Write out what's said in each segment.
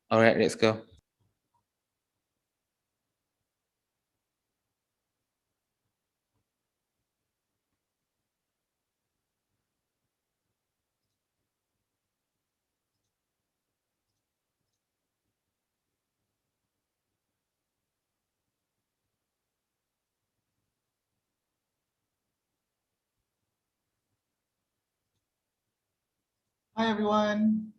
All right, let's go. Hi everyone.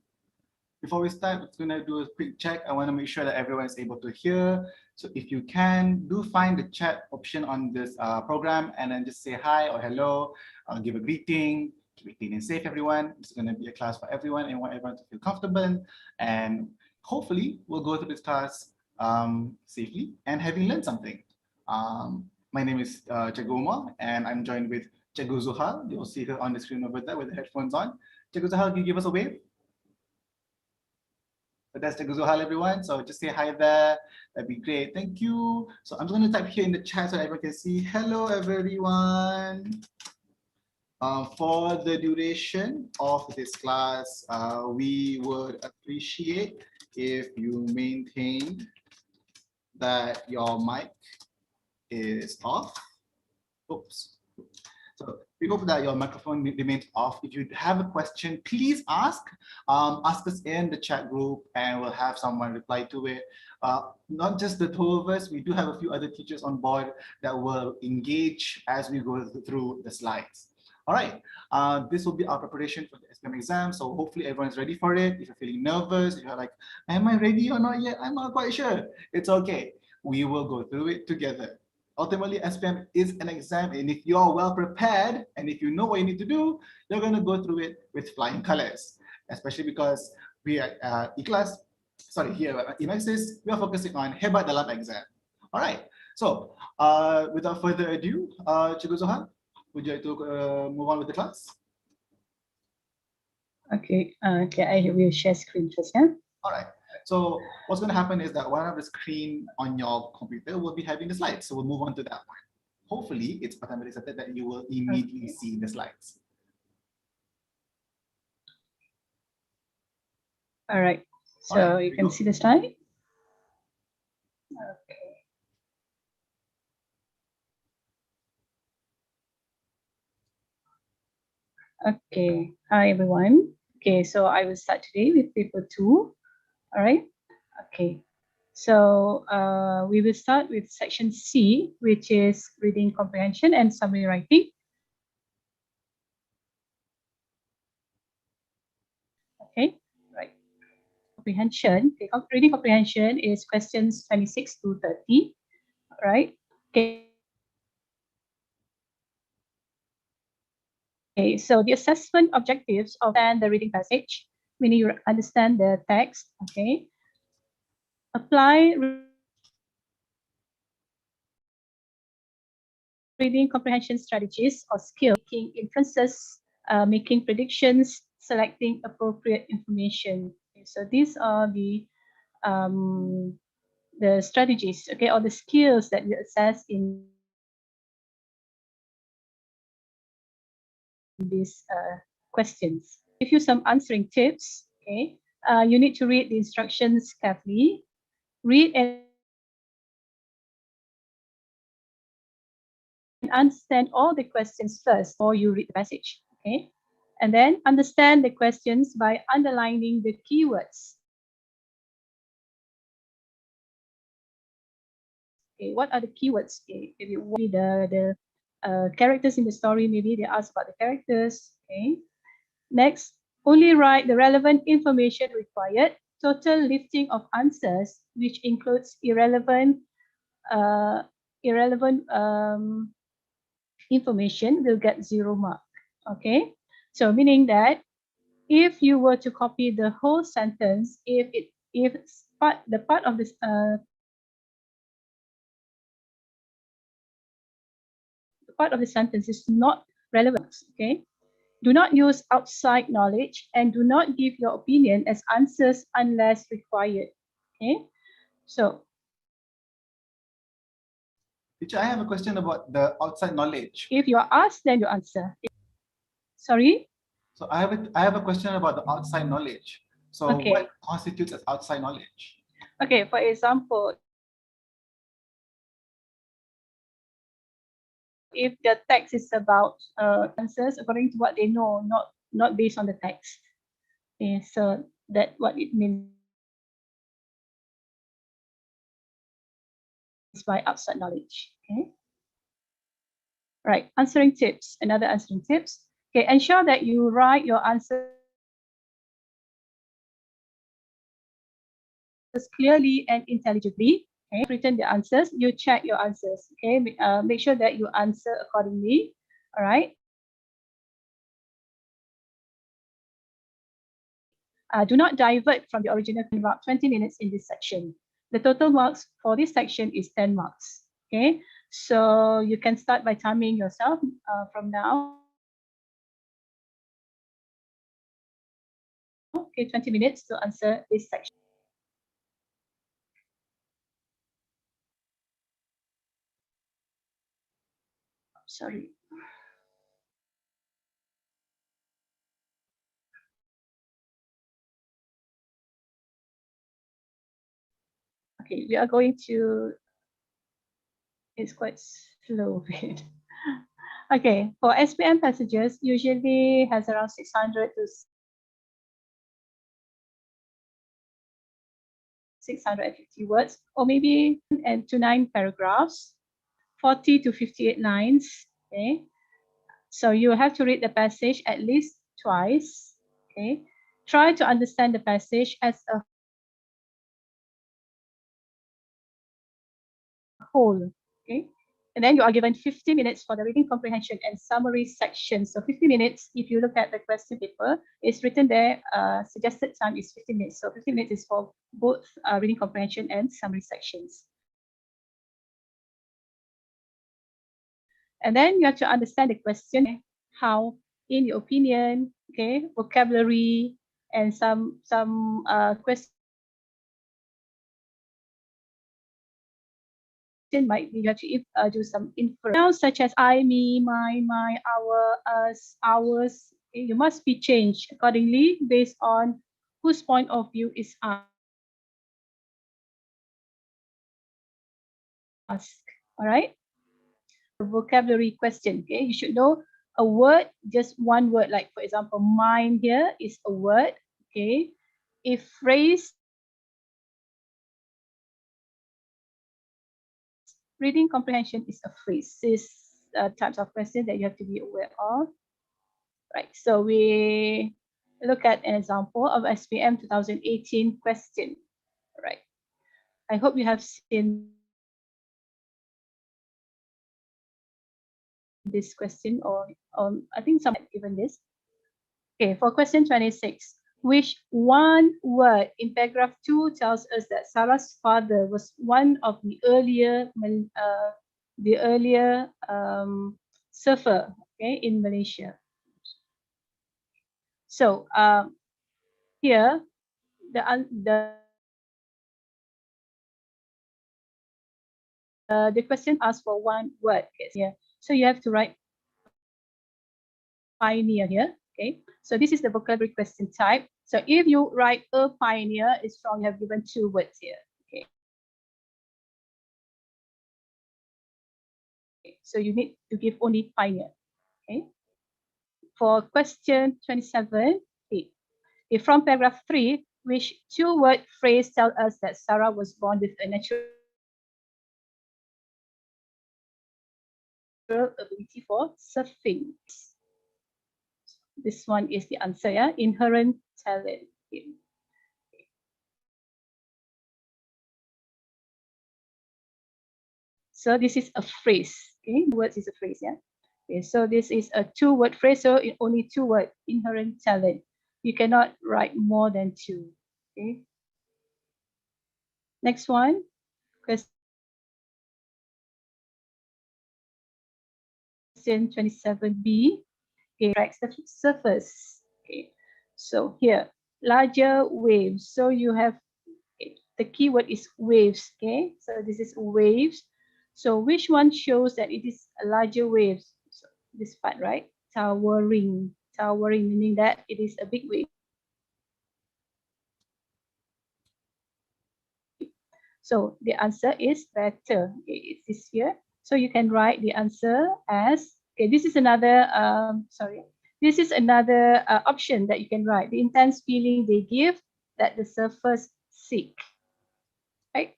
Before we start, we're going to do a quick check. I want to make sure that everyone is able to hear. So if you can, do find the chat option on this program and then just say hi or hello, give a greeting, keep it clean and safe, everyone. It's going to be a class for everyone and want everyone to feel comfortable. And hopefully we'll go through this class safely and having learned something. My name is Cikgu Umar and I'm joined with Cikgu Zuhal. You'll see her on the screen over there with the headphones on. Cikgu Zuhal, can you give us a wave? Fantastic, Zuhal, everyone. So just say hi there. That'd be great. Thank you. So I'm just going to type here in the chat so everyone can see. Hello, everyone. For the duration of this class, we would appreciate if you maintained that your mic is off. Oops. So we hope that your microphone remains off. If you have a question, please ask us in the chat group and we'll have someone reply to it. Not just the two of us, we do have a few other teachers on board that will engage as we go through the slides. All right, this will be our preparation for the SPM exam. So hopefully everyone's ready for it. If you're feeling nervous, if you're like, am I ready or not yet? I'm not quite sure. It's okay. We will go through it together. Ultimately, SPM is an exam, and if you're well prepared and if you know what you need to do, you're going to go through it with flying colors, especially because we are eKelas, sorry, here in Maxis, we are focusing on hebat dalam exam. All right, so without further ado, Cikgu Zohan, would you like to move on with the class? Okay, I will share screen first, yeah? All right. So what's going to happen is that one of the screen on your computer will be having the slides. So we'll move on to that one. Hopefully, it's automatically set that you will immediately see the slides. All right. So you can see the slide. Okay. Okay. Hi, everyone. Okay, so I will start today with paper 2. All right. Okay. So we will start with section C, which is reading comprehension and summary writing. Okay, right. Comprehension. Okay, reading comprehension is questions 26 to 30. All right. Okay. Okay, so the assessment objectives of the reading passage, meaning you understand the text. Okay. Apply reading comprehension strategies or skills, making inferences, making predictions, selecting appropriate information. Okay, so these are the strategies, okay, or the skills that you assess in these questions. Give you some answering tips. Okay, you need to read the instructions carefully. Read and understand all the questions first before you read the passage. Okay, and then understand the questions by underlining the keywords. Okay, what are the keywords? Okay, if you read the characters in the story, maybe they ask about the characters. Okay, next, only write the relevant information required. Total listing of answers, which includes irrelevant information, will get 0 mark. Okay, so meaning that if you were to copy the whole sentence, if the part of this part of the sentence is not relevant, okay, do not use outside knowledge and do not give your opinion as answers unless required. Okay, so Teacher, I have a question about the outside knowledge. if you are asked, then you answer. Sorry? So I have a question about the outside knowledge. So what constitutes as outside knowledge? Okay, for example, if the text is about answers according to what they know, not based on the text. Okay, so that's what it means by outside knowledge. Okay. Right, answering tips. Another answering tips. Okay, ensure that you write your answers clearly and intelligibly. Okay, written the answers, you check your answers. Okay, make sure that you answer accordingly. All right. Do not divert from the original about 20 minutes in this section. The total marks for this section is 10 marks. Okay, so you can start by timing yourself from now. Okay, 20 minutes to answer this section. Sorry. Okay, we are going to, it's quite slow. Okay, for SPM passages, usually has around 600 to 650 words, or maybe 9 paragraphs, 40 to 58 lines. Okay, so you have to read the passage at least twice. Okay, try to understand the passage as a whole. Okay, and then you are given 50 minutes for the reading comprehension and summary section. So 50 minutes, if you look at the question paper, it's written there, suggested time is 50 minutes. So 50 minutes is for both reading comprehension and summary sections. And then you have to understand the question, how, in your opinion, okay, vocabulary, and some questions might be you have to do some inference such as I, me, my, our, us, ours. Okay, you must be changed accordingly based on whose point of view is asked. All right. A vocabulary question. Okay, you should know a word, just one word. Like for example, mine here is a word. Okay, if phrase, reading comprehension is a phrase. These types of questions that you have to be aware of. Right, so we look at an example of SPM 2018 question. Right, I hope you have seen this question, or I think some have given this. Okay, for question 26, which one word in paragraph 2 tells us that Sarah's father was one of the earlier surfer, okay, in Malaysia. So here the question asks for one word here. So you have to write pioneer here. Okay, so this is the vocabulary question type. So if you write a pioneer, it's wrong. You have given 2 words here. Okay. So you need to give only pioneer. Okay. For question 27, if from paragraph 3, which 2-word phrase tell us that Sarah was born with a natural ability for surfing. This one is the answer, yeah, inherent talent. So this is a phrase, okay, words is a phrase, yeah. Okay, so this is a 2-word phrase, so only 2 words, inherent talent. You cannot write more than 2, okay. Next one, question 27B, okay, tracks the surface. Okay, so here, larger waves. So you have, the keyword is waves, okay? So this is waves. So which one shows that it is a larger waves? So this part, right? Towering, meaning that it is a big wave. So the answer is better. Okay, it is here. So you can write the answer as, okay, this is another, this is another option that you can write. The intense feeling they give that the surfers seek, right?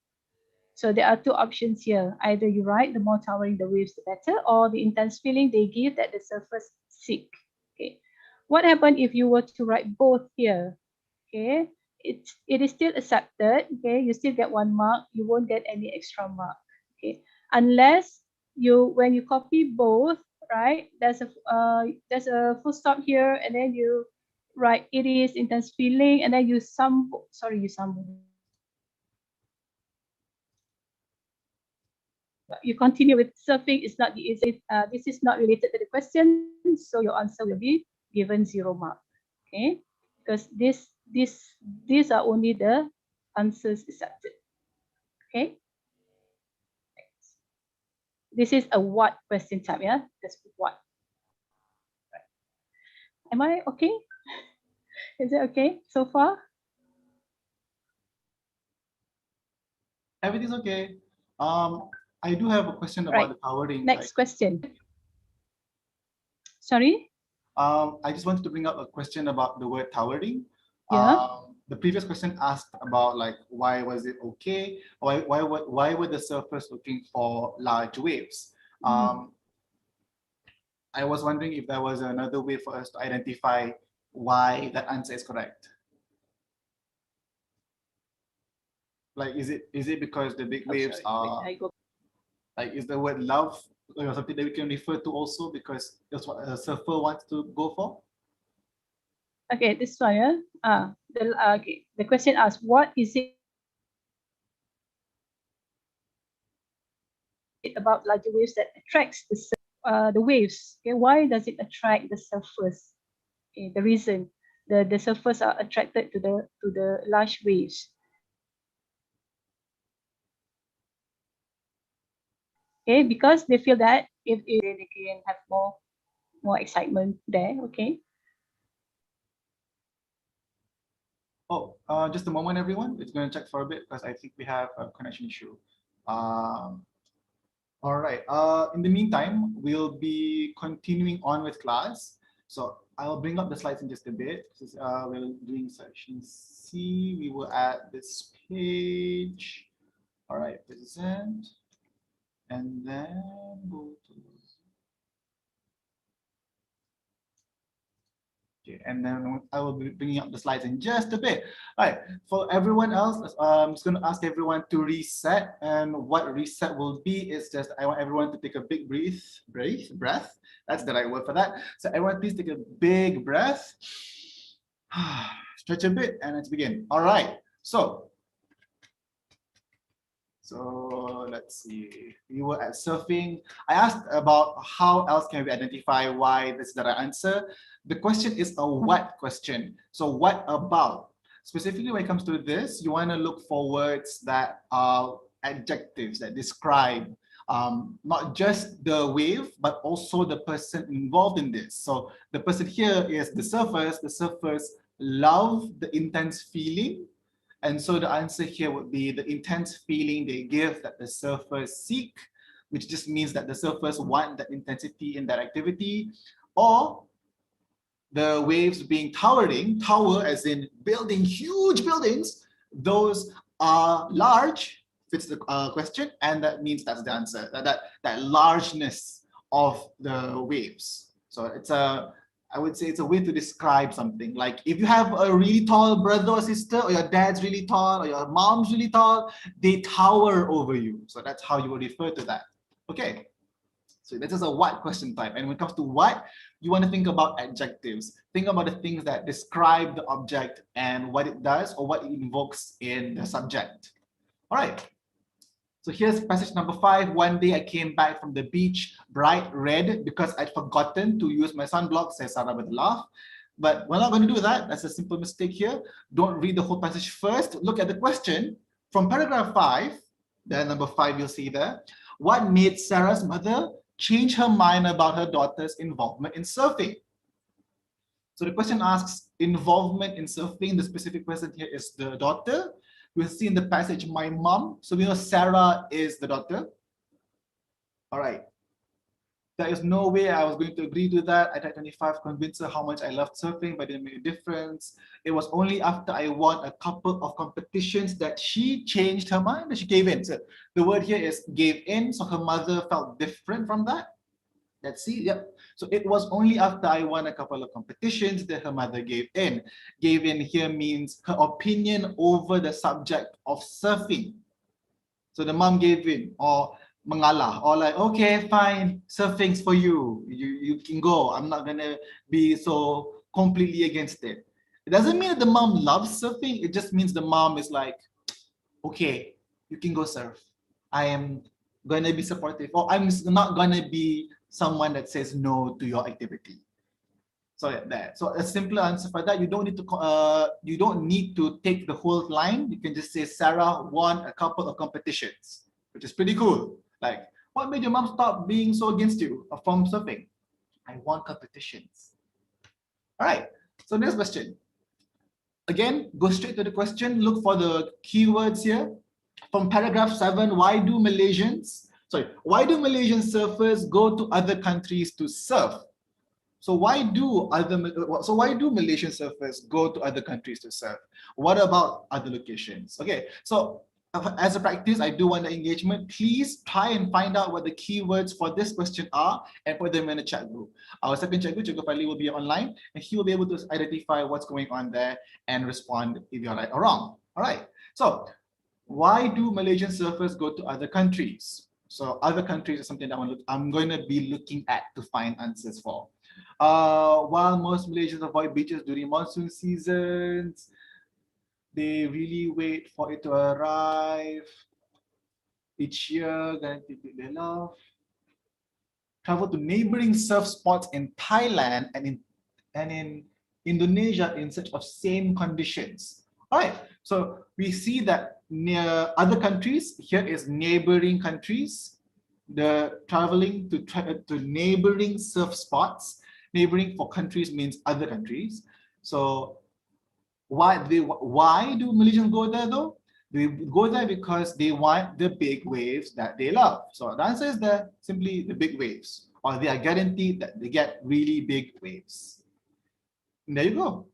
So there are two options here. Either you write the more towering the waves, the better, or the intense feeling they give that the surfers seek. Okay. What happens if you were to write both here? Okay. It is still accepted. Okay. You still get 1 mark. You won't get any extra mark. Okay. Unless when you copy both, right? There's a full stop here, and then you write it is intense feeling, and then you you continue with surfing is not the easy. This is not related to the question, so your answer will be given 0 mark. Okay, because these are only the answers accepted. Okay, this is a what question type. Yeah, that's what. Am I okay? Is it okay so far? Everything's okay. I do have a question about the towering. Next question. Sorry? I just wanted to bring up a question about the word towering. Yeah. The previous question asked about like why was it okay? Why were the surfers looking for large waves? I was wondering if there was another way for us to identify why that answer is correct. Like, is it because the big waves are like, is the word love or something that we can refer to also because that's what a surfer wants to go for? Okay, this one. Okay. The question asks, what is it about larger waves that attracts the waves? Okay, why does it attract the surfers? Okay, the reason the surfers are attracted to the large waves. Okay, because they feel that if they can have more excitement there. Okay. Oh, just a moment, everyone. It's going to check for a bit because I think we have a connection issue. All right. In the meantime, we'll be continuing on with class. So I'll bring up the slides in just a bit. We're doing section C. We will add this page. All right, present. And then go to. Okay, and then I will be bringing up the slides in just a bit. All right, for everyone else, I'm just going to ask everyone to reset. And what reset will be is just, I want everyone to take a big breath. That's the right word for that. So everyone, please take a big breath. Stretch a bit and let's begin. All right, so let's see, we were at surfing. I asked about how else can we identify why this is the right answer. The question is a what question. So what about? Specifically when it comes to this, you want to look for words that are adjectives that describe not just the wave, but also the person involved in this. So the person here is the surfers. The surfers love the intense feeling. And so the answer here would be the intense feeling they give that the surfers seek, which just means that the surfers want that intensity in that activity, or the waves being towering, tower as in building huge buildings, those are large, fits the question, and that means that's the answer, that largeness of the waves. So it's I would say it's a way to describe something. Like if you have a really tall brother or sister, or your dad's really tall, or your mom's really tall, they tower over you. So that's how you would refer to that. Okay. So this is a what question type. And when it comes to what, you want to think about adjectives. Think about the things that describe the object and what it does or what it invokes in the subject. All right. So here's passage number 5. One day I came back from the beach bright red because I'd forgotten to use my sunblock, says Sarah with a laugh. But we're not going to do that. That's a simple mistake here. Don't read the whole passage first. Look at the question. From paragraph 5, the number 5 you'll see there. What made Sarah's mother change her mind about her daughter's involvement in surfing? So the question asks involvement in surfing. The specific person here is the daughter. We'll see in the passage, my mom. So we know Sarah is the daughter. All right. There is no way I was going to agree to that. I tried 25, convince her how much I loved surfing, but it didn't make a difference. It was only after I won a couple of competitions that she changed her mind, that she gave in. So the word here is gave in, so her mother felt different from that. Let's see, yep. So it was only after I won a couple of competitions that her mother gave in. Gave in here means her opinion over the subject of surfing. So the mom gave in, or mengalah, or like, okay, fine, surfing's for you. You can go. I'm not gonna be so completely against it. It doesn't mean that the mom loves surfing. It just means the mom is like, okay, you can go surf. I am gonna be supportive, or I'm not gonna be someone that says no to your activity. So that. So a simpler answer for that, you don't need to take the whole line. You can just say Sarah won a couple of competitions, which is pretty cool. Like, what made your mom stop being so against you from surfing? I won competitions. All right. So next question. Again, go straight to the question. Look for the keywords here. From paragraph 7, why do Malaysian surfers go to other countries to surf? So why do Malaysian surfers go to other countries to surf? What about other locations? Okay, so as a practice, I do want the engagement. Please try and find out what the keywords for this question are and put them in the chat group. Our second chat group, Cikgu Fadli, will be online and he will be able to identify what's going on there and respond if you're right or wrong. All right, so why do Malaysian surfers go to other countries? So other countries is something that I'm going to be looking at to find answers for. While most Malaysians avoid beaches during monsoon seasons, they really wait for it to arrive. Each year, guaranteed they love. Travel to neighboring surf spots in Thailand and in Indonesia in search of same conditions. All right, so we see that near other countries, here is neighboring countries. The traveling to neighboring surf spots. Neighboring for countries means other countries. So why do Malaysians go there though? They go there because they want the big waves that they love. So the answer is there, simply the big waves, or they are guaranteed that they get really big waves. And there you go.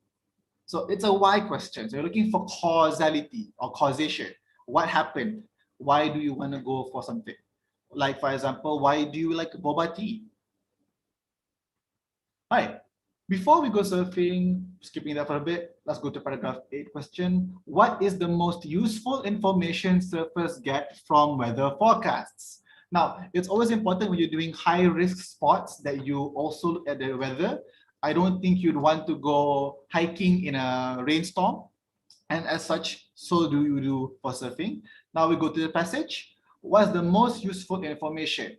So it's a why question. So you're looking for causality or causation. What happened? Why do you want to go for something? Like, for example, why do you like boba tea? All right, before we go surfing, skipping that for a bit, let's go to paragraph 8 question. What is the most useful information surfers get from weather forecasts? Now, it's always important when you're doing high risk spots that you also look at the weather. I don't think you'd want to go hiking in a rainstorm. And as such, so do you do for surfing. Now we go to the passage. What's the most useful information?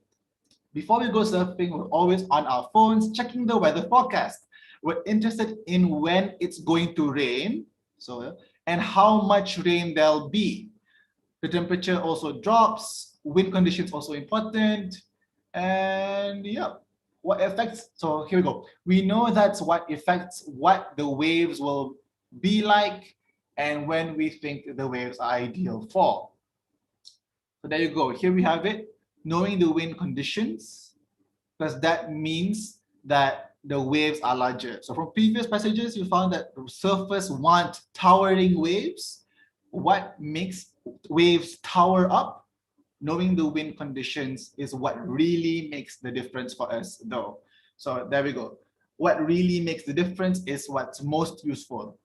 Before we go surfing, we're always on our phones checking the weather forecast. We're interested in when it's going to rain, and how much rain there'll be. The temperature also drops, wind conditions also important, and yeah, what affects, so here we go. We know that's what affects what the waves will be like and when we think the waves are ideal for. So there you go, here we have it. Knowing the wind conditions, because that means that the waves are larger. So from previous passages, you found that surfers want towering waves. What makes waves tower up? Knowing the wind conditions is what really makes the difference for us though. So there we go. What really makes the difference is what's most useful.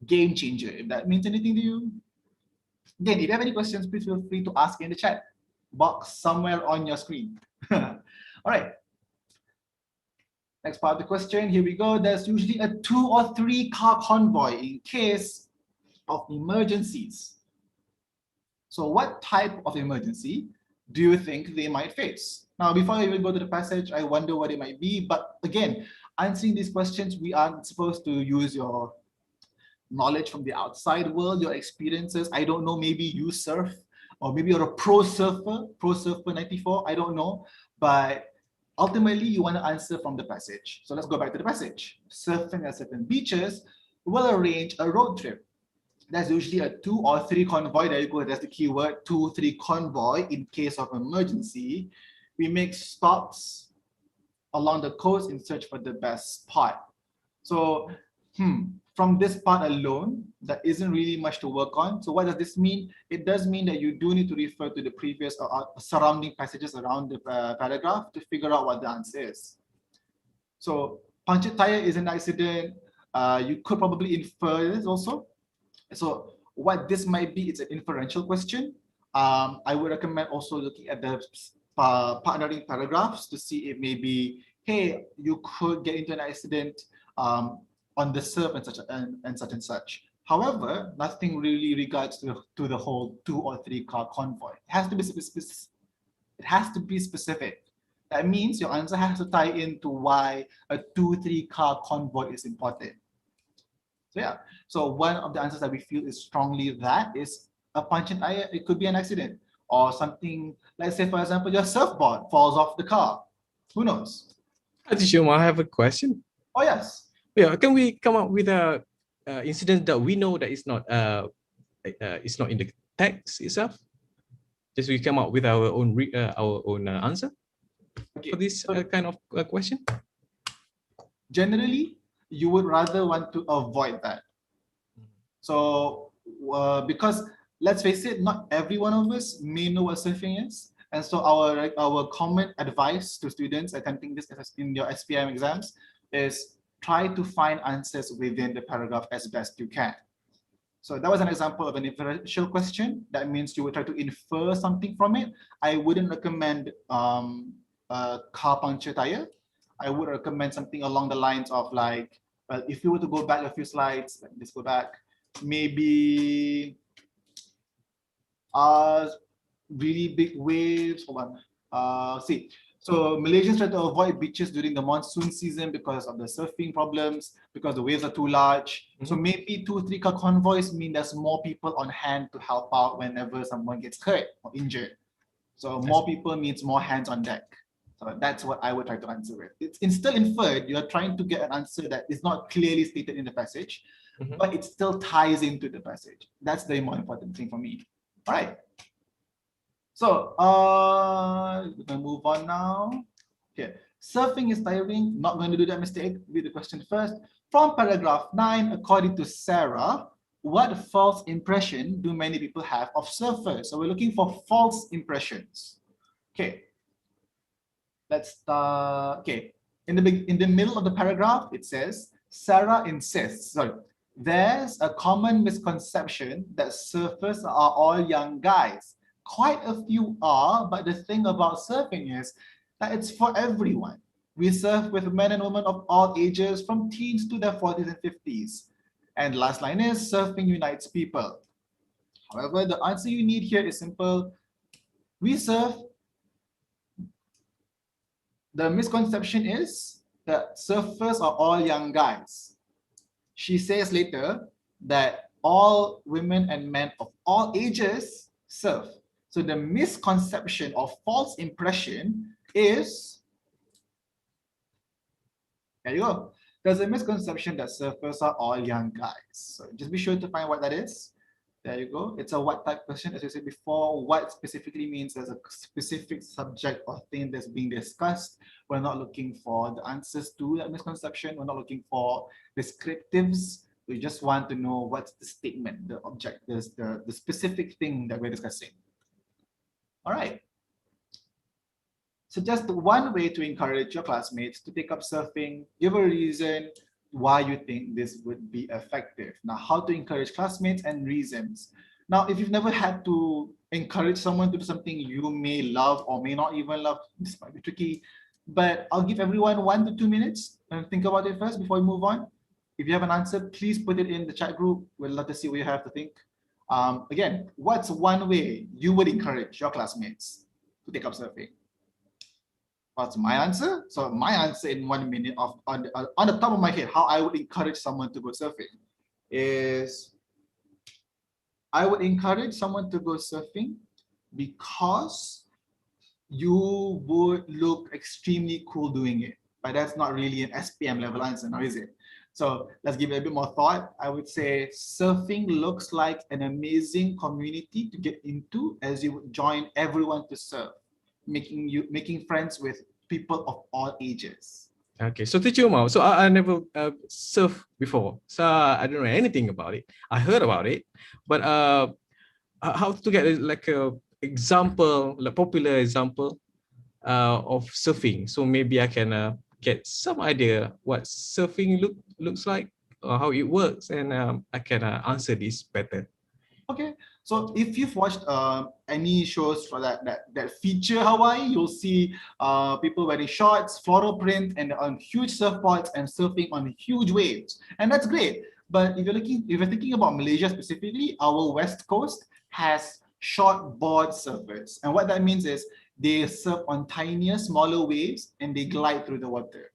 Game changer, if that means anything to you. Again, if you have any questions, please feel free to ask in the chat box somewhere on your screen. All right. Next part of the question, here we go. There's usually a 2 or 3 car convoy in case of emergencies. So what type of emergency do you think they might face? Now, before I even go to the passage, I wonder what it might be. But again, answering these questions, we aren't supposed to use your knowledge from the outside world, your experiences. I don't know, maybe you surf, or maybe you're a pro surfer 94, I don't know. But ultimately, you want to answer from the passage. So let's go back to the passage. Surfing at certain beaches will arrange a road trip. That's usually a 2 or 3 convoy. There you go, that's the keyword, 2, 3 convoy in case of emergency. We make stops along the coast in search for the best spot. So, from this part alone, there isn't really much to work on. So what does this mean? It does mean that you do need to refer to the previous surrounding passages around the paragraph to figure out what the answer is. So punctured tire is an accident. You could probably infer this also. So what this might be, it's an inferential question. I would recommend also looking at the partnering paragraphs to see if maybe, hey, you could get into an accident on the surf and such and such. However, nothing really regards to the whole 2 or 3 car convoy. It has to be specific. That means your answer has to tie into why a 2, 3 car convoy is important. So yeah, so one of the answers that we feel is strongly that is a punctured tire. It could be an accident or something. Let's say, for example, your surfboard falls off the car. Who knows? Teacher, I have a question. Oh yes. Yeah, can we come up with a incident that we know that it's not in the text itself? Just we come up with our own answer for this kind of question. Generally, you would rather want to avoid that. So because let's face it, not every one of us may know what surfing is. And so our common advice to students attempting this in your SPM exams is try to find answers within the paragraph as best you can. So that was an example of an inferential question. That means you would try to infer something from it. I wouldn't recommend a car puncture tire. I would recommend something along the lines of like, well, if you were to go back a few slides, let's go back, maybe really big waves. Hold on. See, so Malaysians try to avoid beaches during the monsoon season because of the surfing problems, because the waves are too large. So maybe 2, 3 car convoys mean there's more people on hand to help out whenever someone gets hurt or injured. So more people means more hands on deck. So that's what I would try to answer with. It's still inferred. You're trying to get an answer that is not clearly stated in the passage, but it still ties into the passage. That's the more important thing for me. All right. So we're gonna move on now. Okay, surfing is tiring. Not going to do that mistake. Read the question first. From paragraph 9, according to Sarah, what false impression do many people have of surfers? So we're looking for false impressions. Okay. Let's start. Okay, in the middle of the paragraph, it says Sarah insists. Sorry, there's a common misconception that surfers are all young guys. Quite a few are, but the thing about surfing is that it's for everyone. We surf with men and women of all ages, from teens to their 40s and 50s. And last line is surfing unites people. However, the answer you need here is simple. We surf. The misconception is that surfers are all young guys. She says later that all women and men of all ages surf. So the misconception or false impression is, there you go. There's a misconception that surfers are all young guys. So just be sure to find what that is. There you go. It's a what type question, as I said before. What specifically means there's a specific subject or thing that's being discussed. We're not looking for the answers to that misconception. We're not looking for descriptives. We just want to know what's the statement, the object, the specific thing that we're discussing. All right. So just one way to encourage your classmates to take up surfing, give a reason why you think this would be effective. Now, how to encourage classmates and reasons. Now, if you've never had to encourage someone to do something you may love or may not even love, this might be tricky, but I'll give everyone 1 to 2 minutes and think about it first before we move on. If you have an answer, please put it in the chat group. We'd love to see what you have to think. Again, what's one way you would encourage your classmates to take up surfing? What's my answer? So my answer in 1 minute on the top of my head, how I would encourage someone to go surfing is I would encourage someone to go surfing because you would look extremely cool doing it. But that's not really an SPM level answer now, is it? So let's give it a bit more thought. I would say surfing looks like an amazing community to get into as you would join everyone to surf, making friends with people of all ages. Okay, so teacher Umar, so I never surfed before, so I don't know anything about it. I heard about it, but how to get like a example, like popular example of surfing. So maybe I can get some idea what surfing looks like, or how it works, and I can answer this better. Okay, so if you've watched any shows for that feature Hawaii, you'll see people wearing shorts, floral print, and on huge surfboards and surfing on huge waves, and that's great. But if you're thinking about Malaysia specifically, our west coast has short board surfers, and what that means is they surf on tinier, smaller waves and they glide through the water.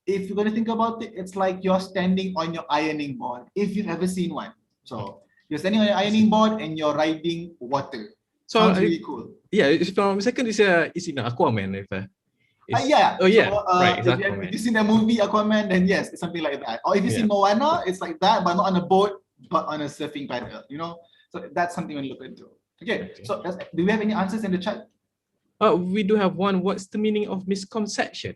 If you're going to think about it, it's like you're standing on your ironing board, if you've ever seen one. So you're standing on your ironing board and you're riding water. So sounds really cool. Yeah, from second is in Aquaman, if yeah. Oh yeah, so, right. If you've seen the movie Aquaman, then yes, it's something like that. Or if you see Moana, it's like that, but not on a boat, but on a surfing paddle. You know, so that's something we look into. Okay. So do we have any answers in the chat? We do have one. What's the meaning of misconception?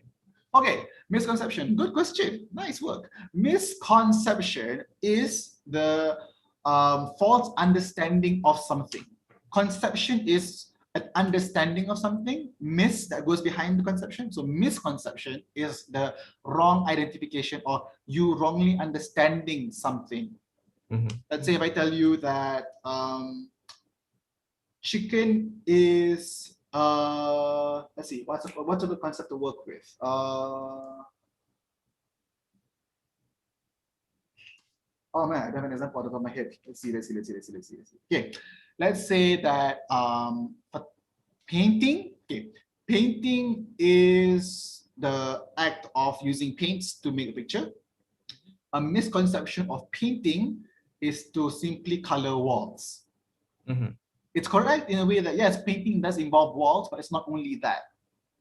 Okay, misconception. Good question. Nice work. Misconception is the false understanding of something. Conception is an understanding of something. Mis, that goes behind the conception. So misconception is the wrong identification or you wrongly understanding something. Let's say if I tell you that chicken is let's see, what's a good concept to work with? Oh man, I don't have an example out of my head. Let's see. Okay, let's say that painting. Okay, painting is the act of using paints to make a picture. A misconception of painting is to simply color walls. It's correct in a way that yes, painting does involve walls, but it's not only that.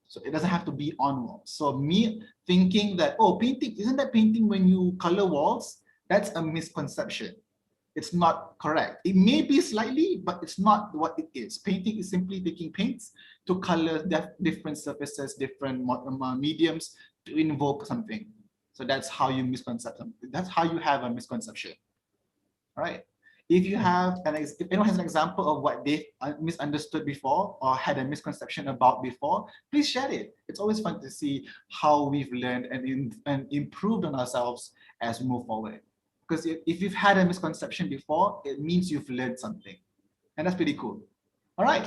So it doesn't have to be on walls. So me thinking that, oh, painting, isn't that painting when you color walls? That's a misconception. It's not correct. It may be slightly, but it's not what it is. Painting is simply taking paints to color different surfaces, different mediums to invoke something. So that's how you misconcept something. That's how you have a misconception. All right. If you have if anyone has an example of what they misunderstood before or had a misconception about before, please share it. It's always fun to see how we've learned and improved on ourselves as we move forward. Because if you've had a misconception before, it means you've learned something. And that's pretty cool. All right.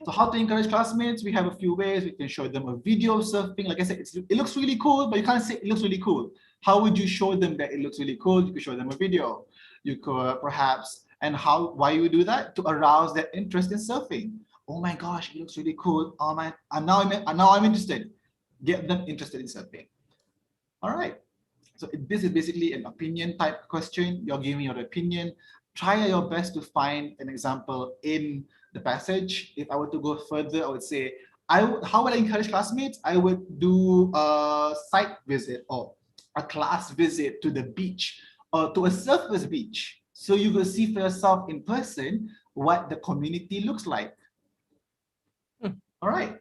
So how to encourage classmates? We have a few ways. We can show them a video of surfing. Like I said, it looks really cool, but you can't say it looks really cool. How would you show them that it looks really cool? You could show them a video. You could perhaps, and why you do that? To arouse their interest in surfing. Oh my gosh, it looks really cool. Oh man, now I'm interested. Get them interested in surfing. All right. So this is basically an opinion type question. You're giving your opinion. Try your best to find an example in the passage. If I were to go further, I would say, how would I encourage classmates? I would do a site visit or a class visit to the beach or to a surfer's beach. So you will see for yourself in person what the community looks like. All right.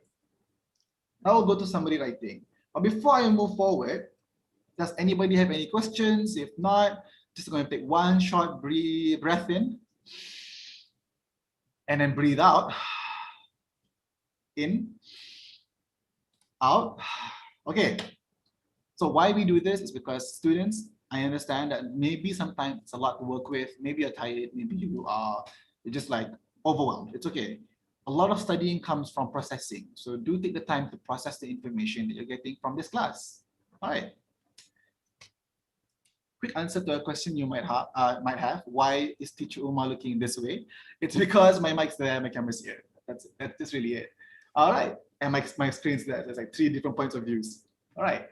I will go to summary writing. But before I move forward, does anybody have any questions? If not, just going to take one short breath in and then breathe out. In, out. Okay. So why we do this is because students, I understand that maybe sometimes it's a lot to work with. Maybe you're tired. Maybe you're just like overwhelmed. It's okay. A lot of studying comes from processing. So do take the time to process the information that you're getting from this class. All right. Quick answer to a question you might have. Why is Teacher Umar looking this way? It's because my mic's there, my camera's here. That's really it. All right. And my screen's there. There's like 3 different points of views. All right.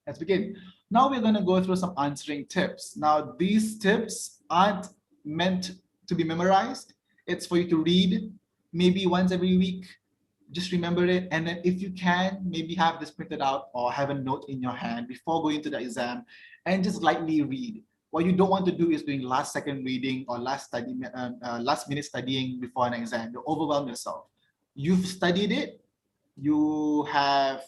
Let's begin. Now we're going to go through some answering tips. Now, these tips aren't meant to be memorized. It's for you to read maybe once every week. Just remember it. And then if you can, maybe have this printed out or have a note in your hand before going to the exam and just lightly read. What you don't want to do is doing last second reading or last minute studying before an exam. You'll overwhelm yourself. You've studied it. You have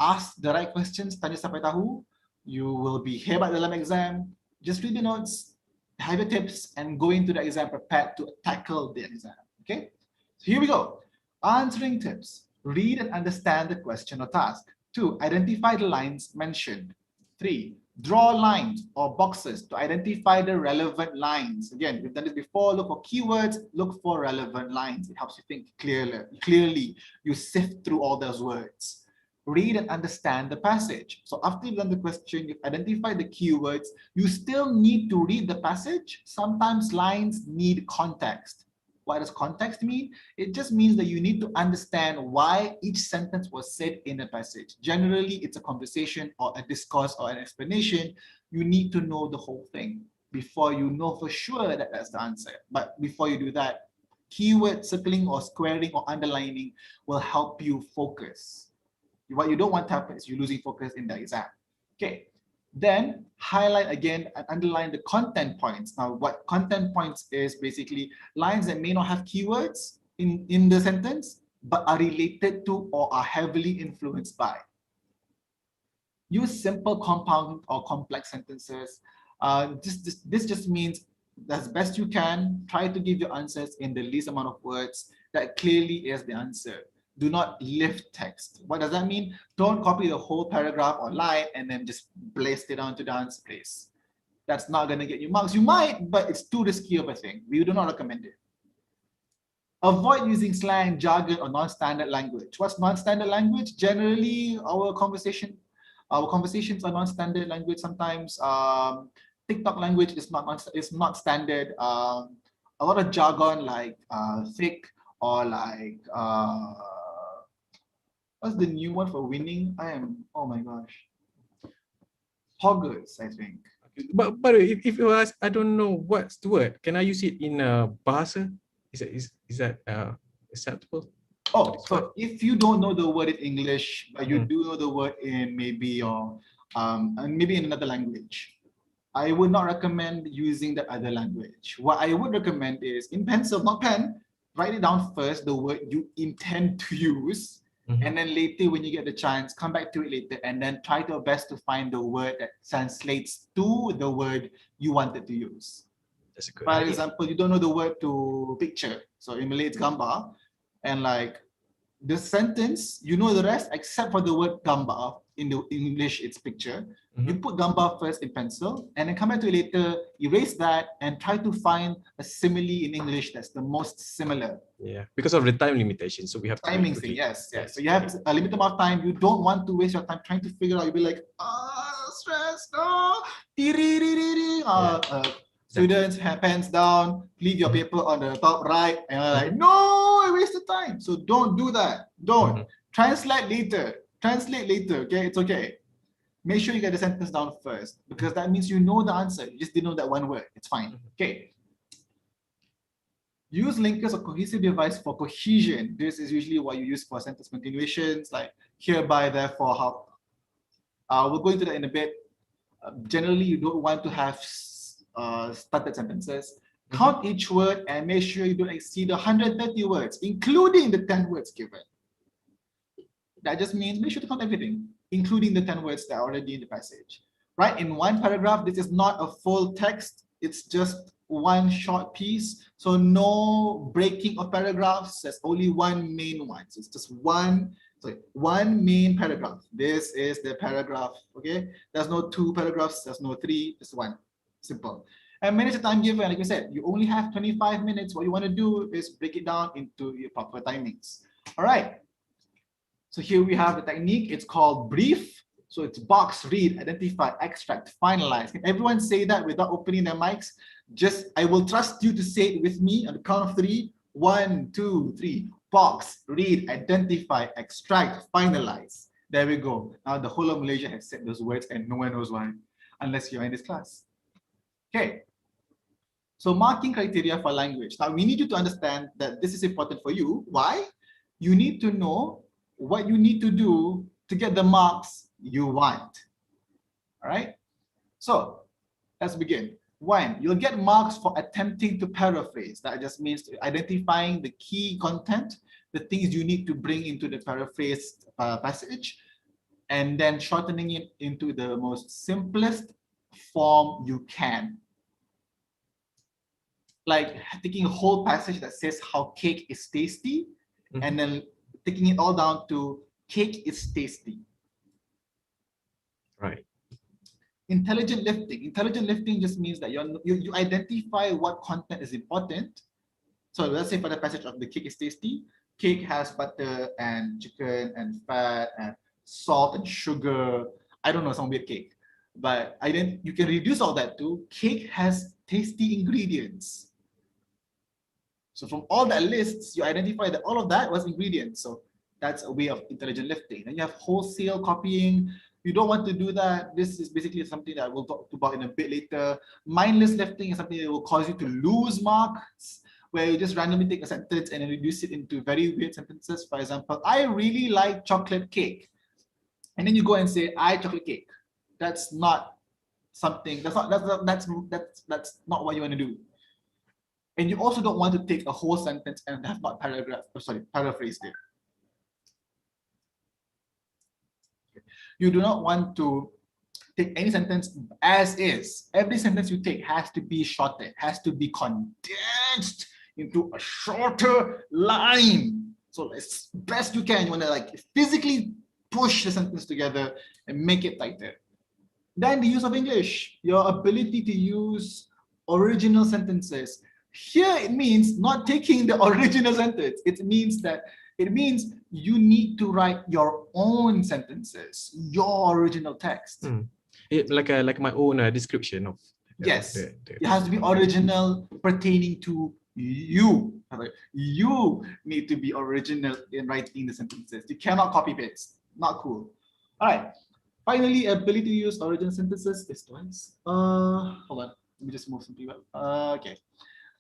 asked the right questions, tanya sampai tahu. You will be hebat dalam exam. Just read the notes, have your tips, and go into the exam prepared to tackle the exam. Okay? So here we go. Answering tips. Read and understand the question or task. 2. Identify the lines mentioned. 3. Draw lines or boxes to identify the relevant lines. Again, we've done this before. Look for keywords, look for relevant lines. It helps you think clearly. You sift through all those words. Read and understand the passage. So after you've done the question, you've identified the keywords, you still need to read the passage. Sometimes lines need context. What does context mean? It just means that you need to understand why each sentence was said in a passage. Generally, it's a conversation or a discourse or an explanation. You need to know the whole thing before you know for sure that that's the answer. But before you do that, keyword circling or squaring or underlining will help you focus. What you don't want to happen is you're losing focus in the exam. Okay. Then highlight again and underline the content points. Now, what content points is basically lines that may not have keywords in the sentence, but are related to or are heavily influenced by. Use simple, compound, or complex sentences. This just means as best you can, try to give your answers in the least amount of words that clearly is the answer. Do not lift text. What does that mean? Don't copy the whole paragraph or line and then just paste it onto the answer place. That's not going to get you marks. You might, but it's too risky of a thing. We do not recommend it. Avoid using slang, jargon, or non-standard language. What's non-standard language? Generally, our conversations are non-standard language. Sometimes TikTok language is not standard. A lot of jargon like thick or like what's the new one for winning? Oh my gosh. Hoggers, I think. But if you ask, I don't know what's the word. Can I use it in Bahasa? Is that acceptable? Oh, so if you don't know the word in English, but you do know the word in maybe in another language, I would not recommend using the other language. What I would recommend is in pencil, not pen, write it down first, the word you intend to use. And then later, when you get the chance, come back to it later and then try your best to find the word that translates to the word you wanted to use. That's a good For idea. example, you don't know the word to picture. So in Malay, it's gambar. And like the sentence, you know the rest except for the word gambar. In the English, it's picture. You put gambar first in pencil and then come back to it later, erase that and try to find a simile in English that's the most similar. Yeah, because of the time limitation. So we have timing thing, yes. So you have a limited amount of time. You don't want to waste your time trying to figure out. You'll be like, stress, students have pens down, leave your paper on the top right, and you're like, no, I wasted time. So don't do that. Don't. Translate later. Okay, it's okay. Make sure you get the sentence down first because that means you know the answer. You just didn't know that one word. It's fine. Okay. Use linkers or cohesive device for cohesion. This is usually what you use for sentence continuations, like hereby, therefore, how. We'll go into that in a bit. Generally, you don't want to have started sentences. Count each word and make sure you don't exceed 130 words, including the 10 words given. That just means make sure to count everything, including the 10 words that are already in the passage. Right? In one paragraph, this is not a full text. It's just one short piece. So no breaking of paragraphs. There's only one main one. So it's just one main paragraph. This is the paragraph. Okay. There's no 2 paragraphs. There's no 3. Just one. Simple. And manage the time given. Like we said, you only have 25 minutes. What you want to do is break it down into your proper timings. All right. So here we have the technique. It's called brief. So it's box, read, identify, extract, finalize. Can everyone say that without opening their mics? I will trust you to say it with me on the count of 3. 1, 2, 3. Box, read, identify, extract, finalize. There we go. Now the whole of Malaysia has said those words and no one knows why, unless you're in this class. Okay. So marking criteria for language. Now we need you to understand that this is important for you. Why? you need to know what you need to do to get the marks you want. All right, so let's begin. 1, you'll get marks for attempting to paraphrase. That just means identifying the key content, the things you need to bring into the paraphrased passage, and then shortening it into the most simplest form you can. Like taking a whole passage that says how cake is tasty, and then taking it all down to cake is tasty. Right. Intelligent lifting. Intelligent lifting just means that you identify what content is important. So let's say for the passage of the cake is tasty, cake has butter and chicken and fat and salt and sugar. I don't know, some weird cake. But you can reduce all that to cake has tasty ingredients. So from all that lists, you identify that all of that was ingredients. So that's a way of intelligent lifting. And you have wholesale copying. You don't want to do that. This is basically something that we'll talk about in a bit later. Mindless lifting is something that will cause you to lose marks, where you just randomly take a sentence and then reduce it into very weird sentences. For example, I really like chocolate cake. And then you go and say, I chocolate cake. That's not something, that's not what you want to do. And you also don't want to take a whole sentence and have not paraphrased it. You do not want to take any sentence as is. Every sentence you take has to be shortened, has to be condensed into a shorter line. So as best you can, you want to like physically push the sentence together and make it tighter. Then the use of English, your ability to use original sentences. Here it means not taking the original sentence. It means you need to write your own sentences, your original text. Like my own description of. Yes, it has to be original, pertaining to you. You need to be original in writing the sentences. You cannot copy paste. Not cool. All right. Finally, ability to use original sentences is twice. Hold on. Let me just move something up. Okay.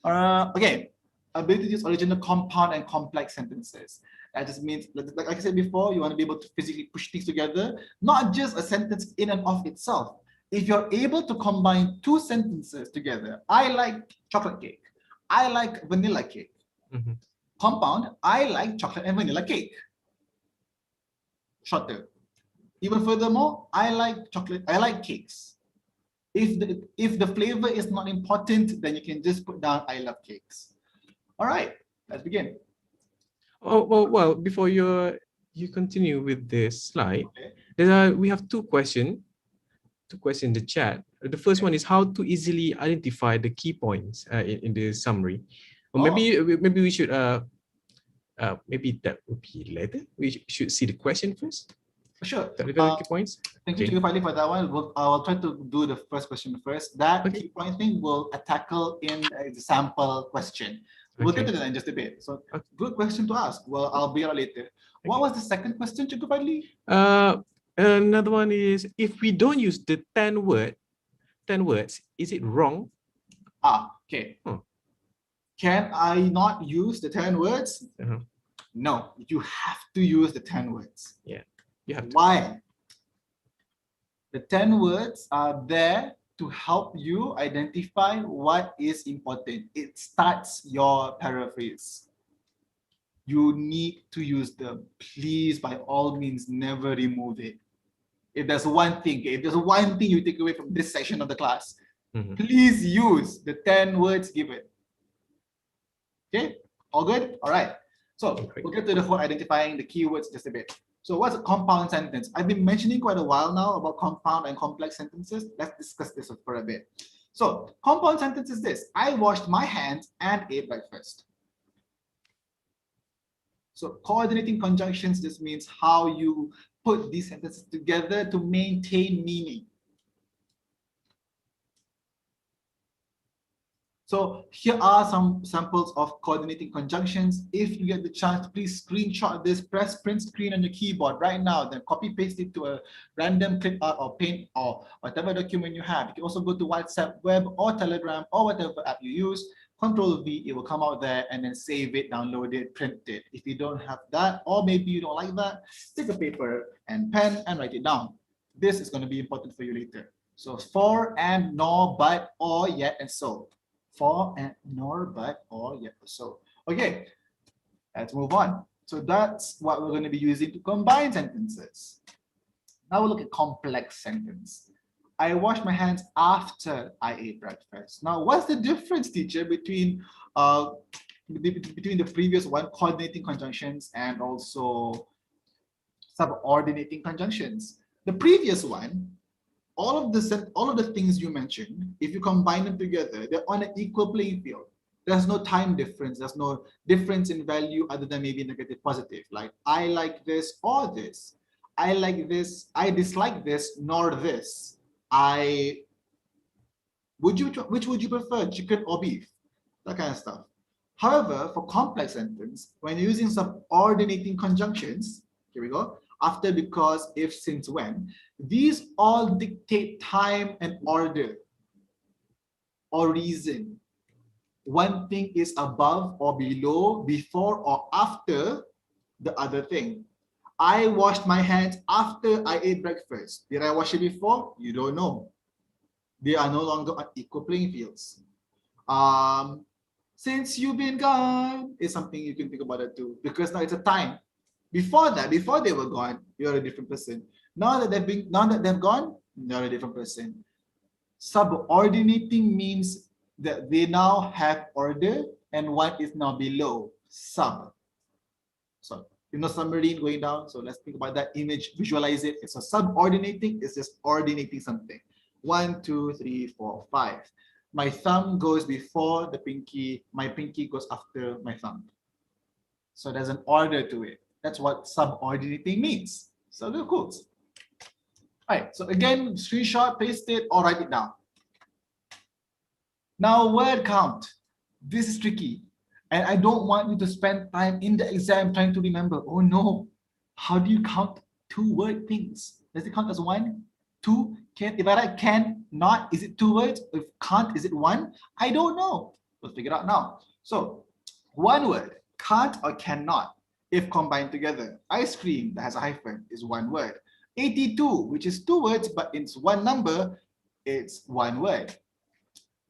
Okay. Ability to use original compound and complex sentences. That just means, like I said before, you want to be able to physically push things together, not just a sentence in and of itself. If you're able to combine 2 sentences together, I like chocolate cake. I like vanilla cake. Compound, I like chocolate and vanilla cake. Shorter. Even furthermore, I like chocolate, I like cakes. If the flavor is not important, then you can just put down I love cakes. All right, let's begin. Oh, well, before you continue with this slide, we have 2 questions. 2 questions in the chat. The first one is how to easily identify the key points in the summary. Or maybe we should maybe that would be later. We should see the question first. Sure. Key points. Thank you for that one. I'll try to do the first question first. That key point thing will tackle in the sample question. We'll get to that in just a bit. So good question to ask. Well, I'll be out later. What was the second question, Cikgu Fadli? Another one is, if we don't use the 10 words, is it wrong? Okay. Can I not use the 10 words? No, you have to use the 10 words. Yeah, you have to. Why? The 10 words are there to help you identify what is important. It starts your paraphrase. You need to use them. Please, by all means, never remove it. If there's one thing you take away from this section of the class, please use the 10 words given. Okay, all good? All right. So we'll get to the whole identifying the keywords just a bit. So what's a compound sentence? I've been mentioning quite a while now about compound and complex sentences. Let's discuss this for a bit. So compound sentence is this: I washed my hands and ate breakfast. So coordinating conjunctions just means how you put these sentences together to maintain meaning. So here are some samples of coordinating conjunctions. If you get the chance, please screenshot this, press print screen on your keyboard right now, then copy paste it to a random clip art or paint or whatever document you have. You can also go to WhatsApp, web or Telegram or whatever app you use. Control V, it will come out there and then save it, download it, print it. If you don't have that, or maybe you don't like that, take a paper and pen and write it down. This is going to be important for you later. So for, and, nor, but, or, yet, and so. For, and, nor, but, or, yet, or so. Okay, let's move on. So that's what we're going to be using to combine sentences. Now we'll look at complex sentence. I washed my hands after I ate breakfast. Now, what's the difference, teacher, between the previous one, coordinating conjunctions, and also subordinating conjunctions? The previous one, all of the things you mentioned, if you combine them together, they're on an equal playing field. There's no time difference. There's no difference in value other than maybe negative, positive. Like I like this or this. I like this. I dislike this nor this. Which would you prefer, chicken or beef? That kind of stuff. However, for complex sentence, when you're using subordinating conjunctions, here we go, after, because, if, since, when, these all dictate time and order or reason. One thing is above or below, before or after the other thing. I washed my hands after I ate breakfast. Did I wash it before? You don't know. They are no longer on equal playing fields. Since you've been gone is something you can think about it too, because now it's a time. Before that, before they were gone, you're a different person. Now that they've gone, you're a different person. Subordinating means that they now have order and one is now below. Sub. So you know submarine going down. So let's think about that image, visualize it. It's a subordinating, it's just ordinating something. 1, 2, 3, 4, 5. My thumb goes before the pinky, my pinky goes after my thumb. So there's an order to it. That's what subordinating means. So good quotes. All right, so again, screenshot, paste it, or write it down. Now, word count. This is tricky. And I don't want you to spend time in the exam trying to remember. Oh no, how do you count 2-word things? Does it count as 1, 2? If I write can, not, is it 2 words? If can't, is it 1? I don't know. We'll figure it out now. So 1 word, can't or cannot, if combined together. Ice cream, that has a hyphen, is 1 word. 82, which is 2 words, but it's 1 number, it's 1 word.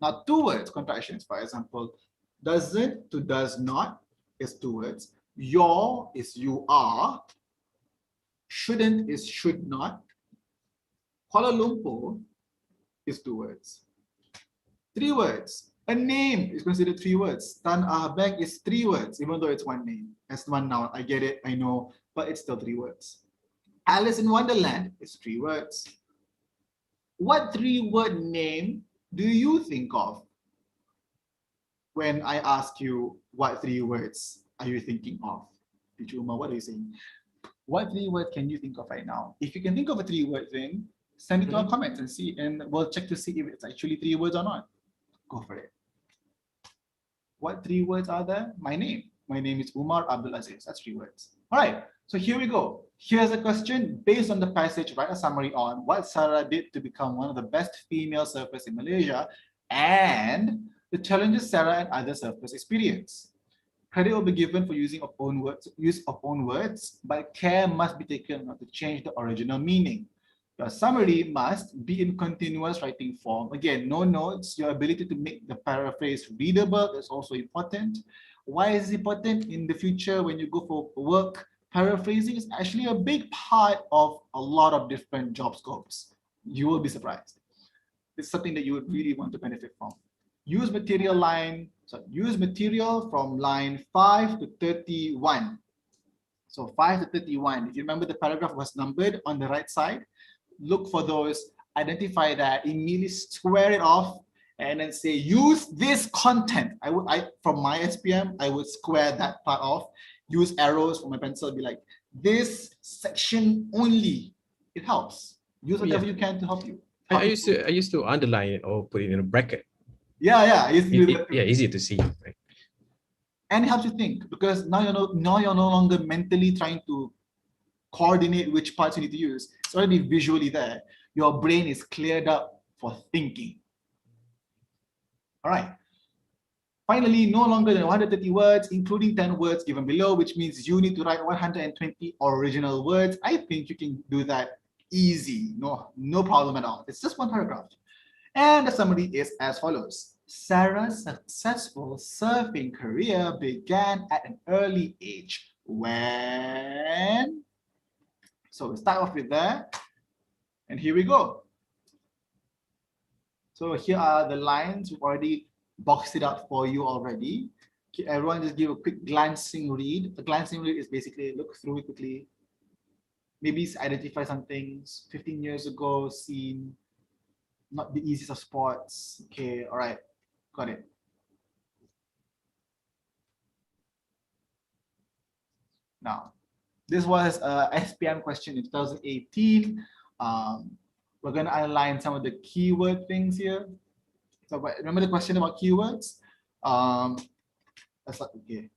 Now 2 words, contractions, for example, doesn't to does not is 2 words. Your is you are. Shouldn't is should not. Kuala Lumpur is 2 words. 3 words. A name is considered 3 words. Tan Ah Beng is 3 words, even though it's 1 name. That's 1 noun. I get it, I know, but it's still 3 words. Alice in Wonderland is 3 words. What 3-word name do you think of when I ask you what 3 words are you thinking of? Teacher Uma, what are you saying? What 3 words can you think of right now? If you can think of a 3-word thing, send it to our comments and see, and we'll check to see if it's actually 3 words or not. Go for it. What 3 words are there? My name. My name is Umar Abdul Aziz. That's 3 words. All right, so here we go. Here's a question based on the passage. Write a summary on what Sarah did to become one of the best female surfers in Malaysia and the challenges Sarah and other surfers experience. Credit will be given for use of own words, but care must be taken not to change the original meaning. Your summary must be in continuous writing form. Again, no notes. Your ability to make the paraphrase readable is also important. Why is it important? In the future, when you go for work, paraphrasing is actually a big part of a lot of different job scopes. You will be surprised. It's something that you would really want to benefit from. Use material from line 5 to 31. So 5 to 31. If you remember, the paragraph was numbered on the right side. Look for those, identify that, immediately square it off, and then say, use this content. From my SPM, I would square that part off, use arrows for my pencil, be like, this section only. It helps. Use whatever you can to help you. I used to underline it or put it in a bracket. Yeah. Easy to see, right? And it helps you think, because now you're no longer mentally trying to coordinate which parts you need to use. It's already visually there. Your brain is cleared up for thinking. All right. Finally, no longer than 130 words, including 10 words given below, which means you need to write 120 original words. I think you can do that easy. No problem at all. It's just one paragraph. And the summary is as follows. Sarah's successful surfing career began at an early age when... So we start off with that. And here we go. So here are the lines. We've already boxed it out for you already. Okay, everyone just give a quick glancing read. A glancing read is basically look through it quickly. Maybe identify some things. 15 years ago, seen. Not the easiest of sports. Okay, all right. Got it. Now, this was a SPM question in 2018. We're going to outline some of the keyword things here. So remember the question about keywords? Okay.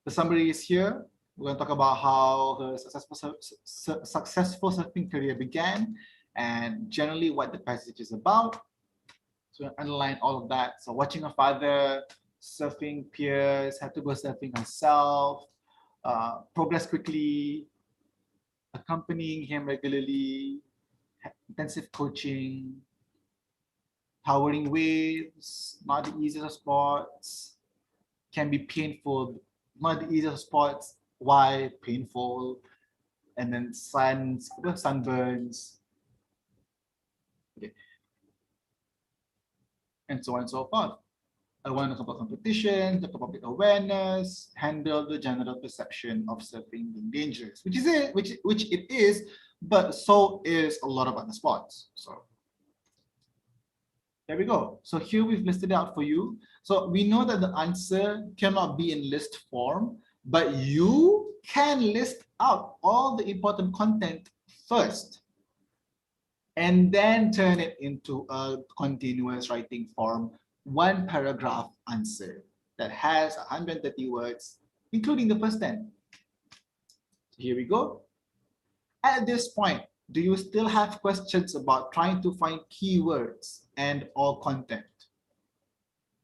The summary is here. We're going to talk about how her successful surfing career began and generally what the passage is about. So underline all of that. So watching her father surfing peers, had to go surfing herself, progress quickly, accompanying him regularly, intensive coaching, towering waves, not the easiest of sports, can be painful, not the easiest of sports, why painful, and then sunburns, okay, and so on and so forth. I want to talk about competition, talk about public awareness, handle the general perception of surfing being dangerous, which it is, but so is a lot of other sports. So there we go. So here we've listed out for you. So we know that the answer cannot be in list form, but you can list out all the important content first and then turn it into a continuous writing form, one paragraph answer that has 130 words, including the first 10. So here we go. At this point, do you still have questions about trying to find keywords and or content?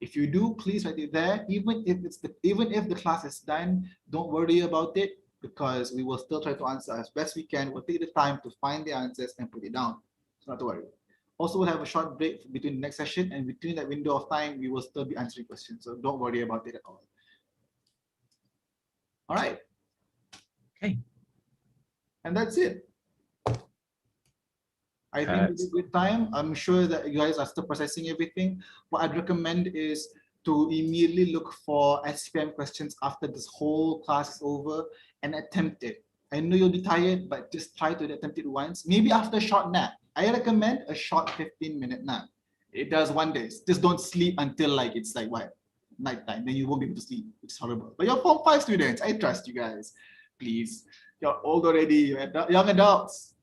If you do, please write it there. Even if the class is done, don't worry about it because we will still try to answer as best we can. We'll take the time to find the answers and put it down. So not to worry. Also, we'll have a short break between the next session, and between that window of time, we will still be answering questions. So don't worry about it at all. All right. Okay. And that's it. I think it's a good time. I'm sure that you guys are still processing everything. What I'd recommend is to immediately look for SPM questions after this whole class is over and attempt it. I know you'll be tired, but just try to attempt it once. Maybe after a short nap. I recommend a short 15-minute nap. It does wonders. Just don't sleep until like it's like what? Nighttime. Then you won't be able to sleep. It's horrible. But you're Form 5 students. I trust you guys. Please. You're old already. You're young adults.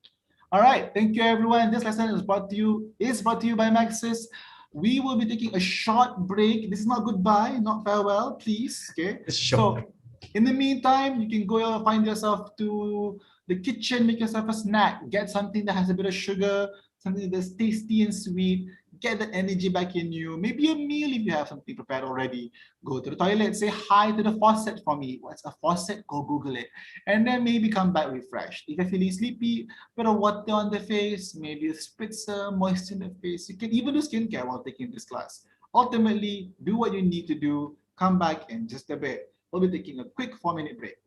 All right, thank you everyone. This lesson is brought to you by Maxis. We will be taking a short break. This is not goodbye, not farewell, please. Okay. So in the meantime, you can go find yourself to the kitchen, make yourself a snack, get something that has a bit of sugar, something that's tasty and sweet, get the energy back in you. Maybe a meal if you have something prepared already. Go to the toilet, say hi to the faucet for me. What's a faucet? Go Google it. And then maybe come back refreshed. If you're feeling sleepy, put a water on the face, maybe a spritzer, moisture in the face. You can even do skincare while taking this class. Ultimately, do what you need to do, come back in just a bit. We'll be taking a quick 4-minute break.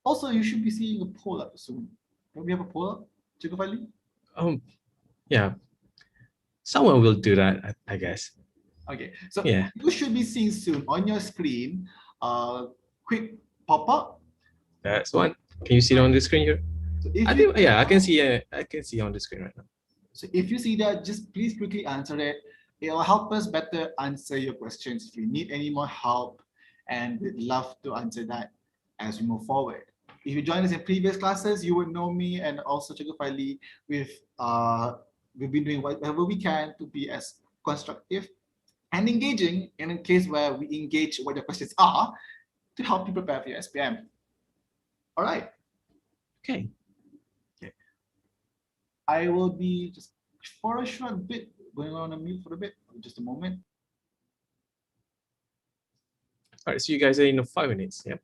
Also, you should be seeing a poll up soon. Don't we have a poll up, Cikgu Fali? Yeah. Someone will do that, I guess. Okay, so yeah, you should be seeing soon on your screen a quick pop-up. That's one. Can you see it on the screen here? So I can see. I can see on the screen right now. So if you see that, just please quickly answer it. It will help us better answer your questions if you need any more help, and we'd love to answer that as we move forward. If you joined us in previous classes, you would know me and also Cikgu Fali. We've been doing whatever we can to be as constructive and engaging in a case where we engage what your questions are to help you prepare for your SPM. All right. Okay. I will be just for a short bit going on a mute for a bit, just a moment. All right, see you guys in 5 minutes. Yeah.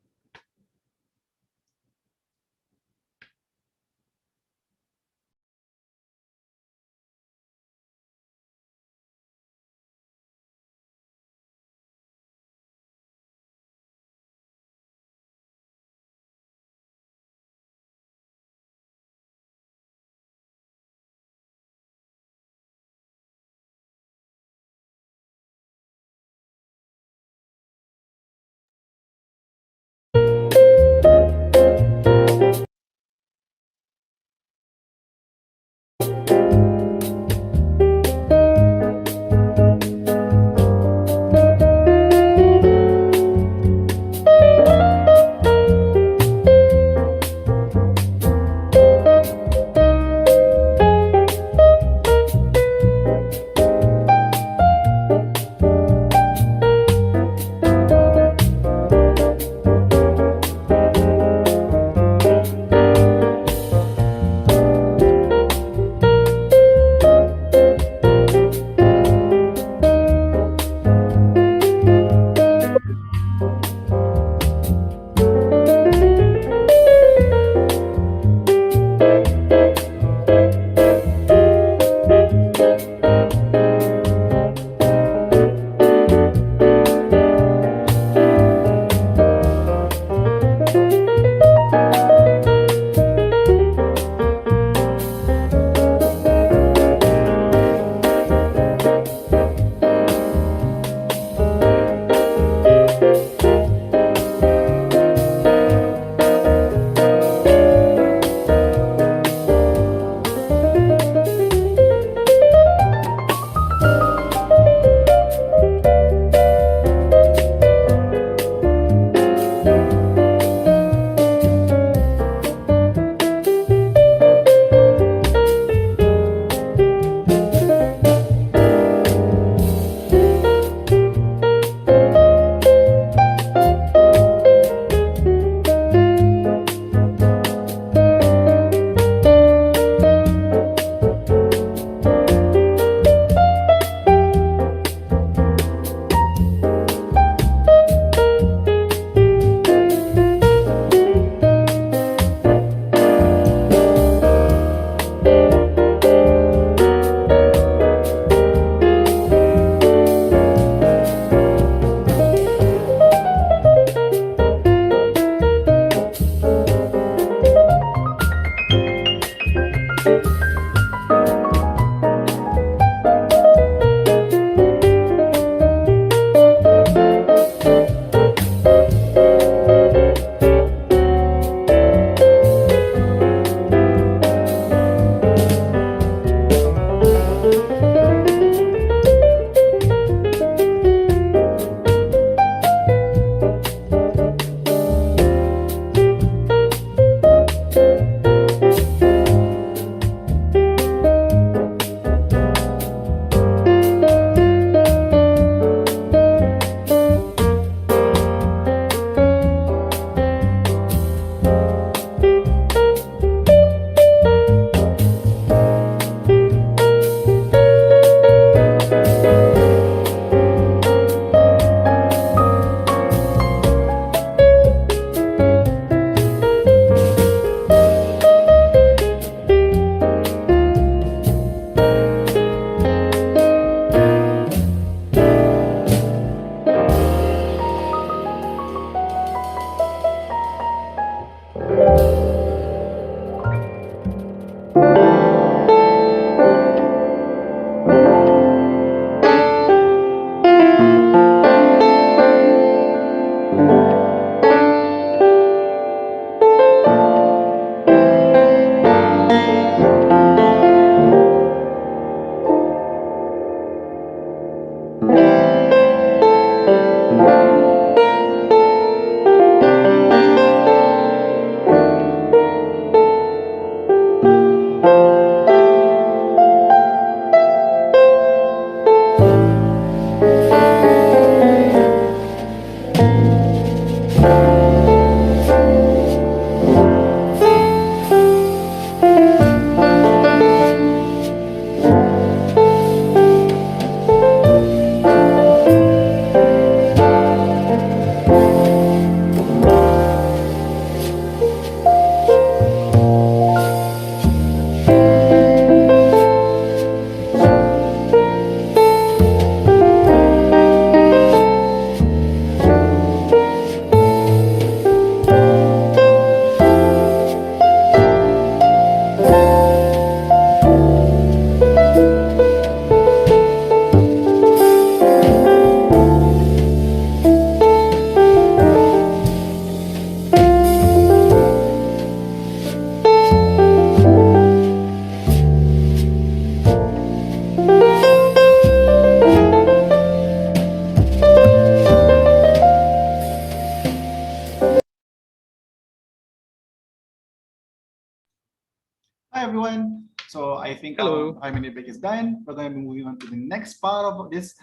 Hi everyone. So I think Hello. our 5-minute break is done. We're going to be moving on to the next part of this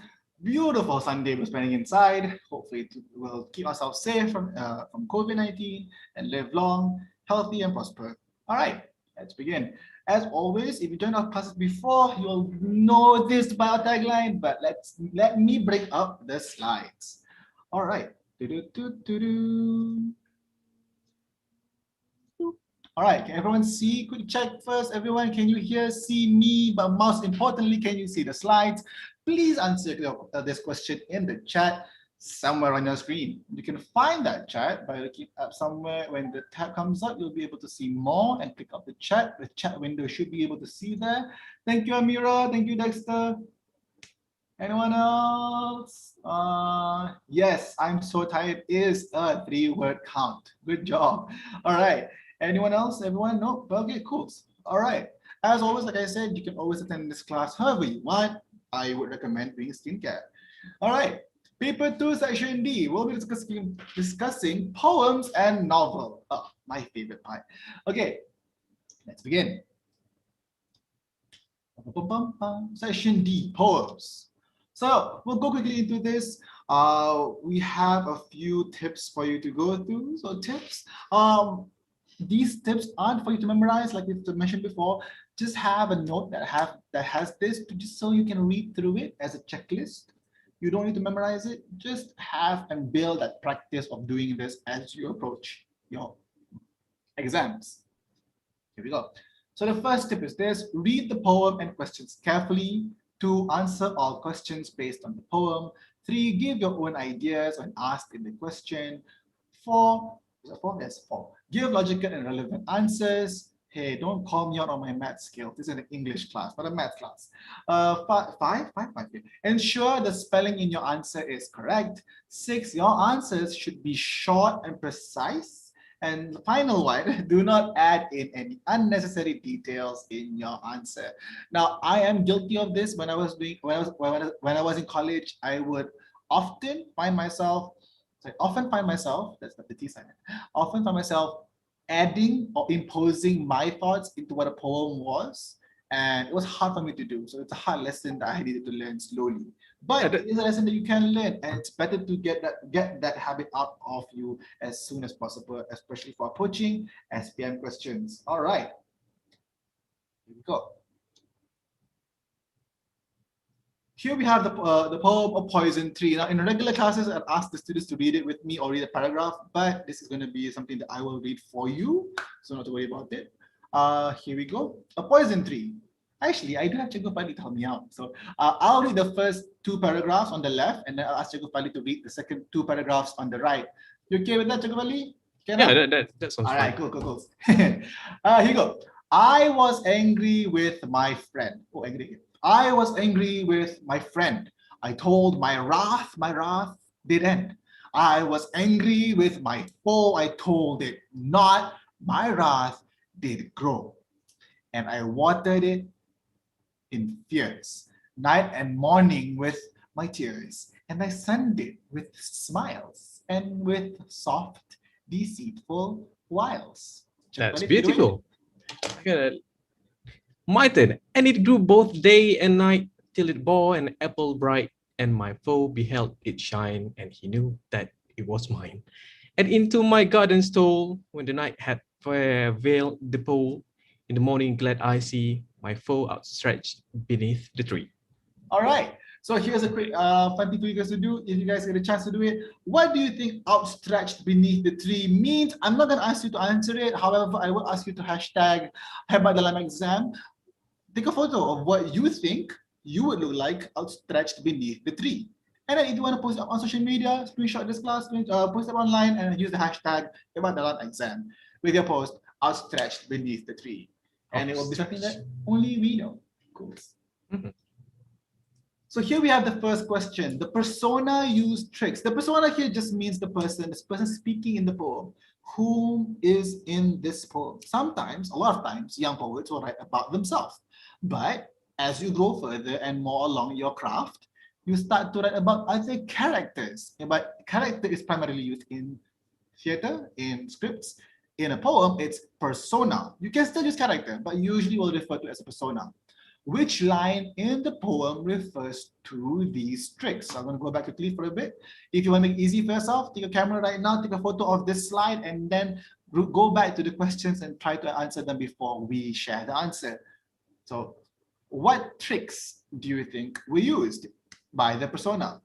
beautiful Sunday we're spending inside. Hopefully we'll keep ourselves safe from COVID-19 and live long, healthy and prosper. All right, let's begin. As always, if you joined our classes before, you'll know this by our tagline, but let me break up the slides. All right. All right, can everyone see? Quick check first. Everyone, can you hear, see me? But most importantly, can you see the slides? Please answer this question in the chat somewhere on your screen. You can find that chat by looking up somewhere. When the tab comes up, you'll be able to see more and click up the chat. The chat window should be able to see there. Thank you, Amira. Thank you, Dexter. Anyone else? Yes, I'm so tired is a 3-word count. Good job. All right. Anyone else? Everyone? No? Okay, cool. All right. As always, like I said, you can always attend this class however you want. I would recommend doing skincare. All right. Paper 2, section D. We'll be discussing poems and novel. Oh, my favorite part. Okay, let's begin. Section D, poems. So we'll go quickly into this. We have a few tips for you to go through. So tips. These tips aren't for you to memorize, like we mentioned before. Just have a note that has this, just so you can read through it as a checklist. You don't need to memorize it. Just have and build that practice of doing this as you approach your exams. Here we go. So the first tip is this: read the poem and questions carefully. 2, answer all questions based on the poem. 3, give your own ideas when asked in the question. 4, Yes, 4. Give logical and relevant answers. Hey, don't call me out on my math skills. This is an English class, not a math class. 5. Ensure the spelling in your answer is correct. 6, your answers should be short and precise. And the final one, do not add in any unnecessary details in your answer. Now, I am guilty of this. When I was in college, I would often find myself, that's not the T sign, often find myself adding or imposing my thoughts into what a poem was. And it was hard for me to do. So it's a hard lesson that I needed to learn slowly. But it is a lesson that you can learn, and it's better to get that habit out of you as soon as possible, especially for approaching SPM questions. All right, here we go. Here we have the poem of Poison Tree. Now, in regular classes, I'd ask the students to read it with me or read a paragraph, but this is going to be something that I will read for you, so not to worry about it. Here we go. A poison tree. Actually, I do have Cikgu Fali to help me out. So I'll read the first 2 paragraphs on the left, and then I'll ask Cikgu Fali to read the second 2 paragraphs on the right. You okay with that, Cikgu Fali? Yeah, that sounds all fine. right, cool. Here you go. I was angry with my friend. Oh, angry. I was angry with my friend. I told my wrath did end. I was angry with my foe. I told it not. My wrath did grow. And I watered it in fears, night and morning with my tears. And I sunned it with smiles and with soft, deceitful wiles. That's beautiful. My turn. And it grew both day and night till it bore an apple bright, and my foe beheld it shine, and he knew that it was mine. And into my garden stole, when the night had veiled the pole, in the morning glad I see my foe outstretched beneath the tree. All right. So here's a quick fun thing for you guys to do. If you guys get a chance to do it, what do you think outstretched beneath the tree means? I'm not going to ask you to answer it. However, I will ask you to hashtag Hebat Dalam Exam. Take a photo of what you think you would look like outstretched beneath the tree. And then if you want to post it on social media, screenshot this class, post it online, and use the hashtag Hebat Dalam Exam with your post outstretched beneath the tree. And it will be something that only we know. Cool. Mm-hmm. So here we have the first question. The persona used tricks. The persona here just means this person speaking in the poem. Who is in this poem? Sometimes, a lot of times, young poets will write about themselves. But as you go further and more along your craft, you start to write about other characters. But character is primarily used in theater, in scripts. In a poem, it's persona. You can still use character, but usually we'll refer to it as a persona. Which line in the poem refers to these tricks? So I'm going to go back quickly for a bit. If you want to make it easy for yourself, take a camera right now, take a photo of this slide, and then go back to the questions and try to answer them before we share the answer. So what tricks do you think were used by the persona?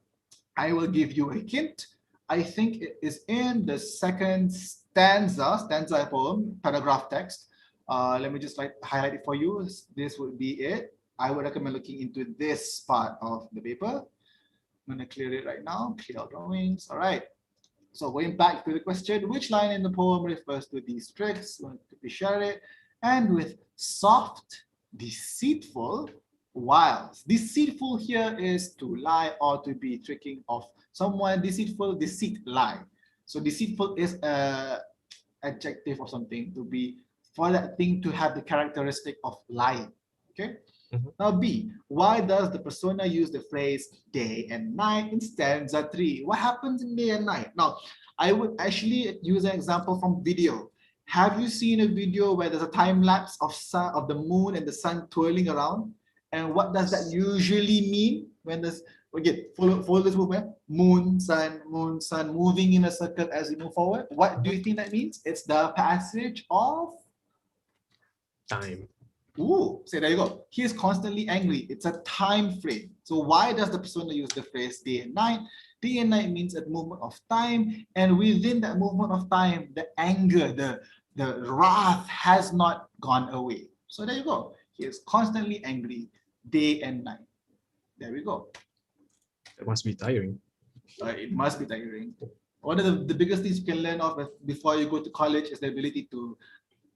I will give you a hint. I think it is in the second stanza poem, paragraph text. Let me just highlight it for you. This would be it. I would recommend looking into this part of the paper. I'm going to clear it right now. Clear all drawings. All right. So going back to the question, which line in the poem refers to these tricks? I'm going to share it. And with soft, deceitful, wiles. Deceitful here is to lie or to be tricking of someone. Deceitful, deceit, lie. So deceitful is an adjective of something, to be, for that thing to have the characteristic of lying. Okay. Now B, why does the persona use the phrase day and night in stanza 3? What happens in day and night? Now, I would actually use an example from video. Have you seen a video where there's a time lapse of the moon and the sun twirling around? And what does that usually mean when there's, again, follow this movement, moon, sun, moving in a circle as we move forward? What do you think that means? It's the passage of time. Ooh, so there you go. He is constantly angry. It's a time frame. So why does the persona use the phrase day and night? Day and night means a movement of time, and within that movement of time, the anger, the wrath has not gone away. So there you go. He is constantly angry, day and night. There we go. It must be tiring. It must be tiring. One of the biggest things you can learn of before you go to college is the ability to,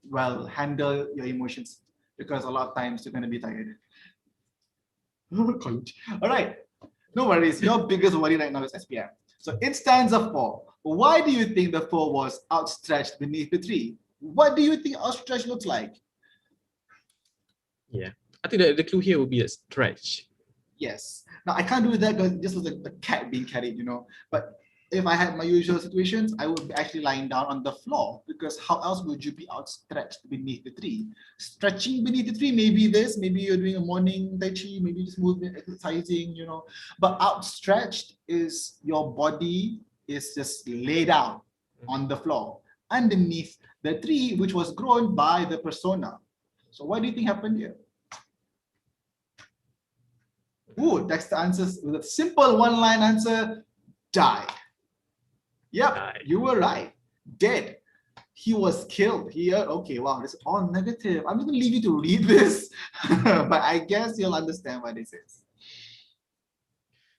well, handle your emotions, because a lot of times you're going to be tired. College. All right. No worries. Your biggest worry right now is SPM. So in stanza 4, why do you think the 4 was outstretched beneath the 3? What do you think outstretched looks like? Yeah. I think that the clue here would be a stretch. Yes. Now I can't do that because it just looks like a cat being carried, you know. But if I had my usual situations, I would be actually lying down on the floor, because how else would you be outstretched beneath the 3? Stretching beneath the 3, maybe this, maybe you're doing a morning tai chi, maybe just movement, exercising, you know. But outstretched is your body is just laid out on the floor underneath the 3, which was grown by the persona. So what do you think happened here? Ooh, that's the answers with a simple one-line answer: died. Yep, you were right. Dead. He was killed here. Okay, wow, this is all negative. I'm just gonna leave you to read this, but I guess you'll understand what this is.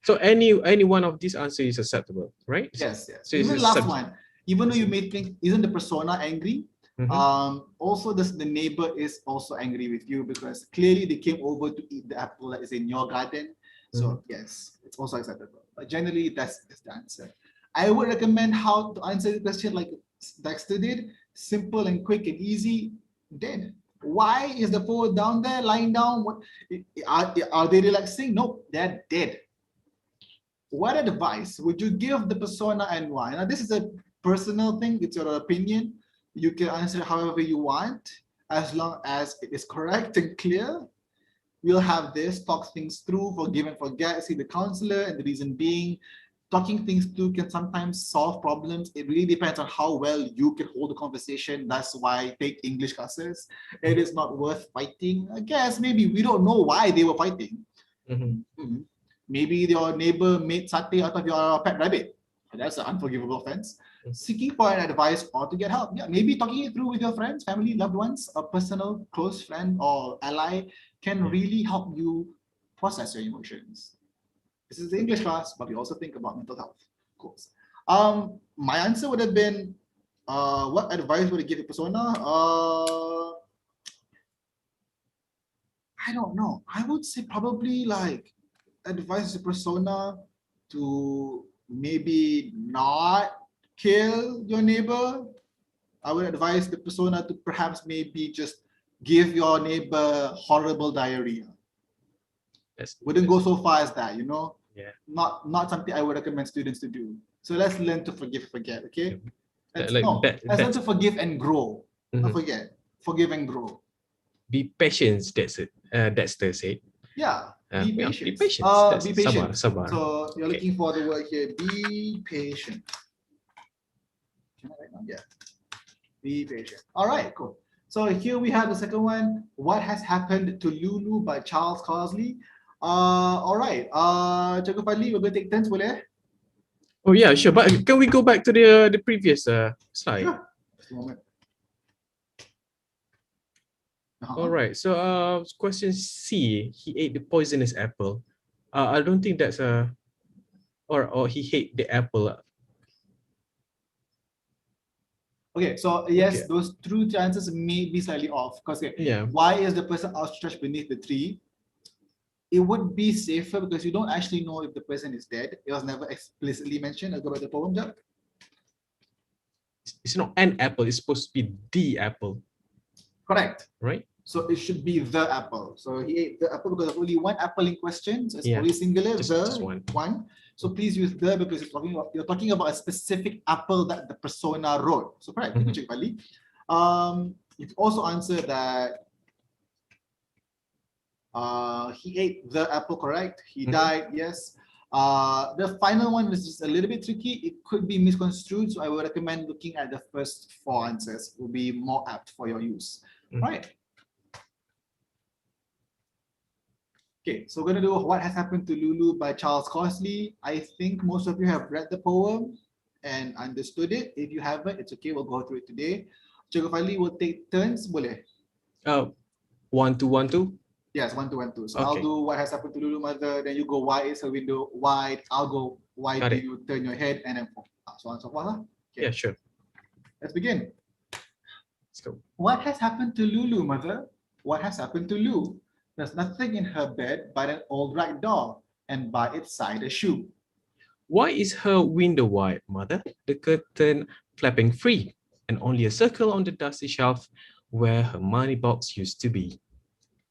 So any one of these answers is acceptable, right? Yes, yes. So even the last one, even though you may think, isn't the persona angry? Also the neighbor is also angry with you, because clearly they came over to eat the apple that is in your garden. So yes, it's also acceptable. But generally, that's the answer. I would recommend how to answer the question like Dexter did: simple and quick and easy. Dead. Why is the 4 down there, lying down? What are they relaxing? Nope, they're dead. What advice would you give the persona and why? Now, this is a personal thing. It's your opinion. You can answer however you want, as long as it is correct and clear. We'll have this, talk things through, forgive and forget, see the counselor, and the reason being, talking things through can sometimes solve problems. It really depends on how well you can hold the conversation. That's why I take English classes. It is not worth fighting. I guess maybe we don't know why they were fighting. Maybe your neighbor made satay out of your pet rabbit. That's an unforgivable offense. Seeking for an advice or to get help. Yeah, maybe talking it through with your friends, family, loved ones, a personal close friend or ally can really help you process your emotions. This is the English class, but we also think about mental health, of course. My answer would have been, what advice would I give a persona? I don't know. I would say probably like advise the persona to maybe not kill your neighbor. I would advise the persona to perhaps maybe just give your neighbor horrible diarrhea. Wouldn't go so far as that, you know? Yeah. Not something I would recommend students to do. So let's learn to forgive, forget, okay? Like No, that, as that's to forgive and grow. Don't Mhm. forget, forgive and grow. Be patient. That's it. Dexter said. Yeah, be patient. Be patient. That's Be patient. sabar. So you're Okay. looking for the word here. Be patient. Can I write down? Yeah. Be patient. All right, cool. So here we have the second one. What has happened to Lulu by Charles Cosley? All right. Cikgu Fadli, we're going to take turns, boleh? Oh yeah, sure. But can we go back to the previous slide? Sure. Just a moment. All right. So question C. He ate the poisonous apple. I don't think that's a or he ate the apple. Okay, so yes, Okay. those two chances may be slightly off because Yeah. why is the person outstretched beneath the tree? It would be safer because you don't actually know if the person is dead. It was never explicitly mentioned. I'll go back to the poem, Jack. It's not an apple. It's supposed to be the apple, Correct. right? So it should be the apple. So he ate the apple because there's only one apple in question. So it's Yeah, only singular, just one. one. So please use the because you're talking about a specific apple that the persona wrote. So correct. Thank you, Cik Bali. You can also answer that he ate the apple, correct? He died, yes. The final one is just a little bit tricky. It could be misconstrued, so I would recommend looking at the first four answers. Will be more apt for your use. Right. Okay, so we're going to do What Has Happened to Lulu by Charles Cosley. I think most of you have read the poem and understood it. If you haven't, it's okay. We'll go through it today. Cikgu Fali will take turns, boleh? 1, 2, 1, 2. Yes, 1, 2, 1, 2. So Okay. I'll do What Has Happened to Lulu Mother. Then you go Why is her window wide? I'll go Why Got do it. you turn your head? And then so on and so forth. Okay. Yeah, sure. Let's begin. Let's go. What has happened to Lulu, Mother? What has happened to Lou? There's nothing in her bed but an old rag doll, and by its side a shoe. Why is her window wide, Mother? The curtain flapping free, and only a circle on the dusty shelf where her money box used to be.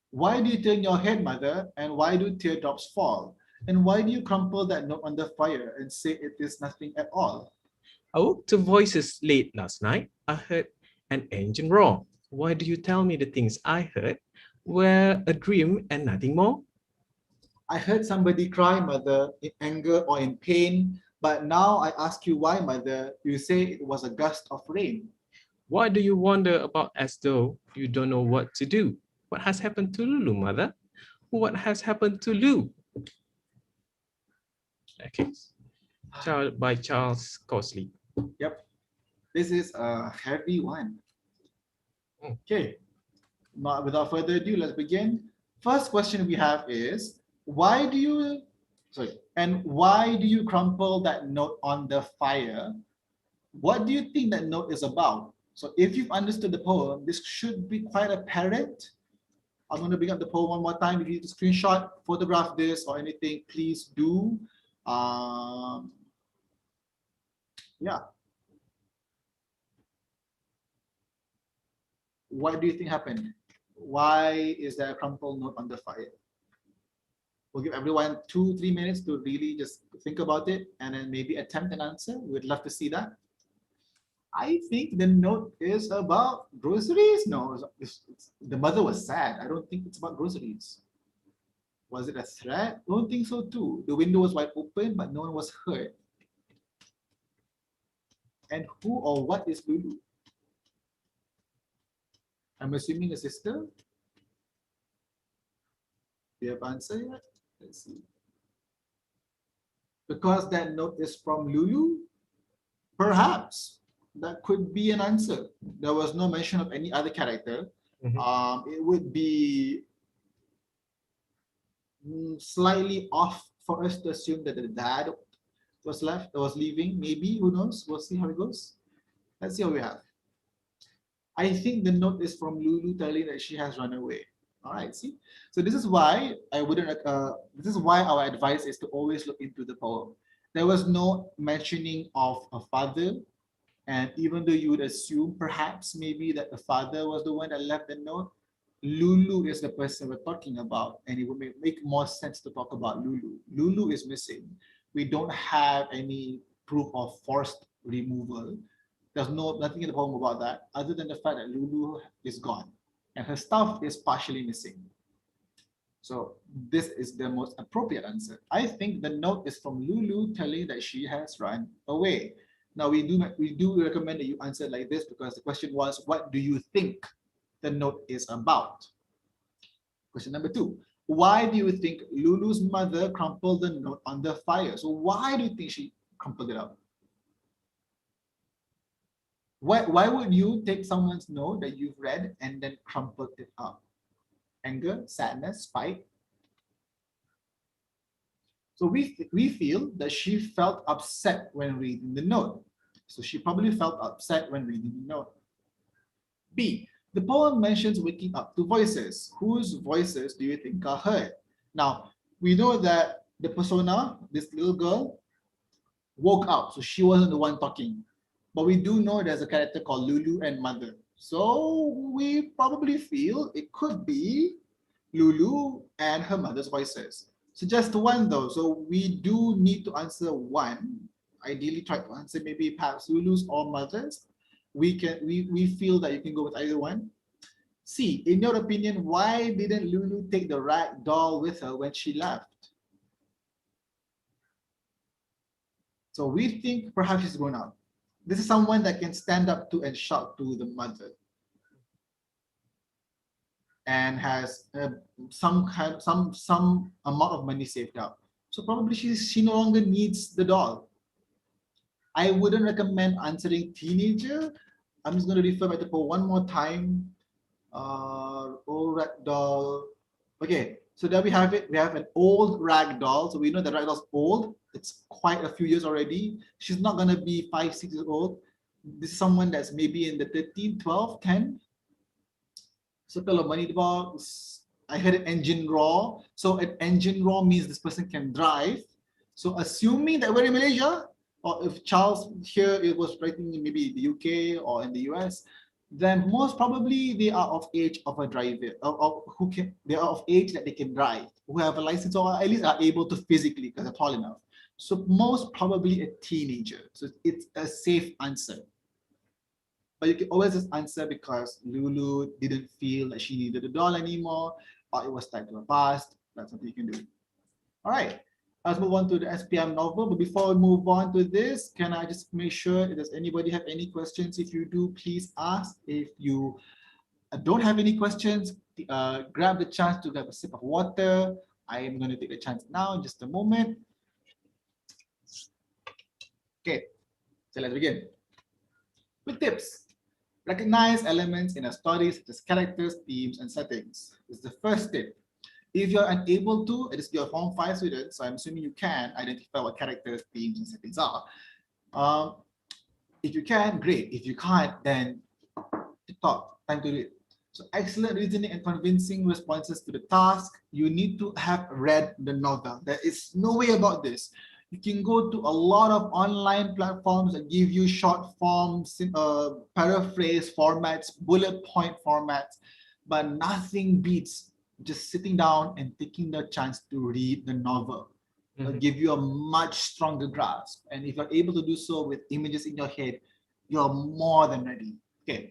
Why do you turn your head, Mother? And why do teardrops fall? And why do you crumple that note on the fire and say it is nothing at all? I woke to voices late last night. I heard an engine roar. Why do you tell me the things I heard were a dream and nothing more? I heard somebody cry, Mother, in anger or in pain. But now I ask you why, Mother. You say it was a gust of rain. Why do you wander about as though you don't know what to do? What has happened to Lulu, Mother? What has happened to Lou? Okay. By Charles Cosley. Yep. This is a heavy one. Okay. Not without further ado, let's begin. First question we have is, why do you crumple that note on the fire? What do you think that note is about? So if you've understood the poem, this should be quite apparent. I'm going to bring up the poem one more time. If you need to screenshot, photograph this or anything, please do. Yeah. What do you think happened? Why is there a crumpled note on the fire? We'll give everyone 2-3 minutes to really just think about it and then maybe attempt an answer. We'd love to see that. I think the note is about groceries. No, the mother was sad. I don't think it's about groceries. Was it a threat? I don't think so too. The window was wide open, but no one was hurt. And who or what is Lulu? I'm assuming a sister. Do you have an answer yet? Let's see. Because that note is from Lulu? Perhaps that could be an answer. There was no mention of any other character. It would be slightly off for us to assume that the dad was leaving. Maybe, who knows? We'll see how it goes. Let's see what we have. I think the note is from Lulu telling that she has run away. All right, see? So this is why this is why our advice is to always look into the poem. There was no mentioning of a father, and even though you would assume perhaps maybe that the father was the one that left the note, Lulu is the person we're talking about, and it would make more sense to talk about Lulu. Lulu is missing. We don't have any proof of forced removal. There's nothing in the poem about that, other than the fact that Lulu is gone and her stuff is partially missing. So this is the most appropriate answer. I think the note is from Lulu telling that she has run away. Now we do recommend that you answer like this because the question was, what do you think the note is about? Question number 2. Why do you think Lulu's mother crumpled the note on the fire? So why do you think she crumpled it up? Why would you take someone's note that you've read and then crumple it up? Anger, sadness, spite? So we feel that she felt upset when reading the note. So she probably felt upset when reading the note. B, the poem mentions waking up to voices. Whose voices do you think are heard? Now, we know that the persona, this little girl, woke up. So she wasn't the one talking. But we do know there's a character called Lulu and Mother. So we probably feel it could be Lulu and her mother's voices. So just one though. So we do need to answer one. Ideally try to answer maybe perhaps Lulu's or Mother's. We feel that you can go with either one. C, in your opinion, why didn't Lulu take the rag doll with her when she left? So we think perhaps she's grown up. This is someone that can stand up to and shout to the mother and has some amount of money saved up. So probably she no longer needs the doll. I wouldn't recommend answering teenager. I'm just going to refer back to Paul one more time. Old rag doll. Okay, so there we have it. We have an old rag doll. So we know that rag doll's old. It's quite a few years already. She's not going to be 5, 6 years old. This is someone that's maybe in the 13, 12, 10. Circle of money box. I heard an engine roar. So an engine roar means this person can drive. So assuming that we're in Malaysia, or if Charles here it was writing in maybe the UK or in the US, then most probably they are of age of a driver, they are of age that they can drive, who have a license or at least are able to physically because they're tall enough. So most probably a teenager. So it's a safe answer. But you can always just answer because Lulu didn't feel that she needed a doll anymore, or it was time to her past. That's something you can do. All right, let's move on to the SPM novel. But before we move on to this, can I just make sure, does anybody have any questions? If you do, please ask. If you don't have any questions, grab the chance to have a sip of water. I am going to take the chance now in just a moment. Okay, so let's begin. With tips. Recognize elements in a story such as characters, themes, and settings. This is the first tip. If you're unable to, it is your Form 5 student, so I'm assuming you can identify what characters, themes, and settings are. If you can, great. If you can't, then talk, time to read. So excellent reasoning and convincing responses to the task. You need to have read the novel. There is no way about this. You can go to a lot of online platforms that give you short forms, paraphrase formats, bullet point formats, but nothing beats just sitting down and taking the chance to read the novel. It'll give you a much stronger grasp. And if you're able to do so with images in your head, you're more than ready. Okay.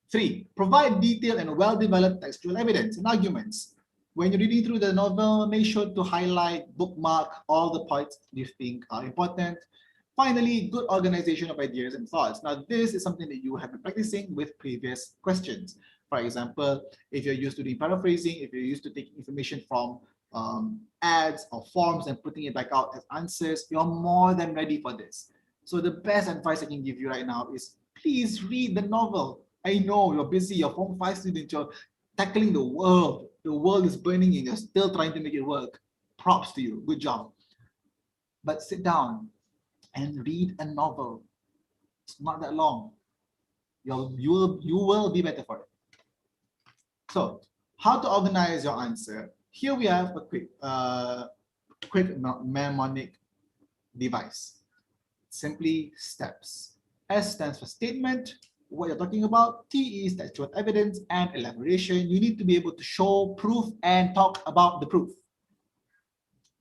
3, provide detailed and well-developed textual evidence and arguments. When you're reading through the novel, make sure to highlight, bookmark all the parts you think are important. Finally, good organization of ideas and thoughts. Now, this is something that you have been practicing with previous questions. For example, if you're used to doing paraphrasing, if you're used to taking information from ads or forms and putting it back out as answers, you're more than ready for this. So the best advice I can give you right now is please read the novel. I know you're busy, you're Form 5 student, you're tackling the world. The world is burning and you're still trying to make it work. Props to you, good job. But sit down and read a novel. It's not that long. You will be better for it. So, how to organize your answer? Here we have a quick mnemonic device. Simply steps. S stands for statement, what you're talking about. T is textual evidence and elaboration. You need to be able to show proof and talk about the proof.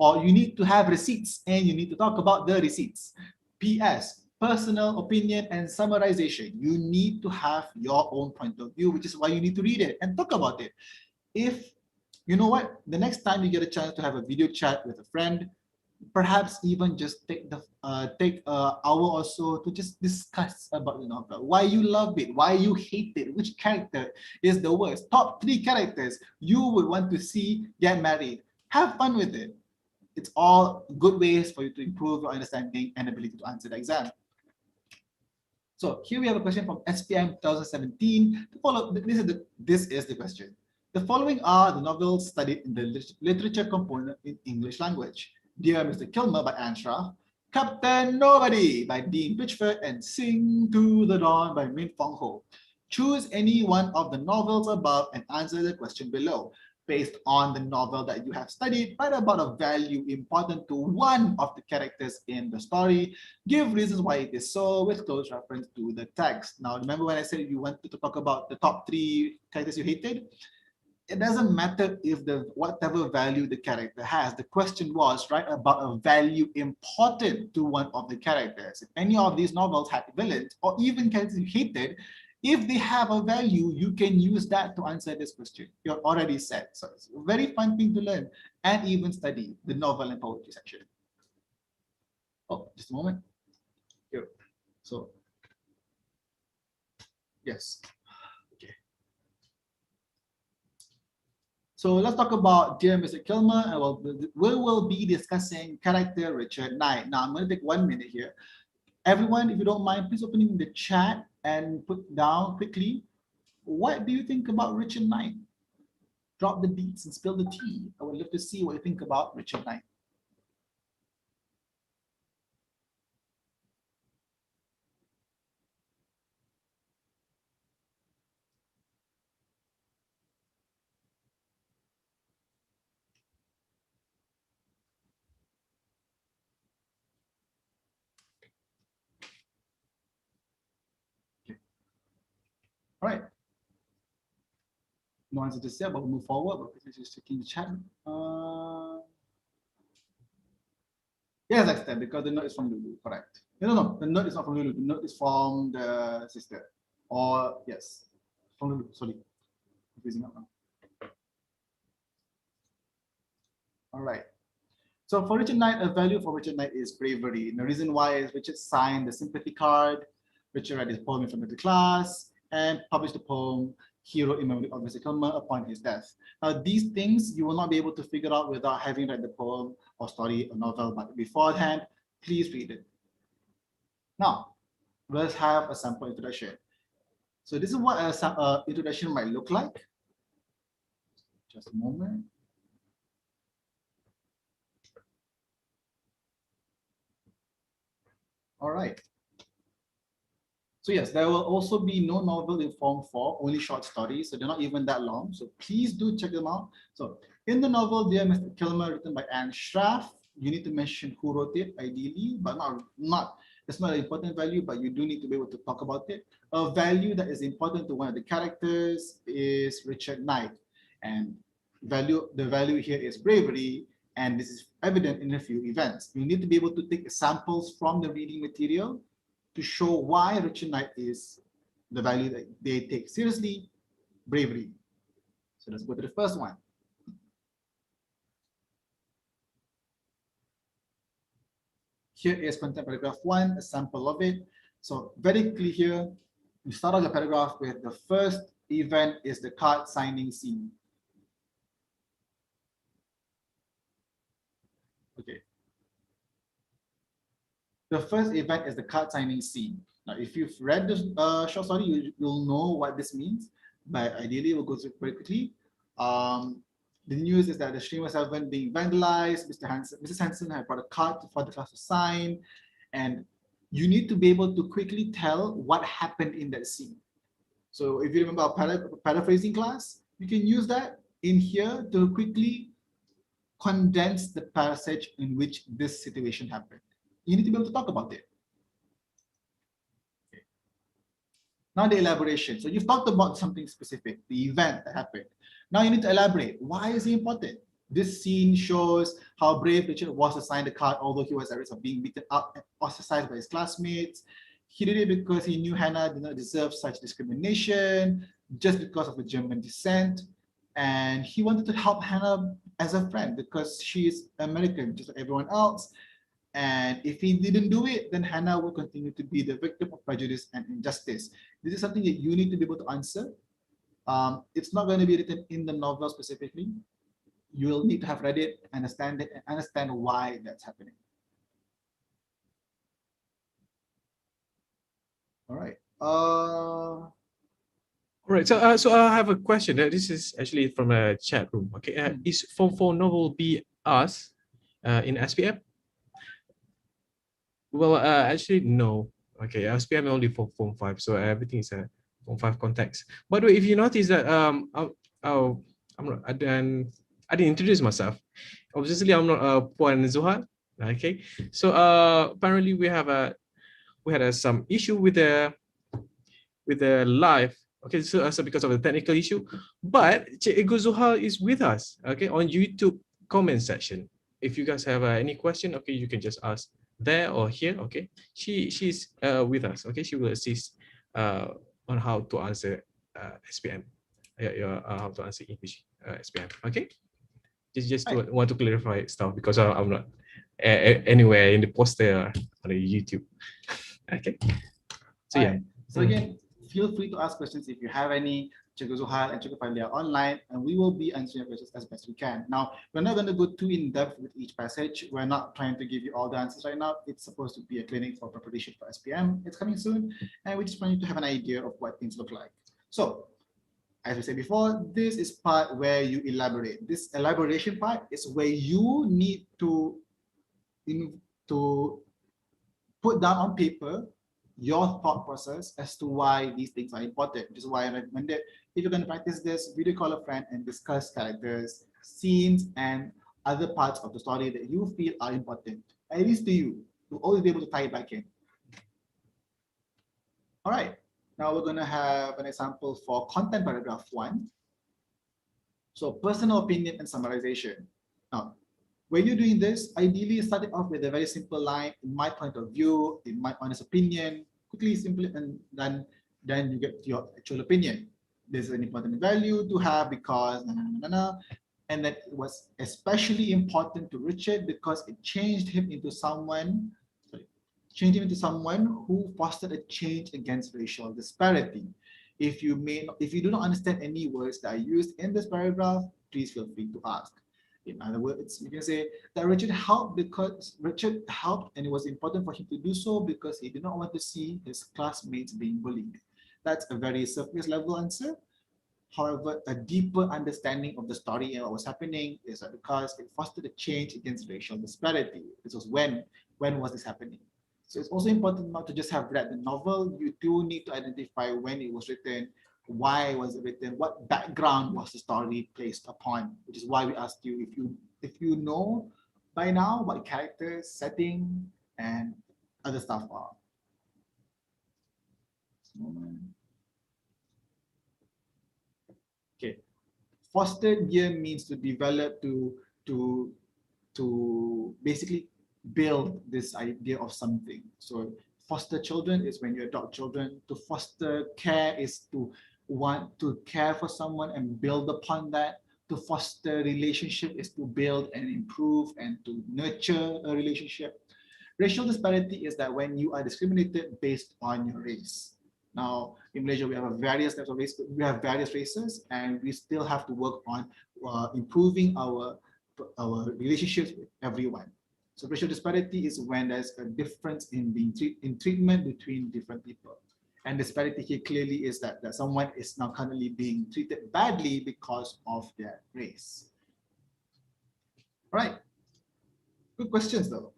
Or you need to have receipts and you need to talk about the receipts. PS, personal opinion and summarization. You need to have your own point of view, which is why you need to read it and talk about it. If you know what, the next time you get a chance to have a video chat with a friend, perhaps even just take an hour or so to just discuss about the novel, why you love it, why you hate it, which character is the worst, top 3 characters you would want to see get married. Have fun with it. It's all good ways for you to improve your understanding and ability to answer the exam. So here we have a question from SPM 2017. This is the question. The following are the novels studied in the literature component in English language. Dear Mr. Kilmer by Anne Schraff, Captain Nobody by Dean Pitchford, and Sing to the Dawn by Min Fong Ho. Choose any one of the novels above and answer the question below. Based on the novel that you have studied, write about a value important to one of the characters in the story. Give reasons why it is so with close reference to the text. Now, remember when I said you wanted to talk about the top 3 characters you hated? It doesn't matter if whatever value the character has. The question was, write about a value important to one of the characters. If any of these novels had villains or even characters you hated, if they have a value, you can use that to answer this question. You're already set. So it's a very fun thing to learn and even study the novel and poetry section. Oh, just a moment. Here. So, yes. So let's talk about Dear Mr. Kilmer, and we will be discussing character Richard Knight. Now I'm going to take 1 minute here. Everyone, if you don't mind, please open in the chat and put down quickly, what do you think about Richard Knight? Drop the beats and spill the tea. I would love to see what you think about Richard Knight. All right. No answer just yet, but we'll move forward. But just checking the chat. Yes, extent, because the note is from Lulu, correct. No, the note is not from Lulu. The note is from the sister. Or, yes, from Lulu, sorry. Confusing up now. All right. So for Richard Knight, a value for Richard Knight is bravery. And the reason why is Richard signed the sympathy card. Richard read his poem in front of the class and published the poem Hero in Memory of Mr. Kilmer upon his death. Now, these things you will not be able to figure out without having read the poem or story or novel, but beforehand, please read it. Now, let's have a sample introduction. So this is what an introduction might look like. Just a moment. All right. So yes, there will also be no novel in form 4, only short stories. So they're not even that long. So please do check them out. So in the novel, Dear Mr. Kilmer, written by Anne Schraff, you need to mention who wrote it, ideally, but it's not an important value, but you do need to be able to talk about it. A value that is important to one of the characters is Richard Knight. And the value here is bravery. And this is evident in a few events. You need to be able to take samples from the reading material to show why Richard Knight is the value that they take seriously, bravery. So let's go to the first one. Here is content paragraph 1, a sample of it. So very clear here, you start off the paragraph with the first event is the card signing scene. Okay. The first event is the card signing scene. Now, if you've read the short story, you'll know what this means, but ideally we'll go through very quickly. The news is that the streamers have been being vandalized. Mrs. Hansen had brought a card for the class to sign, and you need to be able to quickly tell what happened in that scene. So if you remember our paraphrasing class, you can use that in here to quickly condense the passage in which this situation happened. You need to be able to talk about it. Okay. Now the elaboration. So you've talked about something specific, the event that happened. Now you need to elaborate. Why is it important? This scene shows how brave Richard was to sign the card, although he was at risk of being beaten up and ostracized by his classmates. He did it because he knew Hannah did not deserve such discrimination just because of her German descent. And he wanted to help Hannah as a friend because she is American, just like everyone else. And if he didn't do it, then Hannah will continue to be the victim of prejudice and injustice. This is something that you need to be able to answer. It's not going to be written in the novel specifically. You will need to have read it, understand it, and understand why that's happening. All right. All right. So I have a question. This is actually from a chat room. Okay. Is Form 4 novel be us in SPM? Well, actually, no. Okay, SPM only for Form 5, so everything is a Form 5 context. By the way, if you notice that I didn't introduce myself. Obviously, I'm not Puan Zuhal. Okay, so apparently we had some issue with the live. Okay, so because of the technical issue, but Cikgu Zuhal is with us. Okay, on YouTube comment section. If you guys have any question, okay, you can just ask there or here. Okay, she's with us. Okay, she will assist on how to answer SPM, how to answer English SPM. Okay, just to want to clarify stuff because I'm not anywhere in the poster on the YouTube. Okay, so yeah. So again, feel free to ask questions if you have any. Cikgu Zuhal and Cikgu Fadli are online, and we will be answering your questions as best we can. Now, we're not going to go too in depth with each passage. We're not trying to give you all the answers right now. It's supposed to be a clinic for preparation for SPM. It's coming soon, and we just want you to have an idea of what things look like. So, as we said before, this is part where you elaborate. This elaboration part is where you need to put down on paper your thought process as to why these things are important, which is why I recommended if you're going to practice this, video call a friend and discuss characters, scenes, and other parts of the story that you feel are important, at least to you. You'll always be able to tie it back in. All right, now we're going to have an example for content paragraph 1. So personal opinion and summarization. Now, when you're doing this, ideally starting off with a very simple line, in my point of view, in my honest opinion, quickly, simply, and then you get your actual opinion. This is an important value to have because, and that it was especially important to Richard because it changed him into someone who fostered a change against racial disparity. If you do not understand any words that are used in this paragraph, please feel free to ask. In other words, you can say that Richard helped and it was important for him to do so because he did not want to see his classmates being bullied. That's a very surface level answer. However, a deeper understanding of the story and what was happening is that because it fostered a change against racial disparity. This was when was this happening? So it's also important not to just have read the novel. You do need to identify when it was written, why was it written, what background was the story placed upon, which is why we asked you if you know by now what characters, setting, and other stuff are. Okay, fostered here means to develop, to basically build this idea of something. So foster children is when you adopt children. To foster care is to want to care for someone and build upon that. To foster relationship is to build and improve and to nurture a relationship. Racial disparity is that when you are discriminated based on your race. Now, in Malaysia, we have various types of race. We have various races, and we still have to work on improving our relationships with everyone. So racial disparity is when there's a difference in treatment between different people. And disparity here clearly is that someone is now currently being treated badly because of their race. All right, good questions though.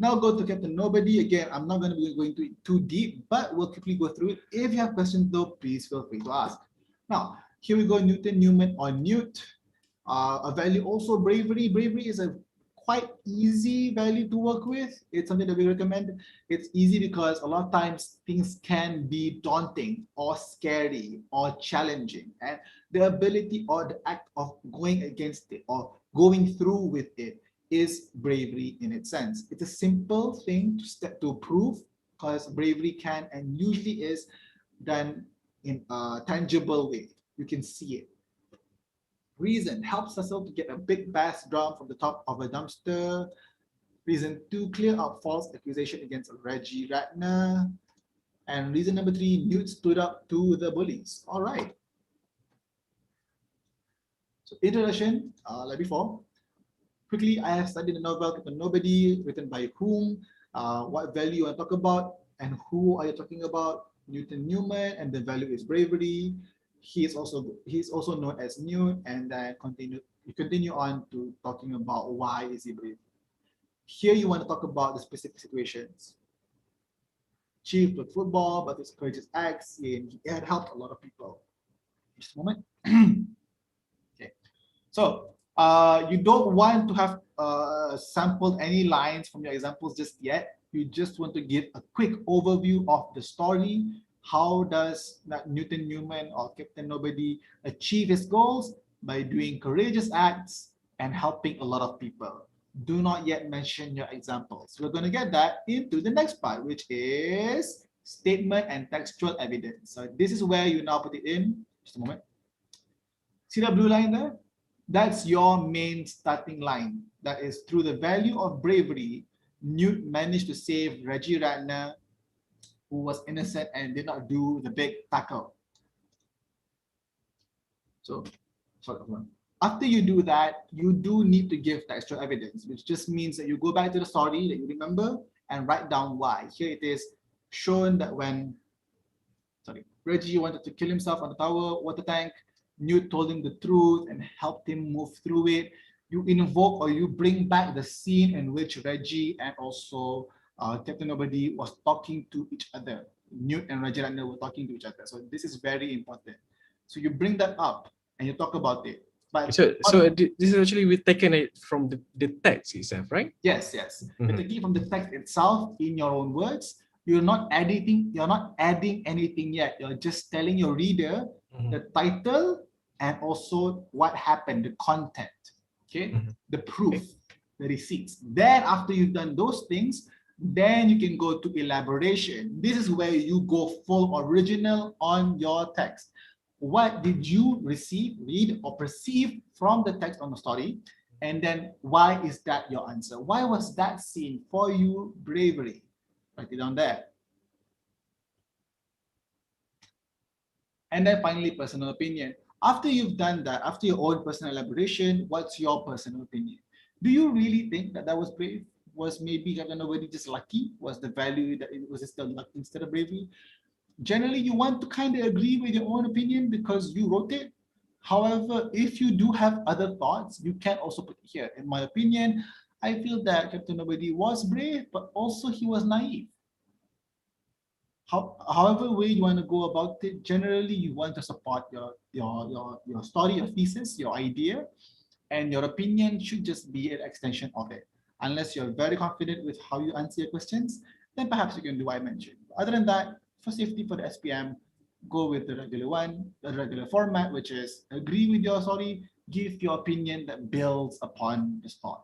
Now go to Captain Nobody. Again, I'm not going to be going too deep, but we'll quickly go through it. If you have questions though, please feel free to ask. Now, here we go, Newman or Newt. A value also bravery. Bravery is a quite easy value to work with. It's something that we recommend. It's easy because a lot of times things can be daunting or scary or challenging, and the ability or the act of going against it or going through with it is bravery in its sense. It's a simple thing to prove, because bravery can and usually is done in a tangible way. You can see it. Reason, helps us all to get a big bass drum from the top of a dumpster. Reason 2, clear up false accusation against Reggie Ratner. And reason number 3, Newt stood up to the bullies. All right. So introduction, like before. Quickly, I have studied the novel Captain Nobody, written by whom, what value I talk about, and who are you talking about? Newton Newman, and the value is bravery. He is also known as Newt, and then continue on to talking about why is he brave. Here you want to talk about the specific situations. Chief played football, but his courageous acts, and he had helped a lot of people. Just a moment. Okay, so you don't want to have sampled any lines from your examples just yet. You just want to give a quick overview of the story. How does that Newton Newman or Captain Nobody achieve his goals? By doing courageous acts and helping a lot of people. Do not yet mention your examples. We're going to get that into the next part, which is statement and textual evidence. So this is where you now put it in. Just a moment. See that blue line there? That's your main starting line. That is, through the value of bravery, Newt managed to save Reggie Ratner, who was innocent and did not do the big tackle. So, sorry, after you do that, you do need to give textual evidence, which just means that you go back to the story that you remember and write down why. Here it is shown that when Reggie wanted to kill himself on the tower water tank, Newt told him the truth and helped him move through it. You invoke or you bring back the scene in which Reggie and also Captain Nobody was talking to each other. Newt and Reggie Ratner were talking to each other. So this is very important. So you bring that up and you talk about it. But so this is actually we've taken it from the text itself, right? Yes. You're taking it from the text itself in your own words. You're not adding anything yet. You're just telling your reader the title and also what happened, the content, okay, the proof, the receipts. Then after you've done those things, then you can go to elaboration. This is where you go full original on your text. What did you receive, read, or perceive from the text on the story? And then why is that your answer? Why was that scene for you bravery? Write it down there. And then finally, personal opinion. After you've done that, after your own personal elaboration, what's your personal opinion? Do you really think that that was brave? Was maybe Captain Nobody just lucky? Was the value that it was still luck instead of bravery? Generally, you want to kind of agree with your own opinion because you wrote it. However, if you do have other thoughts, you can also put it here. In my opinion, I feel that Captain Nobody was brave, but also he was naive. However way you want to go about it, generally you want to support your story, your thesis, your idea, and your opinion should just be an extension of it. Unless you're very confident with how you answer your questions, then perhaps you can do what I mentioned. Other than that, for safety for the SPM, go with the regular one, the regular format, which is agree with your story, give your opinion that builds upon the thought.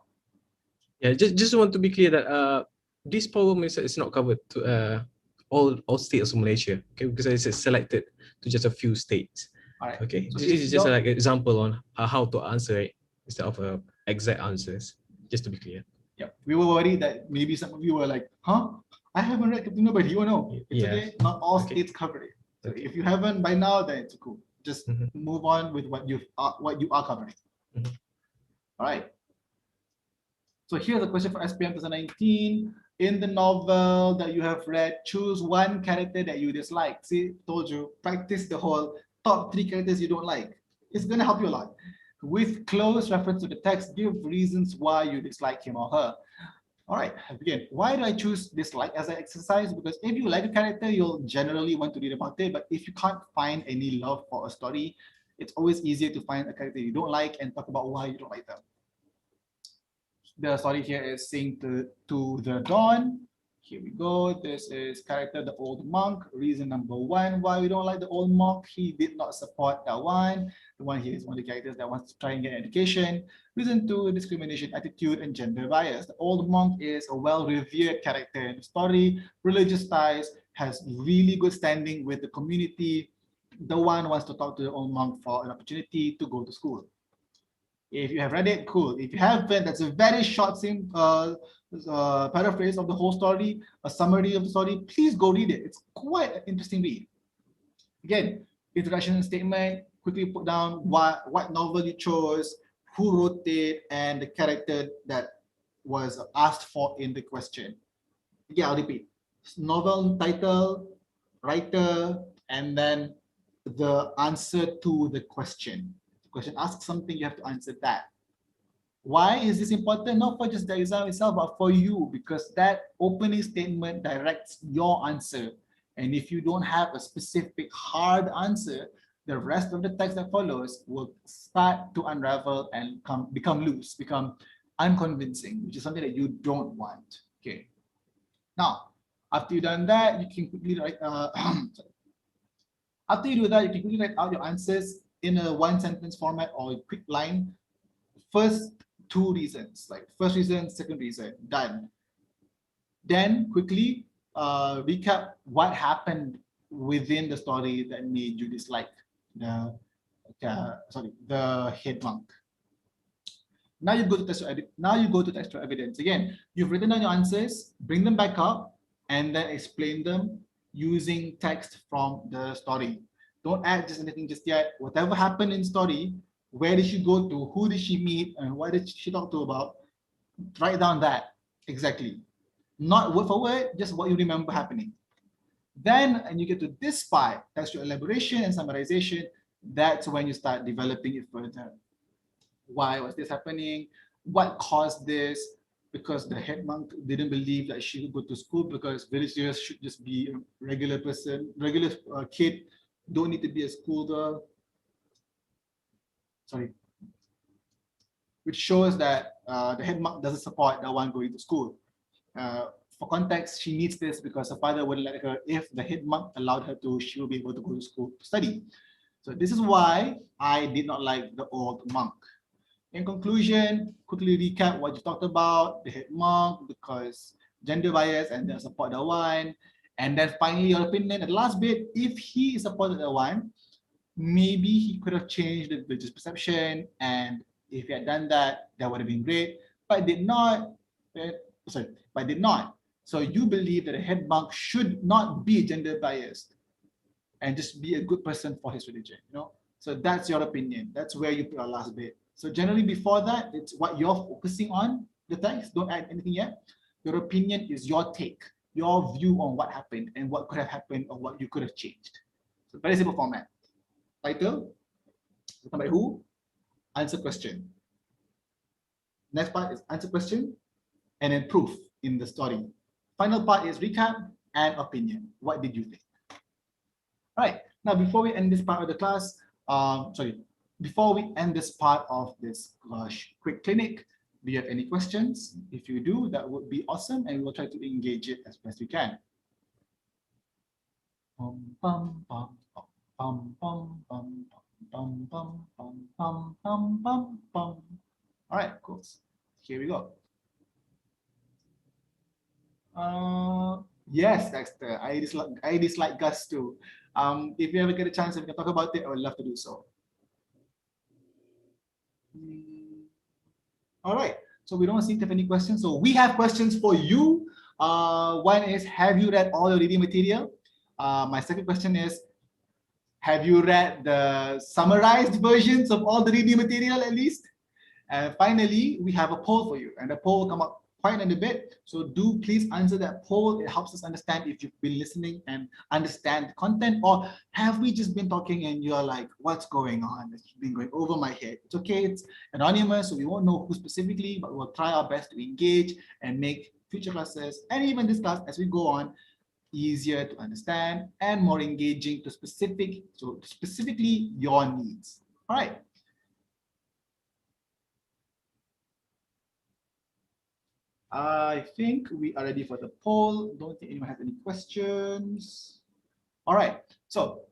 Yeah, just want to be clear that this poem is not covered to all states of Malaysia, okay, because it's selected to just a few states. All right. Okay, So this is just like an example on how to answer it instead of exact answers, just to be clear. Yeah, we were worried that maybe some of you were like, huh? I haven't read Captain Nobody. You know, it's okay. Not all states cover it. So if you haven't by now, then it's cool. Just move on with what you are covering. All right. So here's a question for SPM 2019. In the novel that you have read, choose one character that you dislike. See, told you, practice the whole top 3 characters you don't like. It's going to help you a lot. With close reference to the text, give reasons why you dislike him or her. All right, again, why do I choose dislike as an exercise? Because if you like a character, you'll generally want to read about it. But if you can't find any love for a story, it's always easier to find a character you don't like and talk about why you don't like them. The story here is Sing to the Dawn. Here we go. This is character, the old monk. Reason number one why we don't like the old monk. He did not support that one. The one here is one of the characters that wants to try and get education. Reason two, discrimination, attitude, and gender bias. The old monk is a well-revered character in the story. Religious ties, has really good standing with the community. The one wants to talk to the old monk for an opportunity to go to school. If you have read it, cool. If you haven't, that's a very short paraphrase of the whole story, a summary of the story. Please go read it. It's quite an interesting read. Again, introduction statement, quickly put down what novel you chose, who wrote it, and the character that was asked for in the question. Yeah, I'll repeat. Novel title, writer, and then the answer to the question. The question asks something, you have to answer that. Why is this important? Not for just the exam itself, but for you, because that opening statement directs your answer. And if you don't have a specific hard answer, the rest of the text that follows will start to unravel and become loose, become unconvincing, which is something that you don't want. Okay. Now, after you've done that, you can quickly write. After you do that, you can quickly write out your answers in a one-sentence format or a quick line. First two reasons, like first reason, second reason, done. Then quickly recap what happened within the story that made you dislike the head monk. Now you go to textual evidence. Again, you've written down your answers, bring them back up, and then explain them using text from the story. Don't add just anything just yet. Whatever happened in story, where did she go to, who did she meet, and what did she talk to about? Write down that exactly. Not word for word, just what you remember happening. Then, and you get to this part, textual elaboration and summarization, that's when you start developing it further. Why was this happening? What caused this? Because the head monk didn't believe that she would go to school because villagers should just be a regular person, regular kid, don't need to be a schoolgirl. Sorry. Which shows that the head monk doesn't support the one going to school. For context, she needs this because her father wouldn't let her. If the head monk allowed her to, she will be able to go to school to study. So this is why I did not like the old monk. In conclusion, quickly recap what you talked about, the head monk, because gender bias and then support the one. And then finally your opinion at the last bit, if he supported the one, maybe he could have changed the religious perception, and if he had done that, that would have been great, but did not. But did not. So you believe that a head monk should not be gender biased and just be a good person for his religion, you know? So that's your opinion. That's where you put our last bit. So generally before that, it's what you're focusing on, the text, don't add anything yet. Your opinion is your take, your view on what happened and what could have happened or what you could have changed. So very simple format. Title, written by who, answer question. Next part is answer question and then proof in the story. Final part is recap and opinion. What did you think? All right, now before we end this part of the class, before we end this part of this quick clinic, do you have any questions? If you do, that would be awesome, and we'll try to engage it as best we can. All right, cool. Here we go. Yes, Dexter, I dislike Gus too. If you ever get a chance, if we can talk about it, I would love to do so. All right, so we don't seem to have any questions. So we have questions for you. One is, have you read all the reading material? My second question is, have you read the summarized versions of all the reading material at least? And finally, we have a poll for you, and the poll will come up quite in a bit. So do please answer that poll. It helps us understand if you've been listening and understand the content, or have we just been talking and you're like, what's going on? It's been going over my head. It's okay, it's anonymous, so we won't know who specifically, but we'll try our best to engage and make future classes and even this class as we go on easier to understand and more engaging to specifically your needs. All right. I think we are ready for the poll. Don't think anyone has any questions. All right, so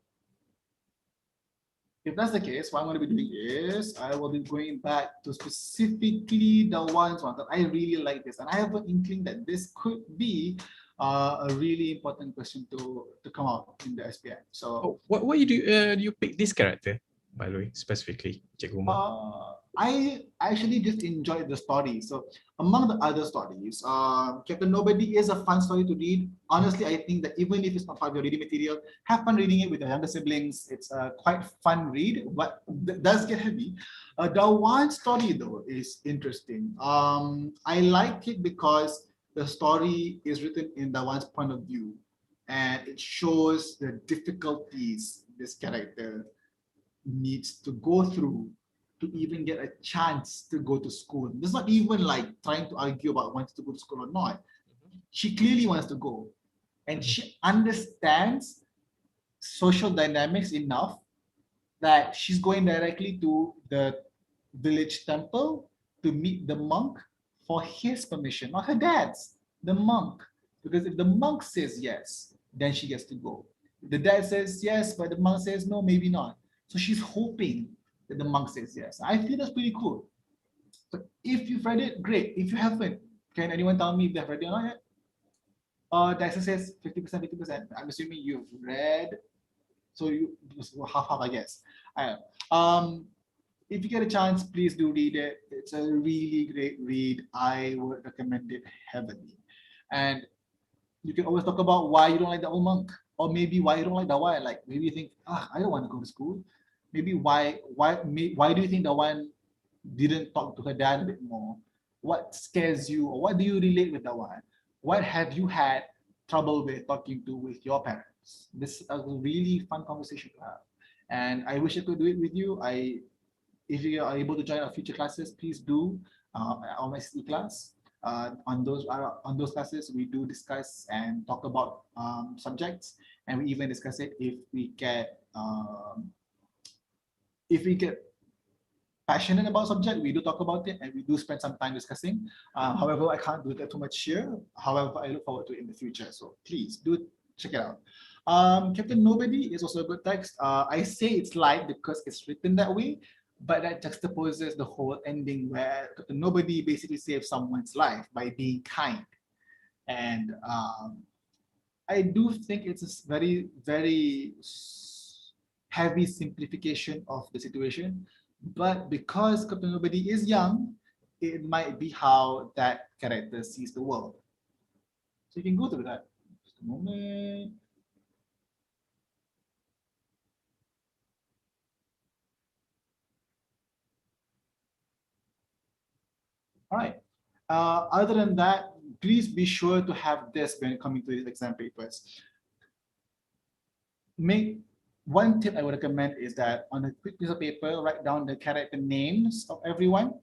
if that's the case, what I'm going to be doing is I will be going back to specifically the ones that I really like this. And I have an inkling that this could be a really important question to come out in the SPM. So Why do you pick this character, by the way, specifically, Cikgu Umar? I actually just enjoyed the story. So among the other stories, Captain Nobody is a fun story to read. Honestly, I think that even if it's not part of your reading material, have fun reading it with your younger siblings. It's a quite fun read, but does get heavy. The one story though is interesting. I like it because the story is written in the one's point of view, and it shows the difficulties this character needs to go through to even get a chance to go to school. It's not even like trying to argue about wanting to go to school or not. She clearly wants to go, and she understands social dynamics enough that she's going directly to the village temple to meet the monk for his permission, not her dad's, the monk. Because if the monk says yes, then she gets to go. If the dad says yes, but the monk says no, maybe not. So she's hoping that the monk says yes. I feel that's pretty cool. So if you've read it, great. If you haven't, can anyone tell me if they've read it or not yet? Dexter says 50%, 50%. I'm assuming you've read, so you half, I guess. If you get a chance, please do read it. It's a really great read. I would recommend it heavily. And you can always talk about why you don't like the old monk, or maybe why you don't like the one. Like maybe you think, I don't want to go to school. Maybe why do you think the one didn't talk to her dad a bit more? What scares you, or what do you relate with the one? What have you had trouble with talking to with your parents? This is a really fun conversation to have, and I wish I could do it with you. If you are able to join our future classes, please do on Maxis eKelas. On those classes, we do discuss and talk about subjects, and we even discuss it if we get passionate about subject, we do talk about it and we do spend some time discussing. However, I can't do that too much here. However, I look forward to it in the future. So please do check it out. Captain Nobody is also a good text. I say it's light because it's written that way, but that juxtaposes the whole ending where Captain Nobody basically saves someone's life by being kind. And I do think it's a very, very heavy simplification of the situation. But because Captain Nobody is young, it might be how that character sees the world. So you can go through that. Just a moment. All right. Other than that, please be sure to have this when coming to these exam papers. One tip I would recommend is that on a quick piece of paper, write down the character names of everyone,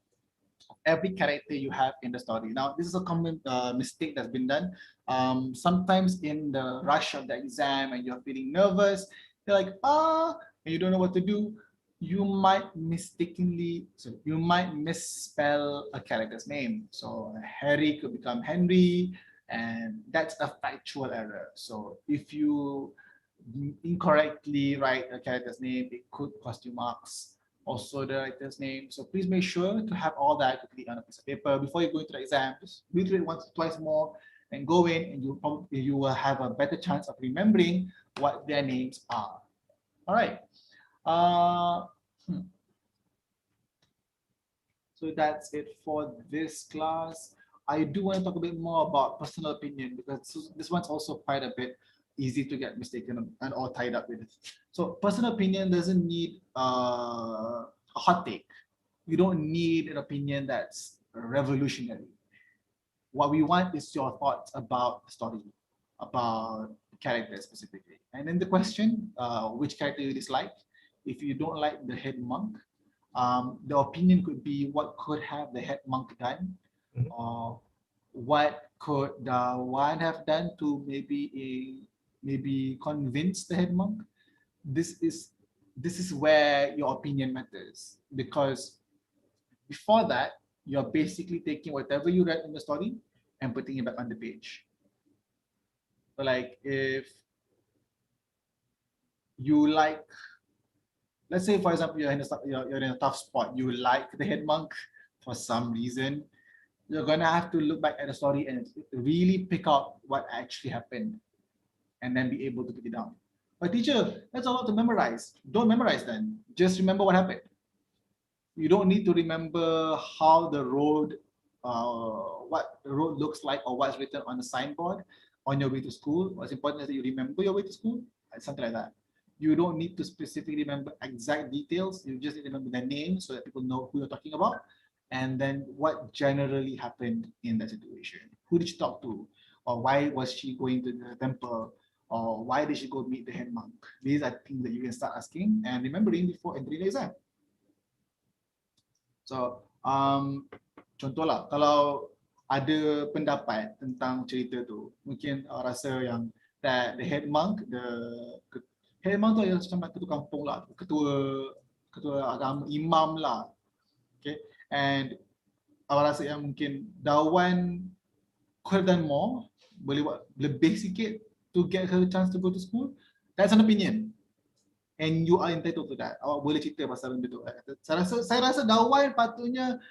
every character you have in the story. Now, this is a common mistake that's been done. Sometimes in the rush of the exam and you're feeling nervous, you're like, and you don't know what to do. You might misspell a character's name. So Harry could become Henry, and that's a factual error. So if you incorrectly write a character's name, it could cost you marks. Also the writer's name. So please make sure to have all that quickly on a piece of paper before you go into the exam. Just read through it once or twice more and go in, and you will have a better chance of remembering what their names are. All right. So that's it for this class. I do want to talk a bit more about personal opinion because this one's also quite a bit easy to get mistaken and all tied up with. So personal opinion doesn't need a hot take. You don't need an opinion that's revolutionary. What we want is your thoughts about the story, about characters specifically. And then the question, which character you dislike? If you don't like the head monk, the opinion could be what could have the head monk done, or what could the one have done to maybe convince the head monk. This is where your opinion matters, because before that you're basically taking whatever you read in the story and putting it back on the page. So like if you like, let's say for example, you're in a tough spot, you like the head monk for some reason, you're gonna have to look back at the story and really pick out what actually happened and then be able to put it down. But teacher, that's a lot to memorize. Don't memorize then. Just remember what happened. You don't need to remember how the road, what the road looks like or what's written on the signboard on your way to school. What's important is that you remember your way to school, something like that. You don't need to specifically remember exact details. You just need to remember the name so that people know who you're talking about. And then what generally happened in that situation. Who did she talk to? Or why was she going to the temple? Or why did she go meet the head monk? These are things that you can start asking and remembering before entering the exam. So, contohlah, kalau ada pendapat tentang cerita tu, mungkin rasa yang that the head monk, head monk tu yang macam ketua kampung lah, ketua agama, imam lah, okay, and awak rasa yang mungkin Dawan could have done more, boleh buat lebih sikit to get her a chance to go to school. That's an opinion. And you are entitled to that. Awak boleh cerita pasal benda tu. Saya rasa Dawan patutnya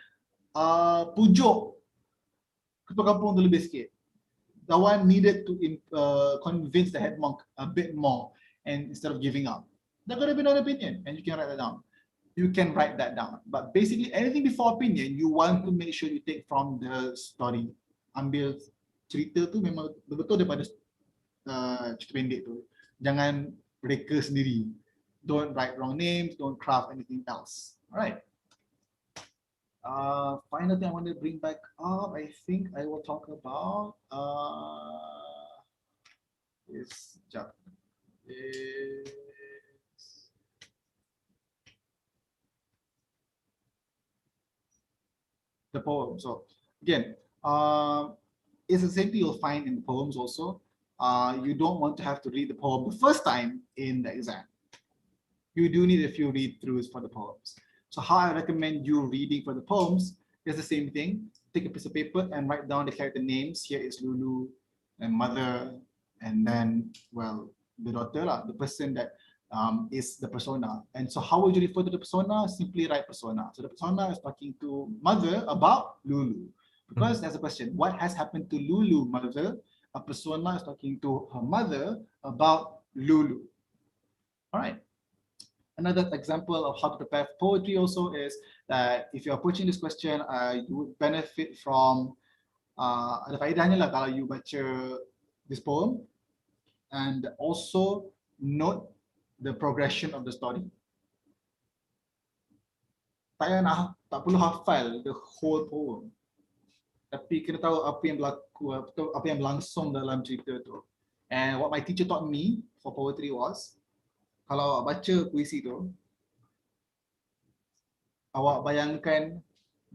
pujuk ketua kampung tu lebih sikit. Dawan needed to convince the head monk a bit more, and instead of giving up. That could have been an opinion, and you can write that down. You can write that down. But basically, anything before opinion, you want to make sure you take from the story. Ambil cerita tu memang betul daripada cerita pendek tu. Jangan reka sendiri. Don't write wrong names, don't craft anything else. All right. Final thing I want to bring back up, I think I will talk about is the poem. So again, it's the same thing you'll find in the poems also. You don't want to have to read the poem the first time in the exam. You do need a few read-throughs for the poems. So how I recommend you reading for the poems is the same thing. Take a piece of paper and write down the character names. Here is Lulu and mother, and then, well, the daughter, the person that is the persona. And so how would you refer to the persona? Simply write persona. So the persona is talking to mother about Lulu. Because there's a question, what has happened to Lulu, mother? A persona is talking to her mother about Lulu. All right. Another example of how to prepare for poetry also is that if you're approaching this question, you would benefit from ada faedahnya lah kalau you baca this poem and also note the progression of the story. Tak perlu hafal the whole poem, tapi kena tahu apa yang berlaku, apa yang berlangsung dalam cerita tu. And what my teacher taught me for poetry was, kalau awak baca puisi tu, awak bayangkan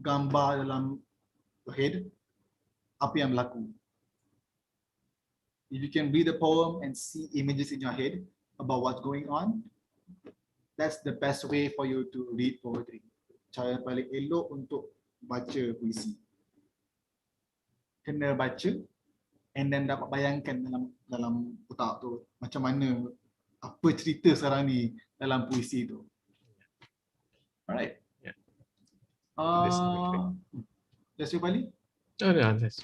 gambar dalam head apa yang berlaku. If you can read the poem and see images in your head about what's going on, that's the best way for you to read poetry. Cara paling elok untuk baca puisi. Kena baca and then dapat bayangkan dalam otak tu macam mana apa cerita sekarang ni dalam puisi tu. Alright. Yeah. Just you, Bali? Oh, no, that's...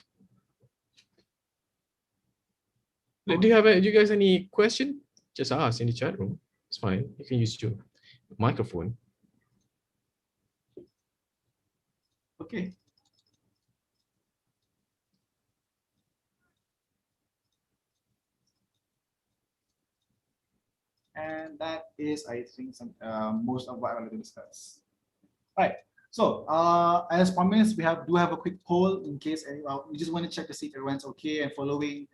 Do you guys any question? Just ask in the chat room. It's fine. You can use your microphone. Okay. And that is, I think, most of what I want to discuss. All right. So, as promised, we do have a quick poll in case anyone, we just want to check to see if everyone's okay and following.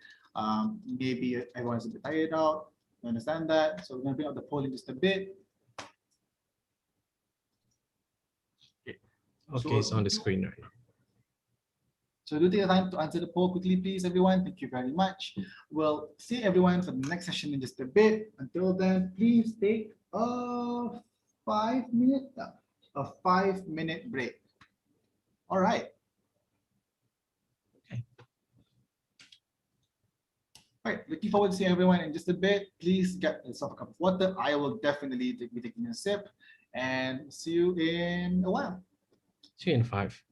Maybe everyone's a bit tired out. You understand that? So we're going to bring up the poll in just a bit. Okay, it's on the screen right now. So do take the time to answer the poll quickly, please, everyone. Thank you very much. We'll see everyone for the next session in just a bit. Until then, please take a 5-minute break. All right. Okay. Right, looking forward to seeing everyone in just a bit. Please get yourself a cup of water. I will definitely be taking a sip, and see you in a while. See you in 5.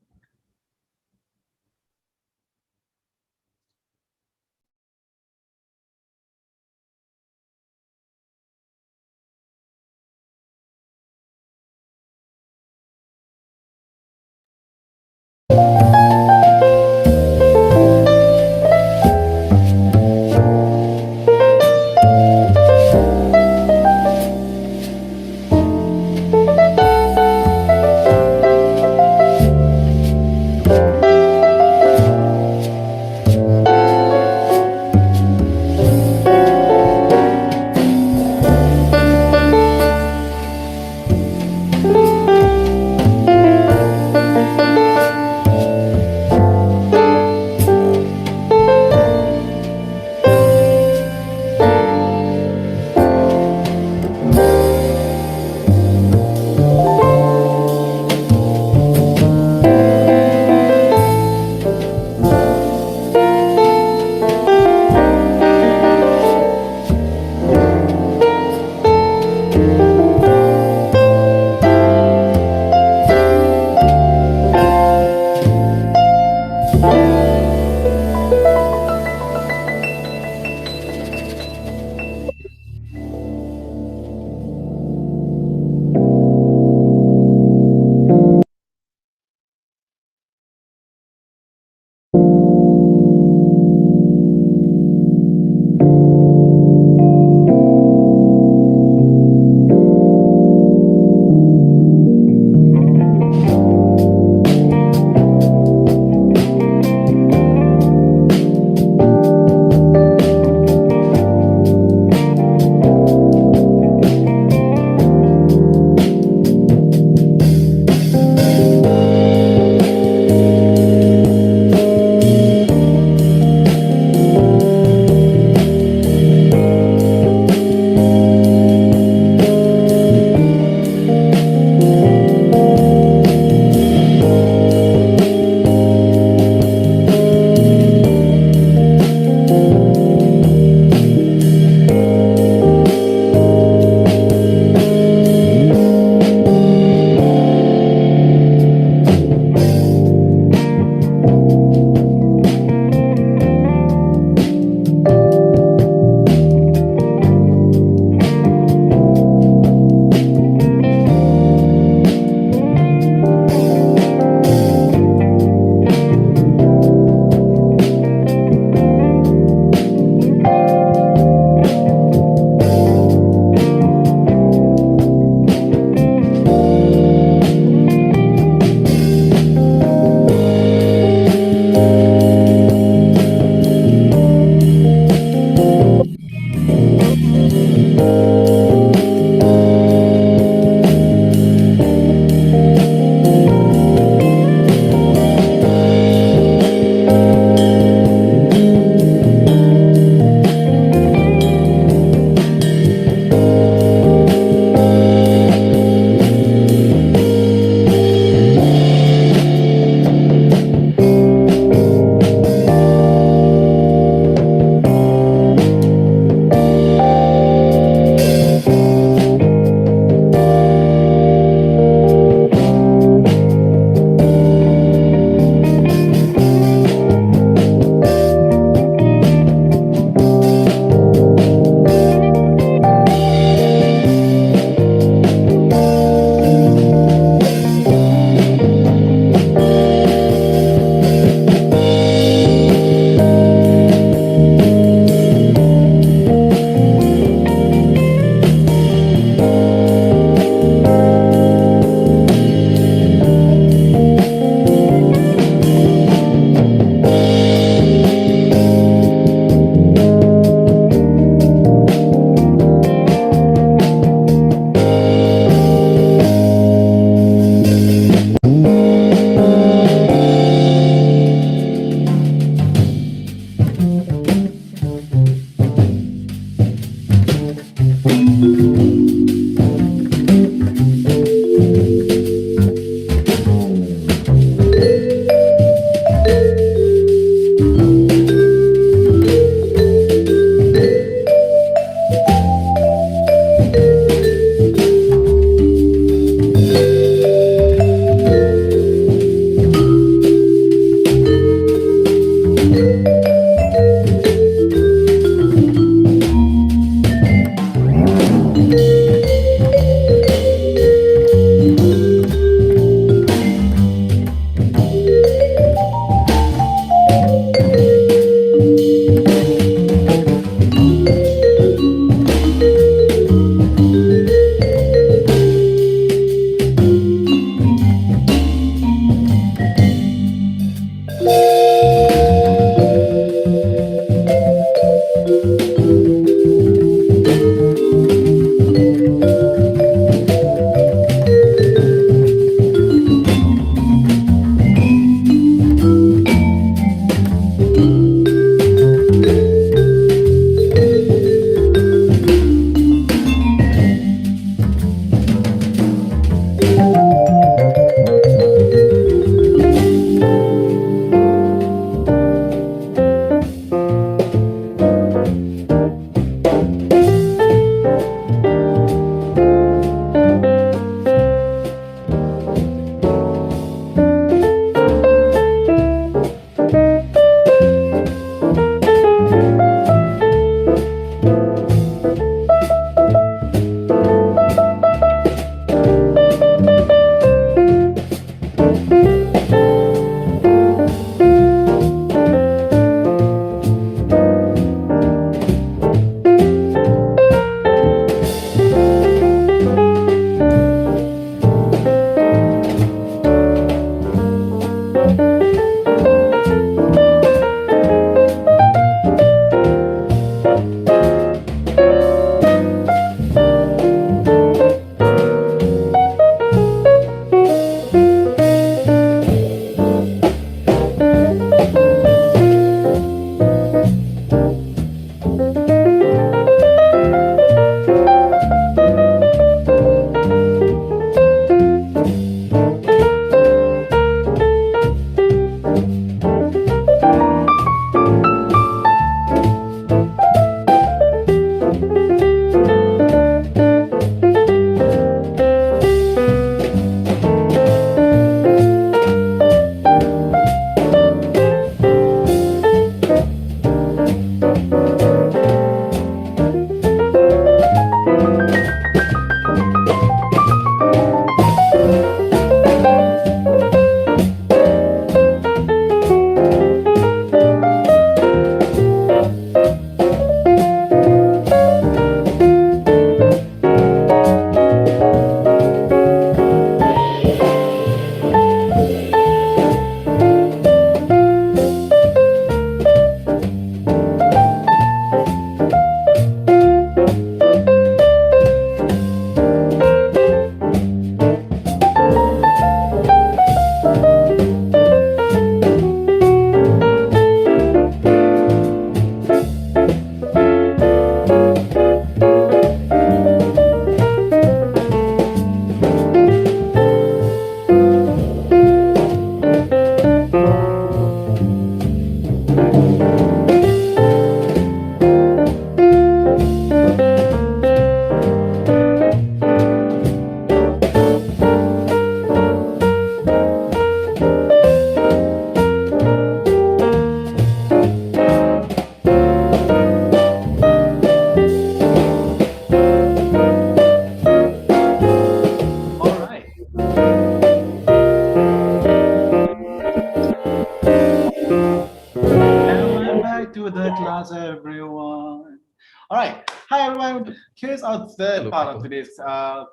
Here's our third Hello, part of people. today's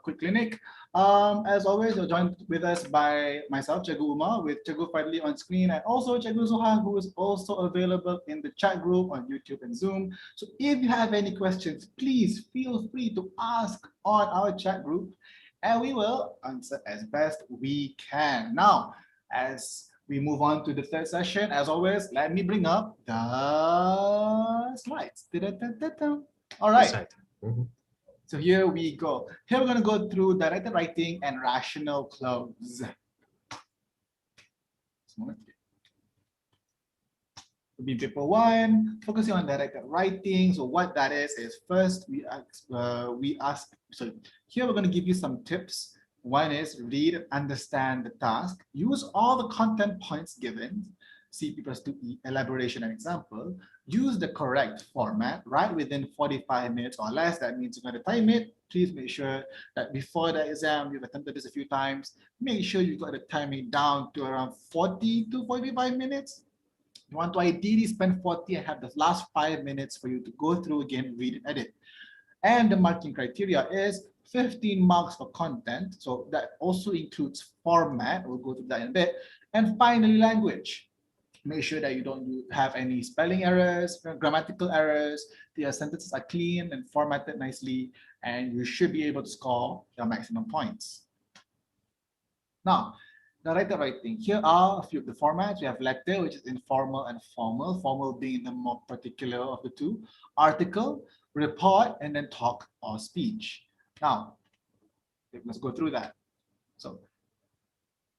quick clinic. As always, you're joined with us by myself, Cikgu Umar, with Cikgu Fadli on screen, and also Cikgu Zuhan, who is also available in the chat group on YouTube and Zoom. So if you have any questions, please feel free to ask on our chat group, and we will answer as best we can. Now, as we move on to the third session, as always, let me bring up the slides. All right. So here we go. Here we're going to go through directed writing and rational clause. Be paper one, focusing on directed writing. So what that is first we ask. So here we're going to give you some tips. One is read and understand the task. Use all the content points given. CP+2E elaboration and example. Use the correct format. Write within 45 minutes or less. That means you're going to time it. Please make sure that before the exam, you've attempted this a few times. Make sure you got the timing down to around 40 to 45 minutes. You want to ideally spend 40 and have the last 5 minutes for you to go through again, read and edit. And the marking criteria is 15 marks for content. So that also includes format. We'll go through that in a bit. And finally, language. Make sure that you don't have any spelling errors, grammatical errors. The sentences are clean and formatted nicely, and you should be able to score your maximum points. Now, directed writing. Here are a few of the formats. We have letter, which is informal and formal. Formal being the more particular of the two. Article, report, and then talk or speech. Now, let's go through that. So,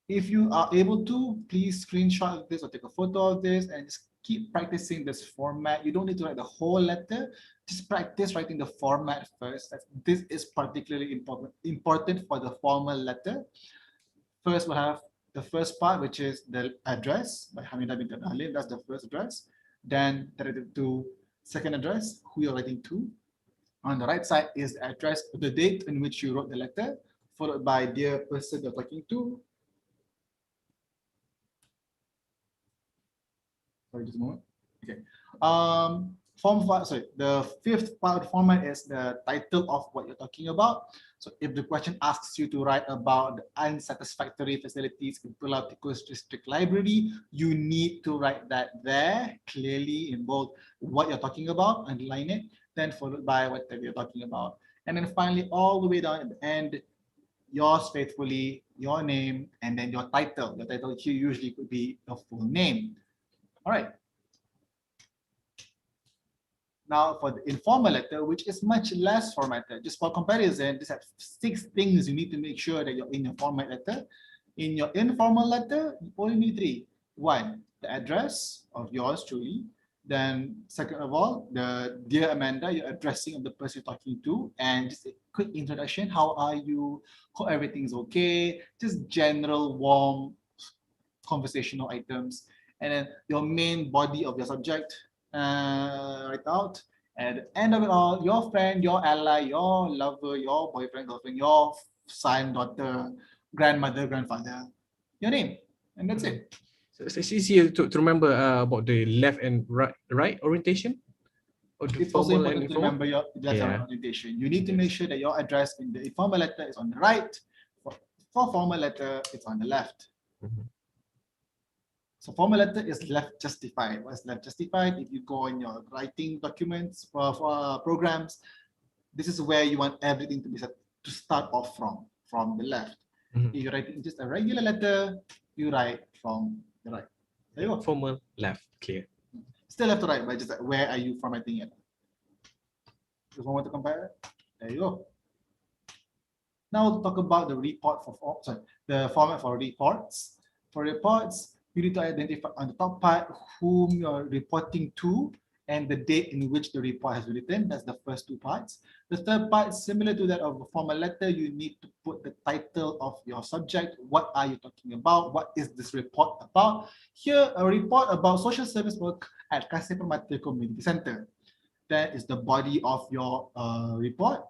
if you are able to, please screenshot this or take a photo of this and just keep practicing this format. You don't need to write the whole letter. Just practice writing the format first. This is particularly important for the formal letter. First, we'll have the first part, which is the address by Hamidah bint Alim. That's the first address. Then directed to second address, who you're writing to. On the right side is the address, the date in which you wrote the letter, followed by dear person you're talking to. Sorry, just a moment. Okay. The fifth part format is the title of what you're talking about. So if the question asks you to write about the unsatisfactory facilities in Pulau Tikus District Library, you need to write that there clearly in bold what you're talking about, underline it, then followed by whatever you're talking about. And then finally, all the way down at the end, yours faithfully, your name, and then your title. The title here usually could be your full name. All right. Now for the informal letter, which is much less formatted, just for comparison, this has 6 things you need to make sure that you're in your format letter. In your informal letter, you only need 3. 1, the address of yours truly. Then second of all, the dear Amanda, you're addressing of the person you're talking to, and just a quick introduction. How are you? Hope everything's okay. Just general warm conversational items. And then your main body of your subject, write out. And at the end of it all, your friend, your ally, your lover, your boyfriend, girlfriend, your son, daughter, grandmother, grandfather, your name, and that's it. So it's easier to remember about the left and right orientation. Or the it's also formal important and to remember your left orientation. You need to make sure that your address in the informal letter is on the right. For formal letter, it's on the left. So formal letter is left justified. What's left justified? If you go in your writing documents for programs, this is where you want everything to be set to start off from the left. If you're writing just a regular letter, you write from the right. There you go. Formal left, clear. Still left to right, but just like, where are you formatting it? Just want to compare it? There you go. Now we'll talk about the report the format for reports. For reports, you need to identify on the top part whom you're reporting to and the date in which the report has been written. That's the first 2 parts. The third part, similar to that of a formal letter, you need to put the title of your subject. What are you talking about? What is this report about? Here, a report about social service work at Kasih Permata Community Center. That is the body of your report.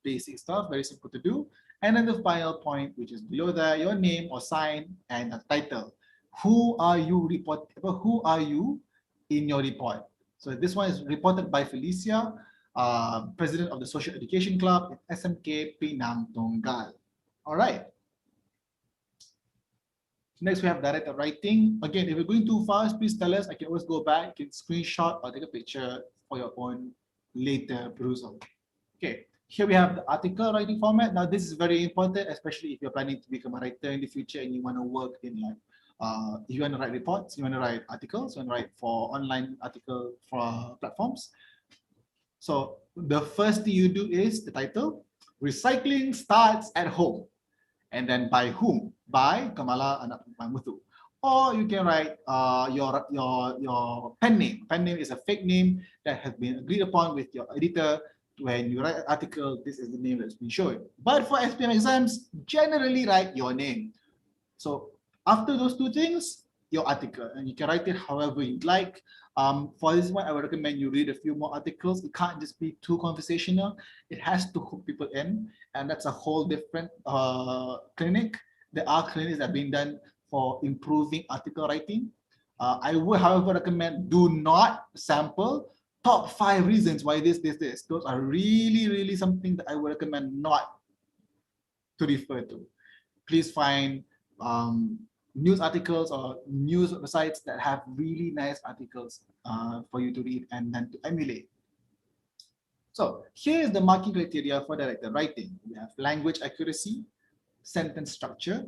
Basic stuff, very simple to do. And then the final point, which is below there, your name or sign and a title. Who are you in your report? So this one is reported by Felicia. President of the Social Education Club at SMK Pinang Tunggal. All right. Next, we have directed writing. Again, if you're going too fast, please tell us. I can always go back, you can screenshot or take a picture for your own later perusal. Okay, here we have the article writing format. Now, this is very important, especially if you're planning to become a writer in the future and you want to work in like, if you want to write reports, you want to write articles, you want to write for online article for platforms. So the first thing you do is the title, Recycling Starts at Home. And then by whom? By Kamala Anak Muthu. Or you can write your pen name. Pen name is a fake name that has been agreed upon with your editor. When you write an article, this is the name that's been shown. But for SPM exams, generally write your name. So after those two things, your article, and you can write it however you'd like. For this one, I would recommend you read a few more articles. It can't just be too conversational. It has to hook people in, and that's a whole different clinic. There are clinics that are being done for improving article writing. I would, however, recommend do not sample top 5 reasons why this. Those are really something that I would recommend not to refer to. Please find news articles or news websites that have really nice articles for you to read and then to emulate. So here is the marking criteria for directed writing. We have language accuracy, sentence structure,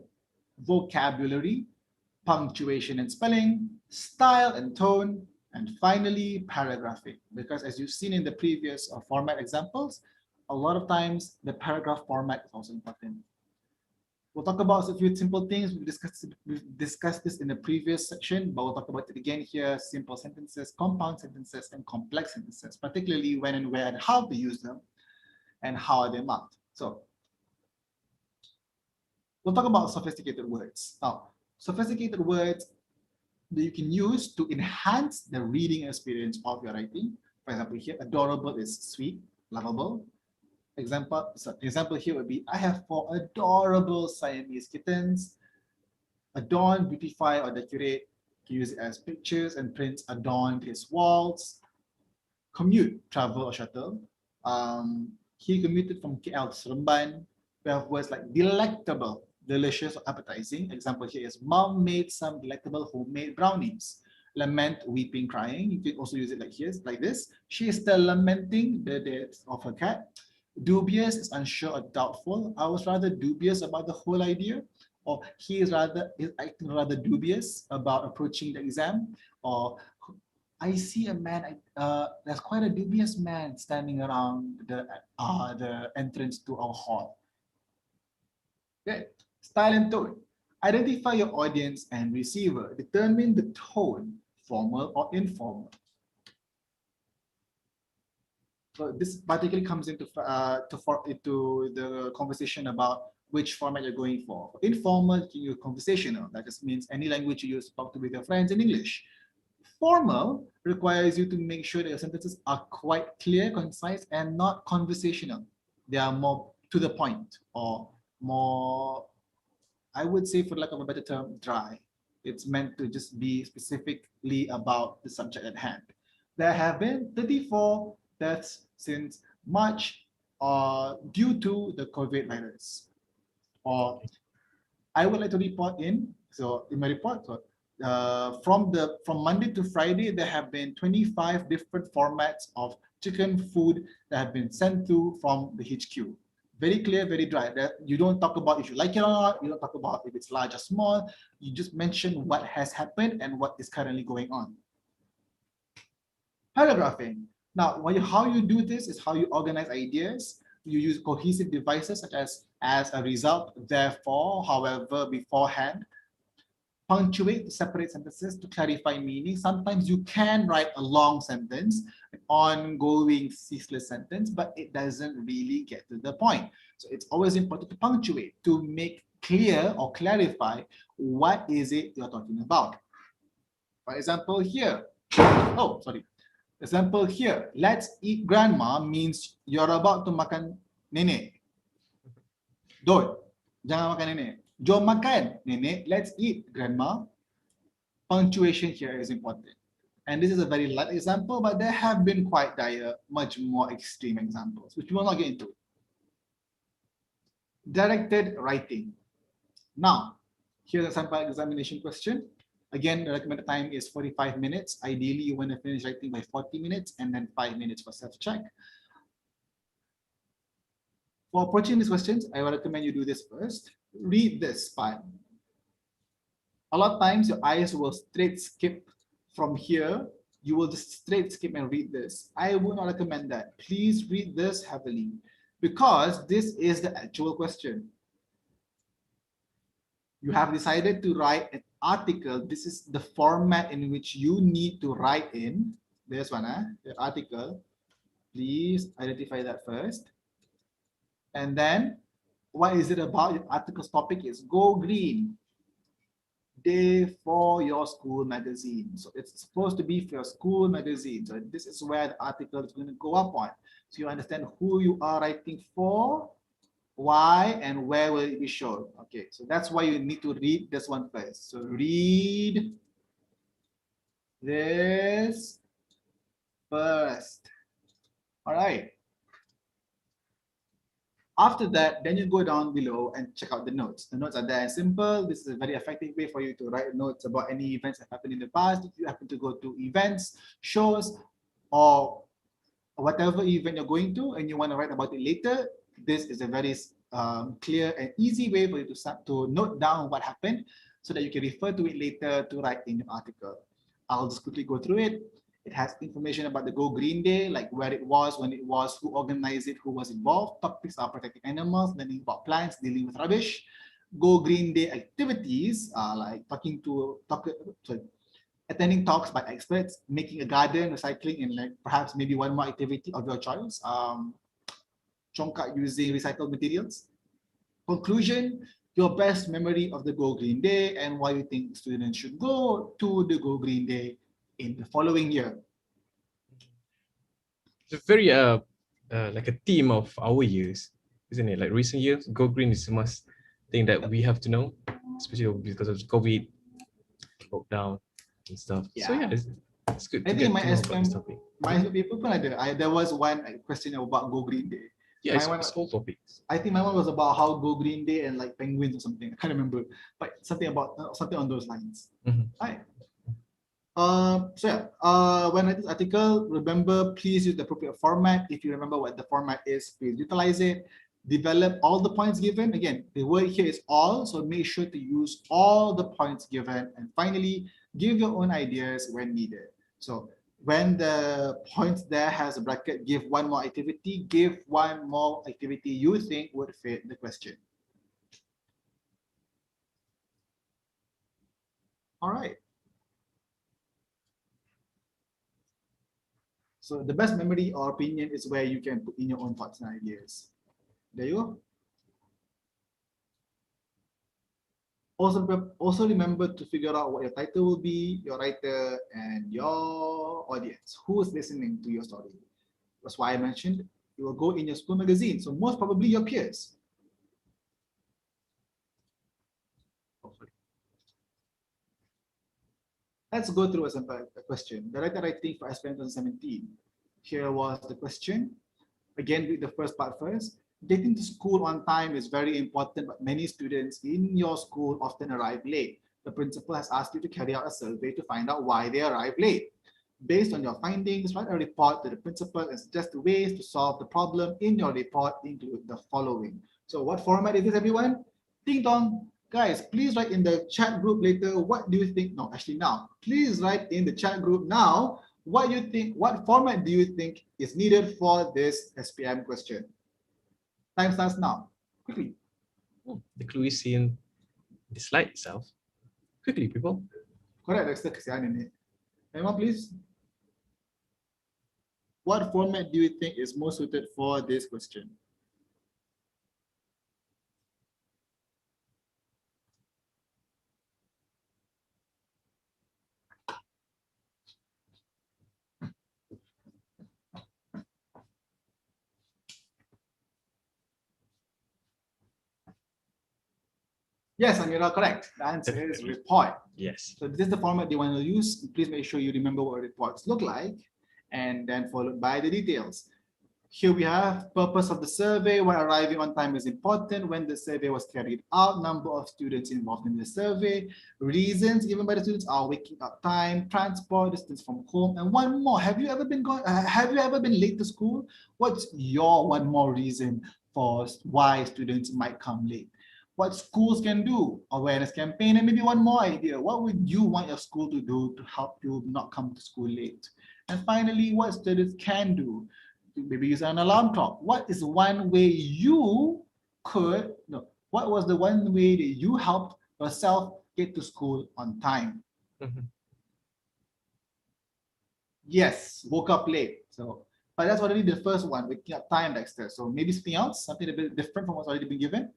vocabulary, punctuation and spelling, style and tone, and finally paragraphing. Because as you've seen in the previous format examples, a lot of times the paragraph format is also important. We'll talk about a few simple things. We've discussed this in the previous section, but we'll talk about it again here. Simple sentences, compound sentences, and complex sentences, particularly when and where and how to use them, and how are they marked. So we'll talk about sophisticated words. Now, sophisticated words that you can use to enhance the reading experience of your writing. For example, here, adorable is sweet, lovable. Example here would be, I have 4 adorable Siamese kittens. Adorn, beautify, or decorate. You use it as pictures and prints adorned his walls. Commute, travel or shuttle. He commuted from KL to Seremban. We have words like delectable, delicious, or appetizing. Example here is, Mom made some delectable homemade brownies. Lament, weeping, crying. You can also use it like here, like this. She is still lamenting the death of her cat. Dubious is unsure or doubtful. I was rather dubious about the whole idea, or he is acting rather dubious about approaching the exam, or I see a man. There's quite a dubious man standing around the entrance to our hall. Okay, style and tone. Identify your audience and receiver. Determine the tone, formal or informal. So this particularly comes into the conversation about which format you're going for. Informal, you're conversational. That just means any language you use to talk to with your friends in English. Formal requires you to make sure that your sentences are quite clear, concise, and not conversational. They are more to the point, or more, I would say, for lack of a better term, dry. It's meant to just be specifically about the subject at hand. There have been 34 deaths since March due to the COVID virus. Or I would like to report in, so in my report, from Monday to Friday, there have been 25 different formats of chicken food that have been sent through from the HQ. Very clear, very dry. You don't talk about if you like it or not. You don't talk about if it's large or small. You just mention what has happened and what is currently going on. Paragraphing. Now, how you do this is how you organize ideas. You use cohesive devices such as a result, therefore, however, beforehand. Punctuate to separate sentences to clarify meaning. Sometimes you can write a long sentence, an ongoing, ceaseless sentence, but it doesn't really get to the point. So it's always important to punctuate to make clear or clarify what is it you're talking about. For example, here. Oh, sorry. Example here, let's eat grandma means you're about to makan nenek. Don't, jangan makan nenek. Jom makan nenek, let's eat grandma. Punctuation here is important. And this is a very light example, but there have been quite dire, much more extreme examples, which we will not get into. Directed writing. Now, here's a sample examination question. Again, the recommended time is 45 minutes. Ideally, you want to finish writing by 40 minutes and then 5 minutes for self-check. For approaching these questions, I would recommend you do this first. Read this part. A lot of times, your eyes will straight skip from here. You will just straight skip and read this. I would not recommend that. Please read this heavily because this is the actual question. You have decided to write an article. This is the format in which you need to write in. There's one, the article. Please identify that first. And then, what is it about? Your article's topic is Go Green Day for your school magazine. So it's supposed to be for your school magazine. So this is where the article is going to go up on. So you understand who you are writing for, why, and where will it be shown. Okay, so that's why you need to read this one first. So read this first. All right. After that, then you go down below and check out the notes. The notes are there and simple. This is a very effective way for you to write notes about any events that happened in the past. If you happen to go to events, shows, or whatever event you're going to and you want to write about it later, this is a very clear and easy way for you to start to note down what happened so that you can refer to it later to write in your article. I'll just quickly go through it. It has information about the Go Green Day, like where it was, when it was, who organized it, who was involved. Topics are protecting animals, learning about plants, dealing with rubbish. Go Green Day activities are like attending talks by experts, making a garden, recycling, and like perhaps maybe one more activity of your choice. Chongkat using recycled materials. Conclusion, your best memory of the Go Green Day and why you think students should go to the Go Green Day in the following year. It's a very like a theme of our years, isn't it? Like recent years, Go Green is a must thing that we have to know, especially because of COVID, lockdown and stuff. Yeah. So yeah, it's good. I To think get my to know about this SPM, topic. my paper pun ada. There was one question about Go Green Day. Yeah, my one, it's all topics. I think my one was about how Go Green Day and like penguins or something. I can't remember, but something about something on those lines. Right. So yeah, when I write this article, remember, please use the appropriate format. If you remember what the format is, please utilize it. Develop all the points given. Again, the word here is all, so make sure to use all the points given. And finally, give your own ideas when needed. So when the points there has a bracket, give one more activity, give one more activity you think would fit the question. All right. So the best memory or opinion is where you can put in your own thoughts and ideas. There you go. Also remember to figure out what your title will be, your writer, and your audience. Who is listening to your story? That's why I mentioned it will go in your school magazine. So most probably your peers. Let's go through a question. The writer writing for SPM 2017. Here was the question. Again, read the first part first. Getting to school on time is very important, but many students in your school often arrive late. The principal has asked you to carry out a survey to find out why they arrive late. Based on your findings, write a report to the principal and suggest ways to solve the problem. In your report, include the following. So what format is this, everyone? Ding dong. Guys, please write in the chat group later, what do you think? No, actually now. Please write in the chat group now, what you think, what format do you think is needed for this SPM question? Time starts now. Quickly. Oh, the clue is in the slide itself. Quickly, people. Correct, that's the kesian in it. Emma, please. What format do you think is most suited for this question? Yes, Amira, correct. The answer is report. Yes. So this is the format they want to use. Please make sure you remember what reports look like, and then followed by the details. Here we have purpose of the survey, why arriving on time is important, when the survey was carried out, number of students involved in the survey, reasons given by the students are waking up time, transport, distance from home, and one more. Have you ever been late to school? What's your one more reason for why students might come late? What schools can do, awareness campaign, and maybe one more idea. What would you want your school to do to help you not come to school late? And finally, what students can do. Maybe use an alarm clock. What is one way you could, no, what was the one way that you helped yourself get to school on time? Yes, woke up late. So, but that's already the first one, waking up time, Dexter. So maybe something else, something a bit different from what's already been given.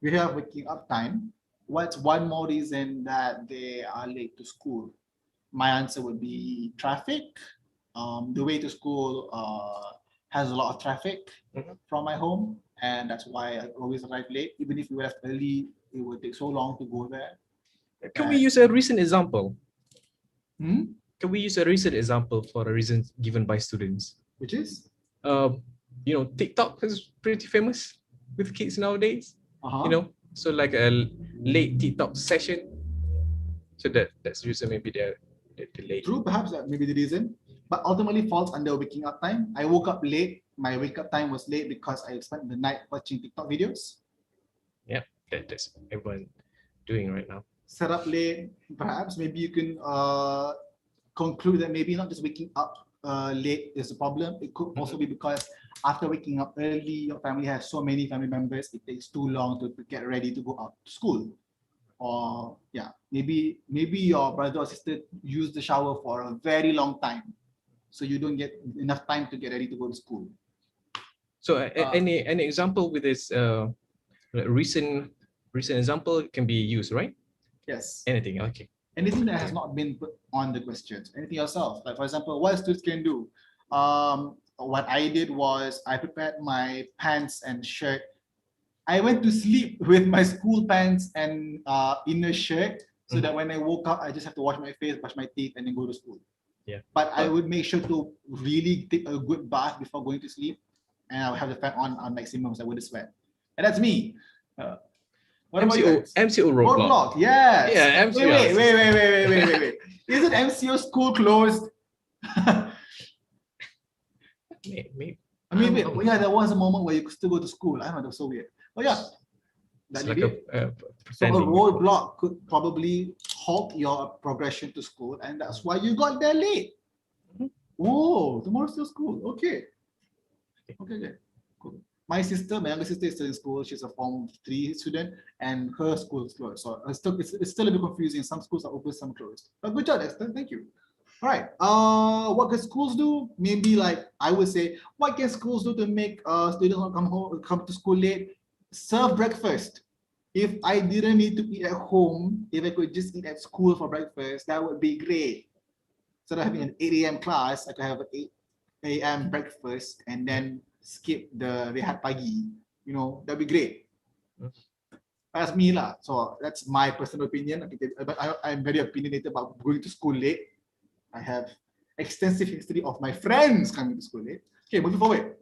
We have waking up time. What's one more reason that they are late to school? My answer would be traffic. The way to school has a lot of traffic from my home, and that's why I always arrive late. Even if we left early, it would take so long to go there. Can we use a recent example? Hmm? Can we use a recent example for a reason given by students? Which is? You know, TikTok is pretty famous with kids nowadays. You know, so like a late TikTok session. So that's the reason maybe they're late. True, perhaps that may be the reason, but ultimately falls under waking up time. I woke up late. My wake up time was late because I spent the night watching TikTok videos. Yeah, that's everyone doing right now. Set up late. Perhaps maybe you can conclude that maybe not just waking up late is the problem. It could also be because after waking up early, your family has so many family members, it takes too long to get ready to go out to school. Or yeah, maybe your brother or sister used the shower for a very long time, so you don't get enough time to get ready to go to school. So any example with this recent example can be used, right? Yes. Anything, okay. Anything that has not been put on the questions. Anything yourself, like for example, what students can do. What I did was I prepared my pants and shirt. I went to sleep with my school pants and inner shirt, so that when I woke up, I just have to wash my face, brush my teeth, and then go to school. Yeah. But I would make sure to really take a good bath before going to sleep, and I would have the fan on maximum so I wouldn't sweat. And that's me. What about you? MCO roadblock. Yes. Yeah, MCO. Wait. Isn't MCO school closed? Maybe. I mean, yeah, there was a moment where you could still go to school. I don't know, that was so weird. But yeah, It's like a so a roadblock could probably halt your progression to school, and that's why you got there late. Oh, tomorrow's still school. Okay. Okay. Cool. My younger sister is still in school. She's a Form 3 student, and her school is closed. So it's still a bit confusing. Some schools are open, some closed. But good job, Esther. Thank you. All right. What can schools do? Maybe like I would say, what can schools do to make students not come to school late? Serve breakfast. If I didn't need to eat at home, if I could just eat at school for breakfast, that would be great. Instead of having an 8 a.m. class, I could have an 8 a.m. breakfast and then skip the rehat pagi. You know, that'd be great. That's me lah. So that's my personal opinion. But I'm very opinionated about going to school late. I have extensive history of my friends coming to school late. Okay, moving forward.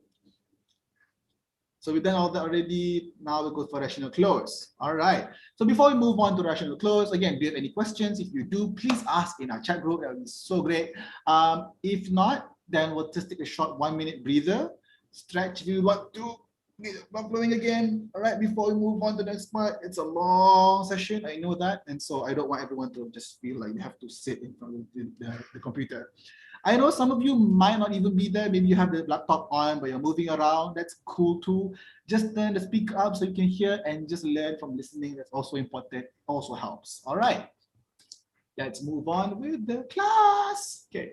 So we've done all that already. Now we'll go for rational close. All right. So before we move on to rational close, again, do you have any questions? If you do, please ask in our chat group. That would be so great. If not, then we'll just take a short 1-minute breather. Stretch if you want to. Blood flowing again. All right, before we move on to the next part, it's a long session. I know that. And so I don't want everyone to just feel like you have to sit in front of the computer. I know some of you might not even be there. Maybe you have the laptop on, but you're moving around. That's cool too. Just turn the speaker up so you can hear and just learn from listening. That's also important. Also helps. All right. Let's move on with the class. Okay.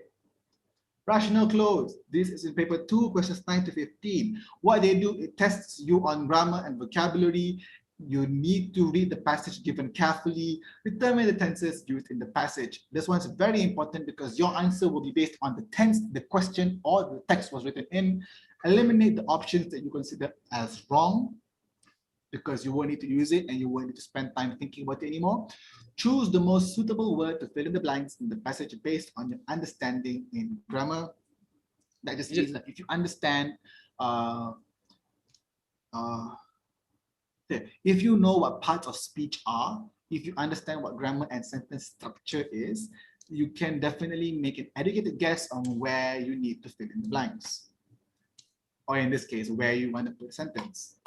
Rational close. This is in paper 2, questions 9 to 15. What they do, it tests you on grammar and vocabulary. You need to read the passage given carefully, determine the tenses used in the passage. This one's very important because your answer will be based on the tense the question or the text was written in. Eliminate the options that you consider as wrong. because you won't need to use it and you won't need to spend time thinking about it anymore. Choose the most suitable word to fill in the blanks in the passage based on your understanding in grammar. That just means that if you understand, if you know what parts of speech are, if you understand what grammar and sentence structure is, you can definitely make an educated guess on where you need to fill in the blanks. Or in this case, where you want to put a sentence.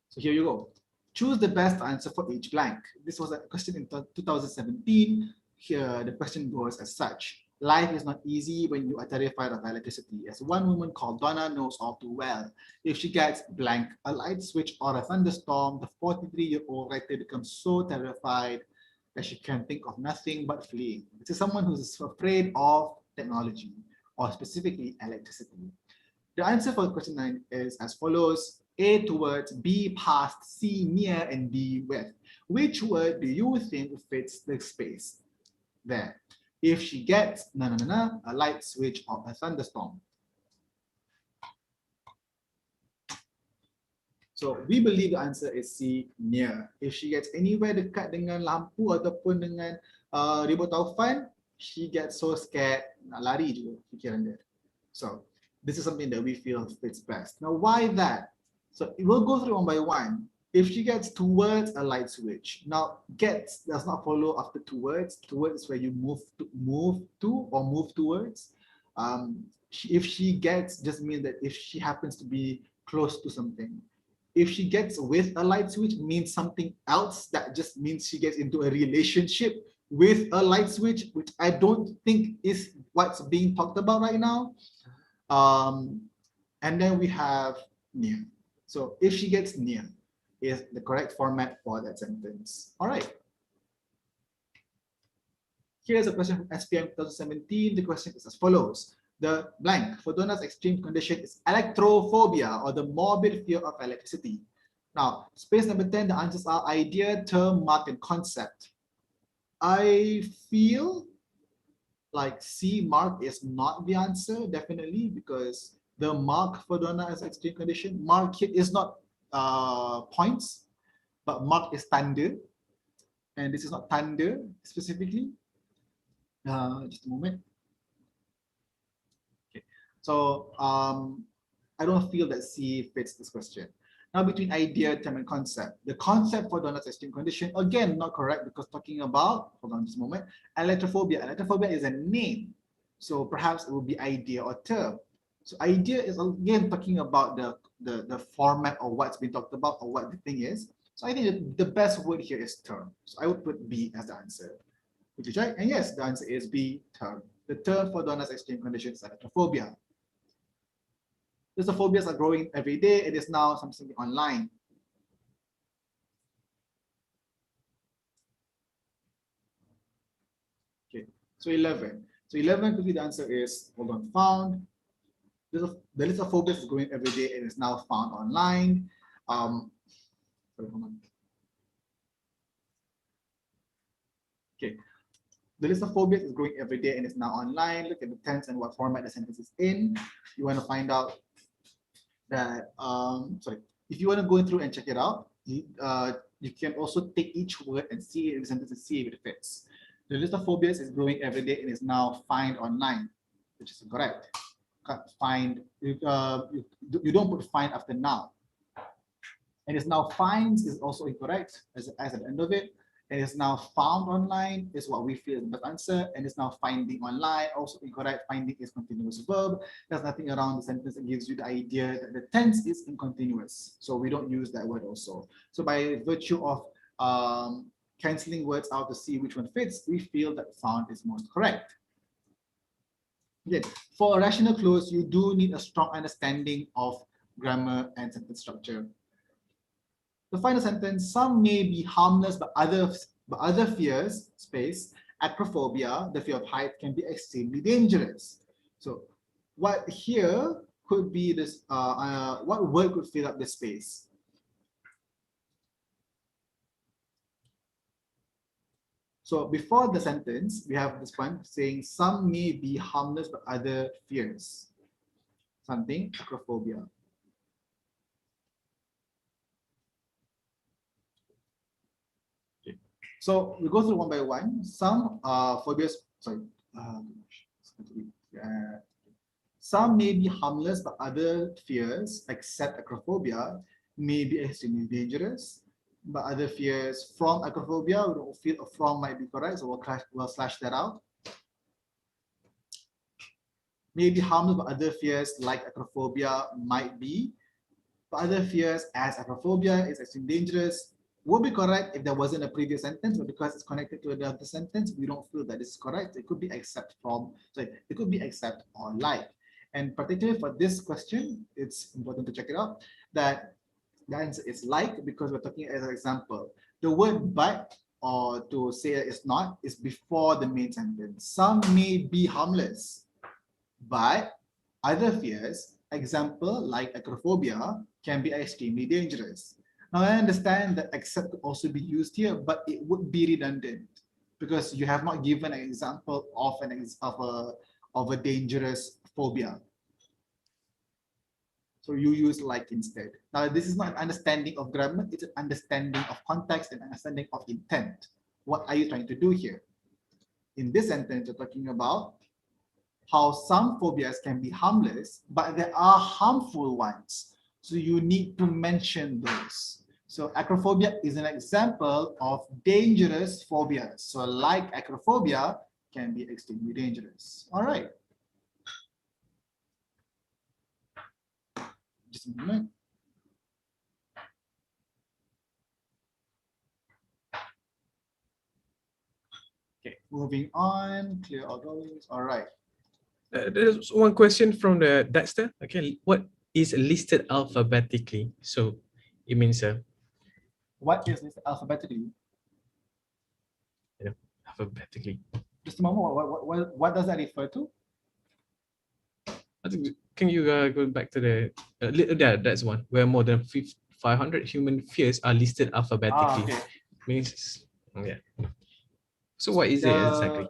So here you go. Choose the best answer for each blank. This was a question in 2017. Here, the question goes as such. Life is not easy when you are terrified of electricity. As one woman called Donna knows all too well. If she gets blank, a light switch or a thunderstorm, the 43-year-old writer becomes so terrified that she can think of nothing but fleeing. This is someone who's afraid of technology, or specifically electricity. The answer for question 9 is as follows. A towards, B past, C near, and D with. Which word do you think fits the space there? If she gets a light switch or a thunderstorm. So we believe the answer is C, near. If she gets anywhere dekat dengan lampu ataupun dengan remote taufan, she gets so scared, nak lari juga fikiran dia. So this is something that we feel fits best. Now why that? So we'll go through one by one. If she gets towards a light switch, now gets does not follow after towards. Towards is where you move to or move towards. If she gets just means that if she happens to be close to something. If she gets with a light switch means something else. That just means she gets into a relationship with a light switch, which I don't think is what's being talked about right now. And then we have near. So if she gets near is the correct format for that sentence. All right. Here's a question from SPM 2017. The question is as follows. The blank for Donna's extreme condition is electrophobia, or the morbid fear of electricity. Now, space number 10, the answers are idea, term, mark, and concept. I feel like C, mark, is not the answer, definitely, because the mark for Donna's extreme condition, mark here is not points, but mark is tanda, and this is not tanda specifically. Just a moment. Okay, so I don't feel that C fits this question. Now between idea, term, and concept. The concept for Donna's extreme condition, again, not correct because talking about, hold on just a moment, electrophobia. Electrophobia is a name. So perhaps it will be idea or term. So idea is again talking about the format of what's been talked about or what the thing is. So I think the best word here is term. So I would put B as the answer. Which is right. And yes, the answer is B, term. The term for Donna's extreme condition is electrophobia. These phobias are growing every day. It is now something online. Okay, so 11. So 11 could be the answer is, hold on, found. The list of phobias is growing every day and is now found online. Sorry, hold on. Okay, the list of phobias is growing every day and is now online. Look at the tense and what format the sentence is in. You want to find out that, if you want to go through and check it out, you can also take each word and see it in the sentence and see if it fits. The list of phobias is growing every day and is now found online, which is correct. Find, you don't put find after now. And it's now finds is also incorrect as at the end of it. And it's now found online is what we feel is the answer. And it's now finding online, also incorrect. Finding is continuous verb. There's nothing around the sentence that gives you the idea that the tense is incontinuous. So we don't use that word also. So by virtue of canceling words out to see which one fits, we feel that found is most correct. Again, for a rational clause, you do need a strong understanding of grammar and sentence structure. The final sentence, some may be harmless, but other fears, space, acrophobia, the fear of height, can be extremely dangerous. So what here could be this, what word could fill up the space? So before the sentence, we have this one saying some may be harmless, but other fears. Something, acrophobia. So we go through one by one. Some phobias, some may be harmless, but other fears, except acrophobia, may be extremely dangerous. But other fears from acrophobia, we don't feel from might be correct, so we'll slash that out. May be harmless, but other fears like acrophobia might be. But other fears as acrophobia is extremely dangerous would be correct if there wasn't a previous sentence, but because it's connected to another sentence, we don't feel that it's correct. It could be except from, sorry, it could be except or like. And particularly for this question, it's important to check it out, that the answer is like, because we're talking as an example. The word but, or to say it's not, is before the main sentence. Some may be harmless, but other fears, example like acrophobia, can be extremely dangerous. Now I understand that except could also be used here, but it would be redundant because you have not given an example of a dangerous phobia. So you use like instead. Now this is not an understanding of grammar, it's an understanding of context and understanding of intent. What are you trying to do here? In this sentence, you're talking about how some phobias can be harmless, but there are harmful ones. So you need to mention those. So acrophobia is an example of dangerous phobias. So like acrophobia can be extremely dangerous. All right. Just a moment. Okay, moving on, clear all those. All right. There's one question from the Dexter. Okay, what is listed alphabetically? So it means what is listed alphabetically? Alphabetically. Just a moment. What does that refer to? I think, can you go back to the yeah, that's one where more than 500 human fears are listed alphabetically. Okay. Means yeah. So what is it exactly?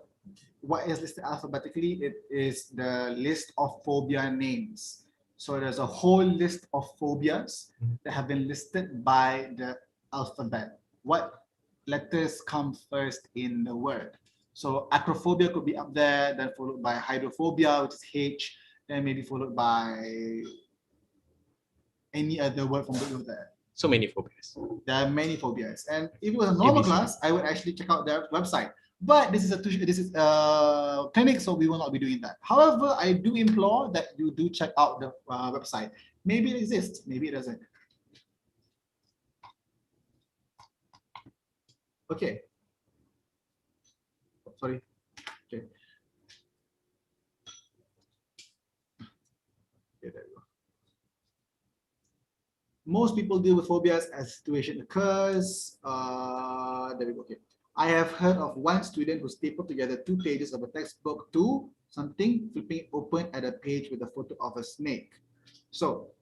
What is listed alphabetically? It is the list of phobia names. So there's a whole list of phobias that have been listed by the alphabet. What letters come first in the word? So acrophobia could be up there, then followed by hydrophobia, which is H, then maybe followed by any other word from below there. So many phobias. There are many phobias, and if it was a normal class, I would actually check out their website. But this is a clinic, so we will not be doing that. However, I do implore that you do check out the website. Maybe it exists, maybe it doesn't. Okay. Sorry. Okay. Okay, there we go. Most people deal with phobias as a situation occurs. There we go. Okay. I have heard of one student who stapled together 2 pages of a textbook to something, flipping it open at a page with a photo of a snake. So,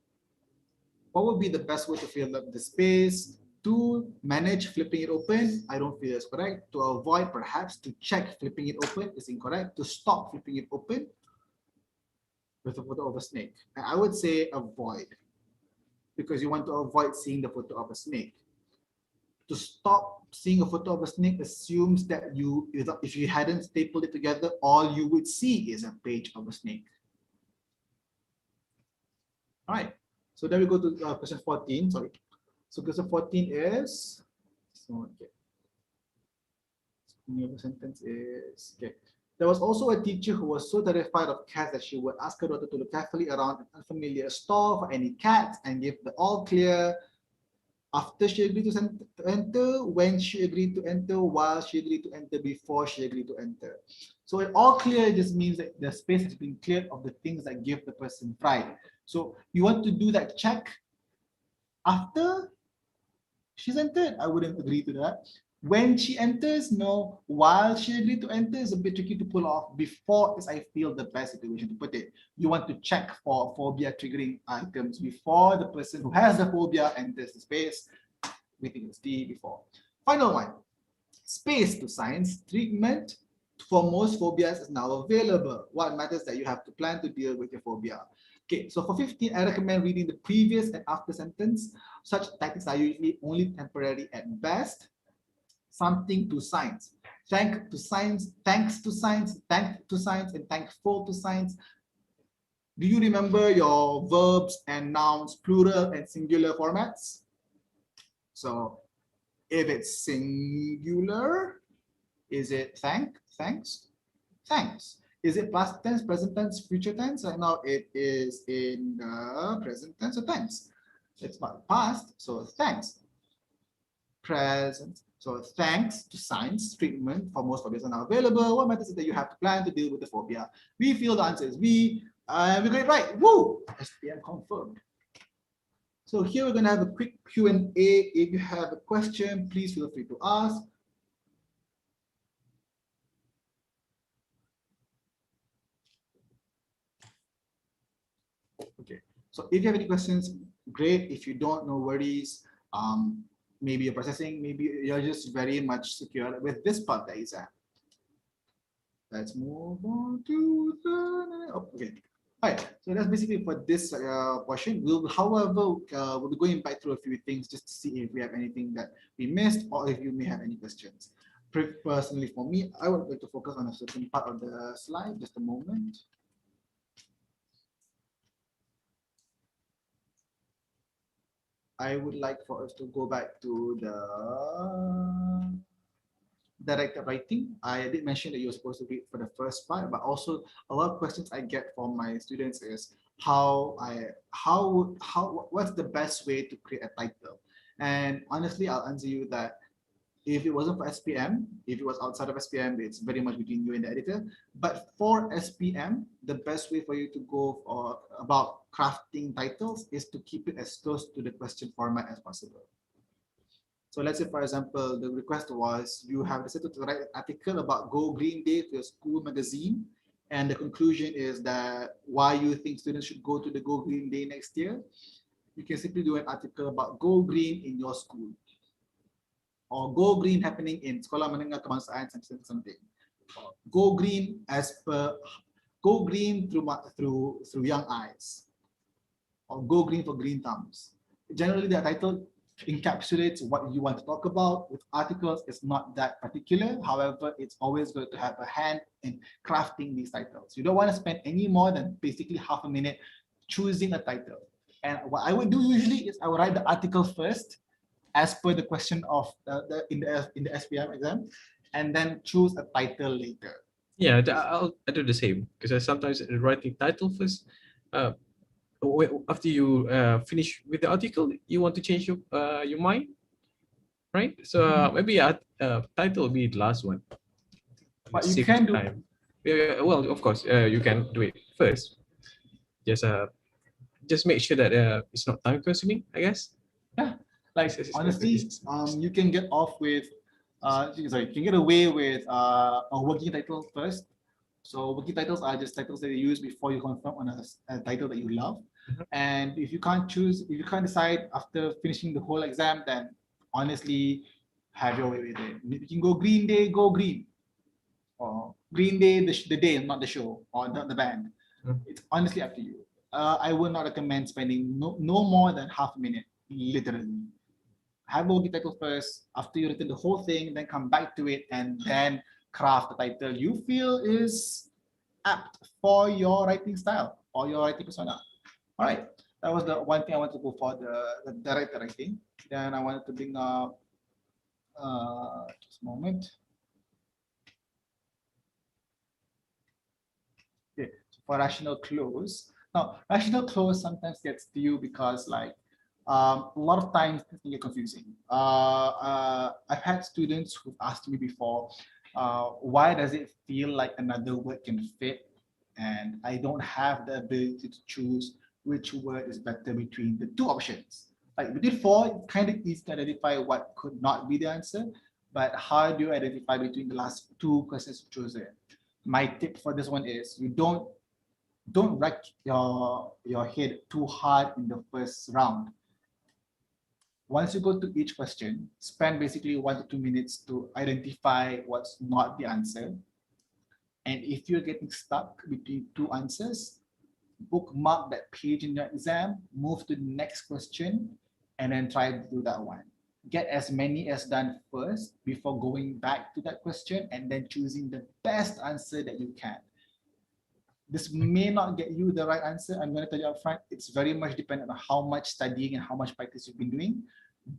what would be the best way to fill up the space? To manage flipping it open, I don't feel that's correct. To avoid, perhaps, to check flipping it open is incorrect. To stop flipping it open with a photo of a snake. And I would say avoid, because you want to avoid seeing the photo of a snake. To stop seeing a photo of a snake assumes that if you hadn't stapled it together, all you would see is a page of a snake. All right, so then we go to question 14. Sorry. So question 14 is, so okay. The sentence is, okay. There was also a teacher who was so terrified of cats that she would ask her daughter to look carefully around an unfamiliar store for any cats and give the all clear after she agreed to enter, when she agreed to enter, while she agreed to enter, before she agreed to enter. So it all clear just means that the space has been cleared of the things that give the person pride. So you want to do that check after she's entered. I wouldn't agree to that. When she enters, no. While she agreed to enter is a bit tricky to pull off. Before is, I feel, the best situation to put it. You want to check for phobia triggering items before the person who has the phobia enters the space. We think it's D before. Final one. Space to science. Treatment for most phobias is now available. What matters is that you have to plan to deal with your phobia. Okay, so for 15, I recommend reading the previous and after sentence. Such tactics are usually only temporary at best. something to science. Thank to science, thanks to science, thank to science, and thankful to science. Do you remember your verbs and nouns, plural and singular formats? So if it's singular, is it thanks? Thanks. Is it past tense, present tense, future tense? Right now it is in the present tense, so thanks. It's not past, so thanks. Present, so thanks to science treatment for most phobias are now available. What matters is that you have to plan to deal with the phobia. We feel the answer is B. We got it right. Woo! SPM confirmed. So here we're going to have a quick Q&A. If you have a question, please feel free to ask. Okay, so if you have any questions, great. If you don't, no worries. Maybe you're processing, maybe you're just very much secure with this part of the exam. Let's move on to the, okay. All right, so that's basically for this portion. However, we'll be going back through a few things just to see if we have anything that we missed or if you may have any questions. Personally, for me, I would like to focus on a certain part of the slide. Just a moment. I would like for us to go back to the directed writing. I did mention that you're supposed to read for the first part, but also a lot of questions I get from my students is what's the best way to create a title? And honestly, I'll answer you that if it wasn't for SPM, if it was outside of SPM, it's very much between you and the editor. But for SPM, the best way for you to go about crafting titles is to keep it as close to the question format as possible. So let's say, for example, the request was you have decided to write an article about Go Green Day to your school magazine. And the conclusion is that why you think students should go to the Go Green Day next year. You can simply do an article about Go Green in your school. Or Go Green happening in Sekolah Menengah Kebangsaan something. Go Green as per Go Green through young eyes. Or Go Green for green thumbs. Generally, the title encapsulates what you want to talk about. With articles, it's not that particular. However, it's always good to have a hand in crafting these titles. You don't want to spend any more than basically half a minute choosing a title. And what I would do usually is I would write the article first, as per the question of in the SPM exam, and then choose a title later. Yeah, I do the same because I sometimes writing title first. After you finish with the article, you want to change your mind, right? So maybe title will be the last one. But you can do. Time. Yeah, well, of course, you can do it first. Just make sure that it's not time consuming, I guess. Yeah, like honestly, you can get off with, you can get away with a working title first. So working titles are just titles that you use before you confirm on a title that you love. And if you can't decide after finishing the whole exam, then honestly, have your way with it. You can go Green Day, go green. Or Green Day, the day, not the show, or not the band. It's honestly up to you. I would not recommend spending no more than half a minute, literally. Have a working title first. After you written the whole thing, then come back to it and then craft the title you feel is apt for your writing style or your writing persona. All right, that was the one thing I wanted to go for, the directed writing. Then I wanted to bring up, just a moment. Okay, so for rational close. Now, rational close sometimes gets to you because like, a lot of times it can get confusing. I've had students who've asked me before, why does it feel like another word can fit? And I don't have the ability to choose which word is better between the two options. Like between four, it's kind of easy to identify what could not be the answer, but how do you identify between the last two questions chosen? My tip for this one is you don't wreck your head too hard in the first round. Once you go to each question, spend basically 1 to 2 minutes to identify what's not the answer. And if you're getting stuck between two answers, bookmark that page in your exam, move to the next question, and then try to do that one. get as many as done first before going back to that question and then choosing the best answer that you can. This may not get you the right answer. I'm going to tell you up front, it's very much dependent on how much studying and how much practice you've been doing,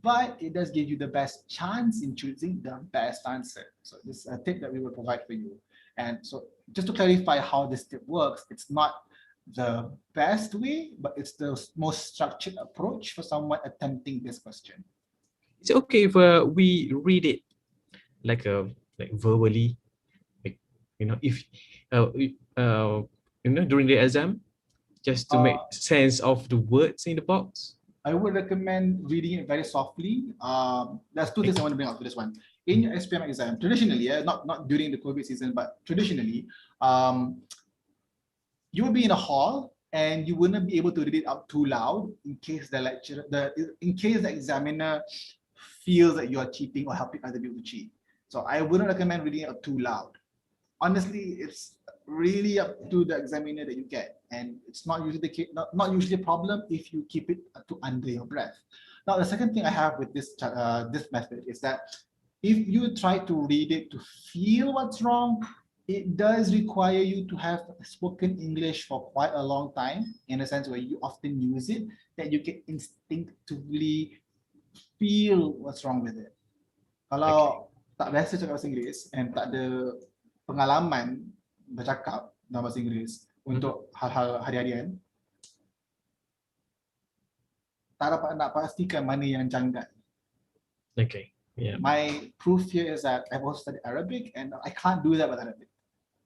but it does give you the best chance in choosing the best answer. So this is a tip that we will provide for you. And so just to clarify how this tip works, it's not the best way, but it's the most structured approach for someone attempting this question. It's okay if we read it like verbally, like, if during the exam, just to make sense of the words in the box. I would recommend reading it very softly. There's two things I want to bring out for this one. In your SPM exam, traditionally, not during the COVID season, but traditionally, you will be in a hall and you wouldn't be able to read it out too loud in case the examiner feels that you are cheating or helping other people to cheat. So I wouldn't recommend reading it out too loud. Honestly, it's really up to the examiner that you get, and it's not usually the case, not usually a problem if you keep it to under your breath. Now, the second thing I have with this this method is that if you try to read it to feel what's wrong, it does require you to have spoken English for quite a long time, in a sense where you often use it, that you can instinctively feel what's wrong with it. Kalau tak biasa cakap bahasa Inggeris and tak ada pengalaman bercakap dalam bahasa Inggeris untuk hal-hal hari-harian, tak dapat nak pastikan mana yang janggal. Okay. Yeah. My proof here is that I've also studied Arabic and I can't do that with Arabic.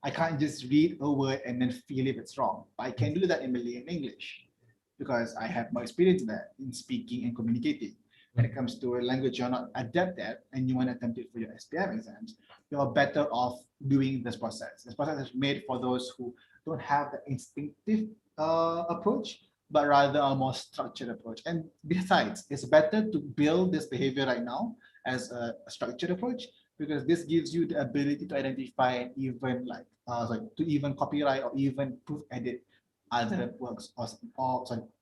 I can't just read a word and then feel if it's wrong. But I can do that in Malay and English because I have more experience there in speaking and communicating. When it comes to a language you're not adept at and you want to attempt it for your SPM exams, you're better off doing this process. This process is made for those who don't have the instinctive approach, but rather a more structured approach. And besides, it's better to build this behavior right now as a structured approach, because this gives you the ability to identify and even to even copyright or even proof edit other works or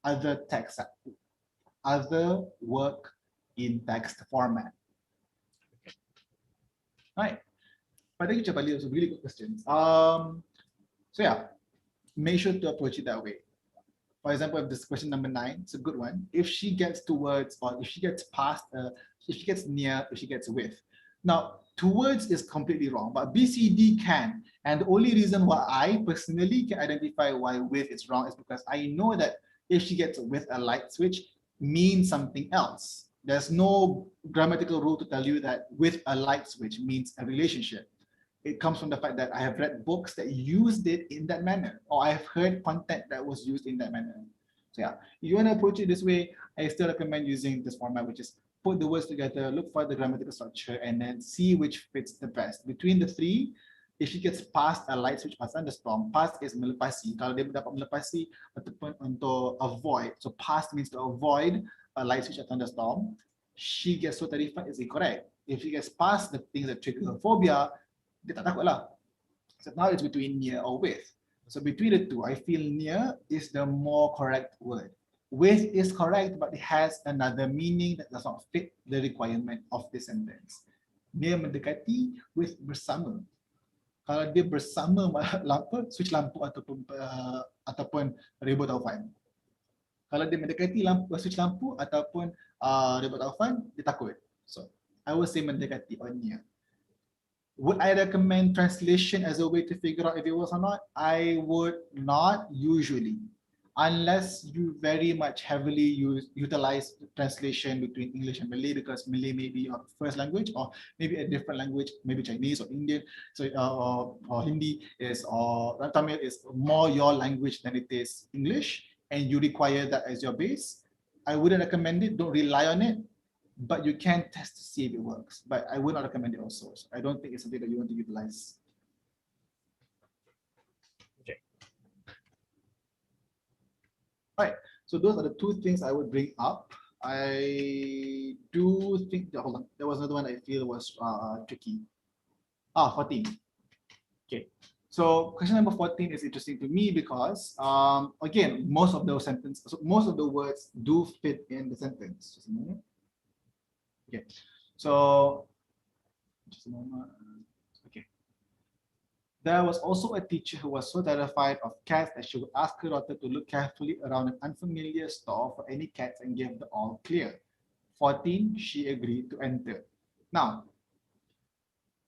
other text, other work in text format. Right. But thank you, Chapali. Those are really good questions. So yeah, make sure to approach it that way. For example, if this question number 9, it's a good one. If she gets towards, or if she gets past, if she gets near, if she gets with. Now, towards is completely wrong, but BCD can. And the only reason why I personally can identify why with is wrong is because I know that if she gets with a light switch means something else. There's no grammatical rule to tell you that with a light switch means a relationship. It comes from the fact that I have read books that used it in that manner, or I have heard content that was used in that manner. So yeah, if you want to approach it this way, I still recommend using this format, which is put the words together, look for the grammatical structure, and then see which fits the best. Between the three, if she gets past a light switch or thunderstorm, past is melepasi. Kalau dia dapat melepasi ataupun untuk avoid, so past means to avoid a light switch or thunderstorm, she gets so terrified is incorrect. If she gets past the things that trigger her phobia, dia tak takut lah. So now it's between near or with. So between the two, I feel near is the more correct word. With is correct, but it has another meaning that does not fit the requirement of this sentence. Near mendekati, with bersama. Kalau dia bersama lampu, switch lampu ataupun rebut taufan. Kalau dia mendekati lampu, switch lampu ataupun rebut taufan, dia takut. So I would say mendekati or near. Would I recommend translation as a way to figure out if it was or not? I would not usually, unless you very much heavily utilize translation between English and Malay, because Malay may be your first language, or maybe a different language, maybe Chinese or Indian, so or Hindi or Tamil is more your language than it is English, and you require that as your base. I wouldn't recommend it. Don't rely on it. But you can test to see if it works. But I would not recommend it also. So I don't think it's something that you want to utilize. Okay. All right. So those are the two things I would bring up. I do think that, hold on, there was another one I feel was tricky. 14. Okay. So question number 14 is interesting to me because again, most of those sentences, most of the words do fit in the sentence. Just a minute. Okay, so just a moment. Okay. There was also a teacher who was so terrified of cats that she would ask her daughter to look carefully around an unfamiliar store for any cats and give the all clear. 14, she agreed to enter. Now,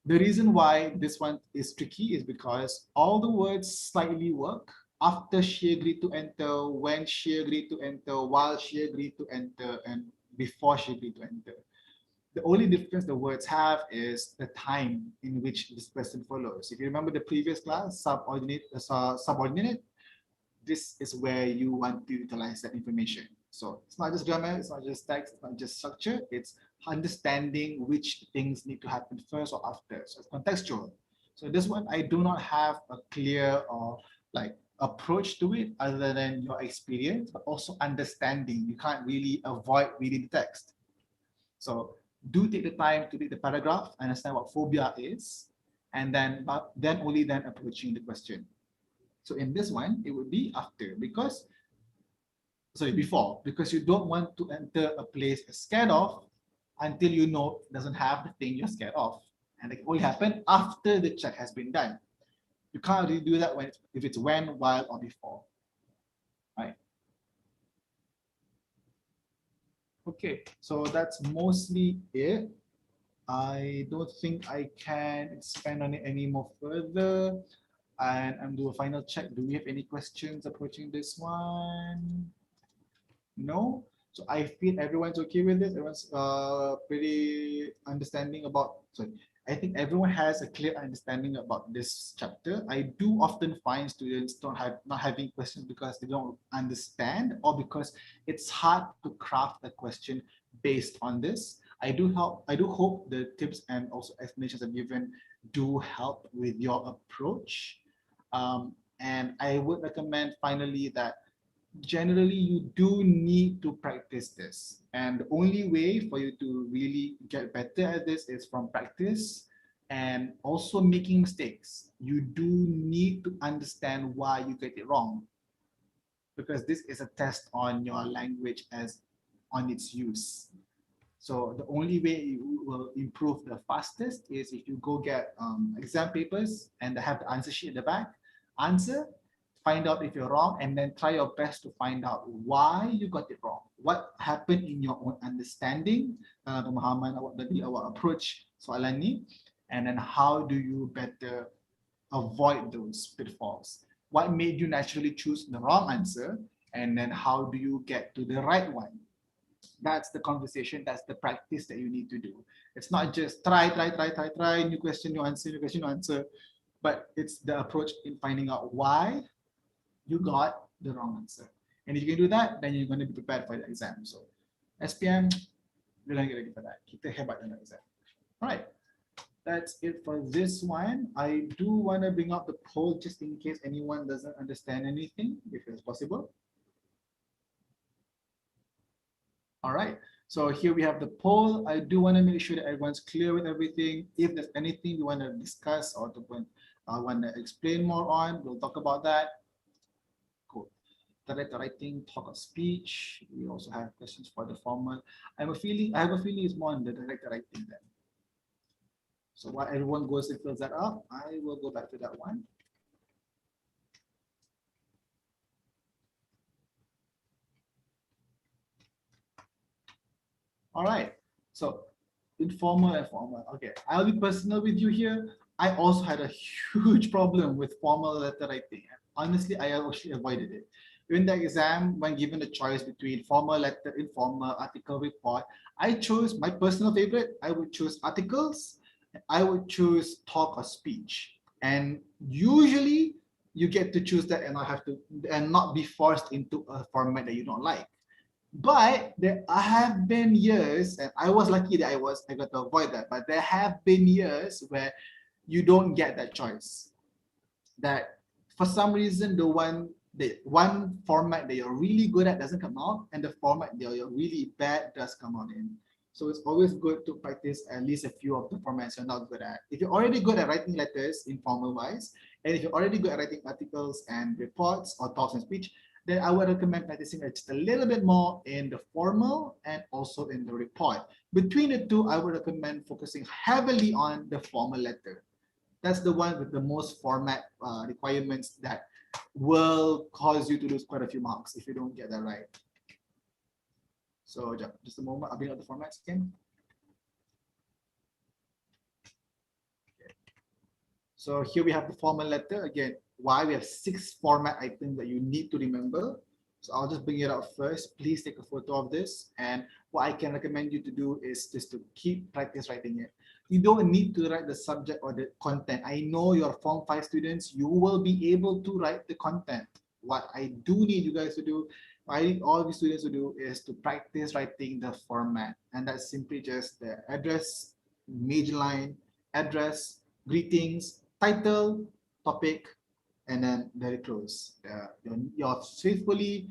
the reason why this one is tricky is because all the words slightly work after she agreed to enter, when she agreed to enter, while she agreed to enter, and before she agreed to enter. The only difference the words have is the time in which this person follows. If you remember the previous class, subordinate, this is where you want to utilize that information. So it's not just grammar, it's not just text, it's not just structure, it's understanding which things need to happen first or after. So it's contextual. So this one, I do not have a clear or like approach to it other than your experience, but also understanding. You can't really avoid reading the text. So do take the time to read the paragraph, understand what phobia is, and then only then approaching the question. So in this one, it would be after, because, sorry, before, because you don't want to enter a place you're scared of until you know it doesn't have the thing you're scared of. And it will happen after the check has been done. You can't really do that if it's when, while, or before. Right? Okay, so that's mostly it. I don't think I can expand on it any more further. And I'm doing a final check. Do we have any questions approaching this one? No? So I feel everyone's okay with this. Everyone's pretty understanding about, sorry, I think everyone has a clear understanding about this chapter. I do often find students not having questions because they don't understand or because it's hard to craft a question based on this. I do hope the tips and also explanations I've given do help with your approach. And I would recommend finally that generally you do need to practice this, and the only way for you to really get better at this is from practice and also making mistakes. You do need to understand why you get it wrong, because this is a test on your language as on its use. So the only way you will improve the fastest is if you go get exam papers and they have the answer sheet at the back, answer, find out if you're wrong, and then try your best to find out why you got it wrong. What happened in your own understanding, pemahaman awak tadi, awak approach soalan ni, and then how do you better avoid those pitfalls? What made you naturally choose the wrong answer, and then how do you get to the right one? That's the conversation, that's the practice that you need to do. It's not just try, new question, new answer, new question, new answer, but it's the approach in finding out why you got the wrong answer. And if you can do that, then you're going to be prepared for the exam. So SPM, we're going to get ready for that. Kita hebat dalam exam. All right, that's it for this one. I do want to bring up the poll just in case anyone doesn't understand anything, if it's possible. All right, so here we have the poll. I do want to make sure that everyone's clear with everything. If there's anything you want to discuss or to want to explain more on, we'll talk about that. Cool. Direct writing, talk of speech. We also have questions for the formal. I have a feeling it's more on the direct writing then. So while everyone goes and fills that up, I will go back to that one. All right, so informal and formal. Okay, I'll be personal with you here. I also had a huge problem with formal letter writing. Honestly, I actually avoided it. In the exam, when given the choice between formal letter, informal, article, report, I chose my personal favorite. I would choose articles. I would choose talk or speech. And usually you get to choose that and not be forced into a format that you don't like. But there have been years, and I was lucky that I got to avoid that, but there have been years where you don't get that choice. That for some reason, the one format that you're really good at doesn't come out, and the format that you're really bad does come out in. So it's always good to practice at least a few of the formats you're not good at. If you're already good at writing letters informal wise, and if you're already good at writing articles and reports or talks and speech, then I would recommend practicing just a little bit more in the formal and also in the report. Between the two, I would recommend focusing heavily on the formal letter. That's the one with the most format requirements that will cause you to lose quite a few marks if you don't get that right. So just a moment, I'll bring up the formats again. Okay. So here we have the formal letter. Again, why we have 6 format items that you need to remember. So I'll just bring it up first. Please take a photo of this. And what I can recommend you to do is just to keep practice writing it. You don't need to write the subject or the content. I know you're Form 5 students, you will be able to write the content. What I do need you guys to do, I need all the students to do is to practice writing the format. And that's simply just the address, major line, address, greetings, title, topic, and then very close. Your faithfully,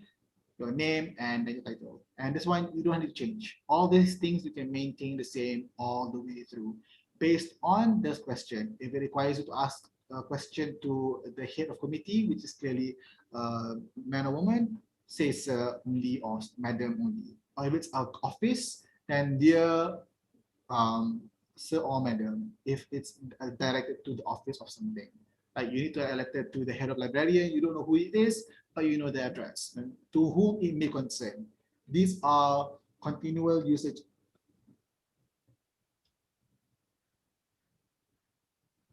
your name, and then your title. And this one, you don't have to change. All these things you can maintain the same all the way through. Based on this question, if it requires you to ask a question to the head of committee, which is clearly man or woman, say sir only or madam only. Or if it's our office, then dear sir or madam, if it's directed to the office of something. Like you need to write a letter to the head of librarian, you don't know who it is, but you know the address, and to whom it may concern. These are continual usage.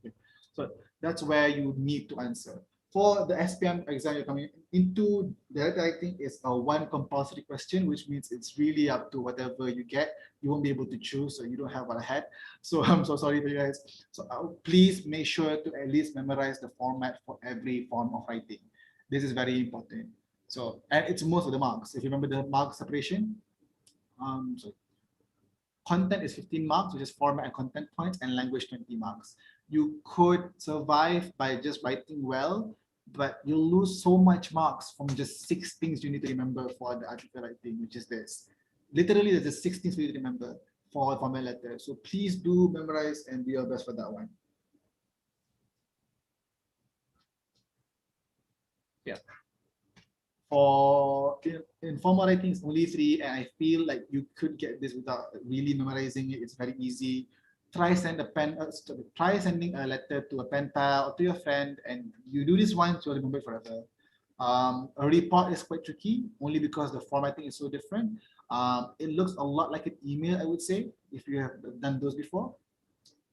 Okay. So that's where you need to answer. For the SPM exam you're coming into, the writing is a one compulsory question, which means it's really up to whatever you get. You won't be able to choose, so you don't have what I had. So I'm so sorry for you guys. So please make sure to at least memorize the format for every form of writing. This is very important. So, and it's most of the marks. If you remember the mark separation, so content is 15 marks, which is format and content points, and language 20 marks. You could survive by just writing well, but you'll lose so much marks from just 6 things you need to remember for the article writing, which is this. Literally, there's just 6 things for you to remember for formal letter. So please do memorize and do your best for that one. Yeah. For informal writing, it's only 3, and I feel like you could get this without really memorizing it. It's very easy. Try sending a letter to a pen pal or to your friend, and you do this once, you'll remember it forever. A report is quite tricky, only because the formatting is so different. It looks a lot like an email, I would say, if you have done those before.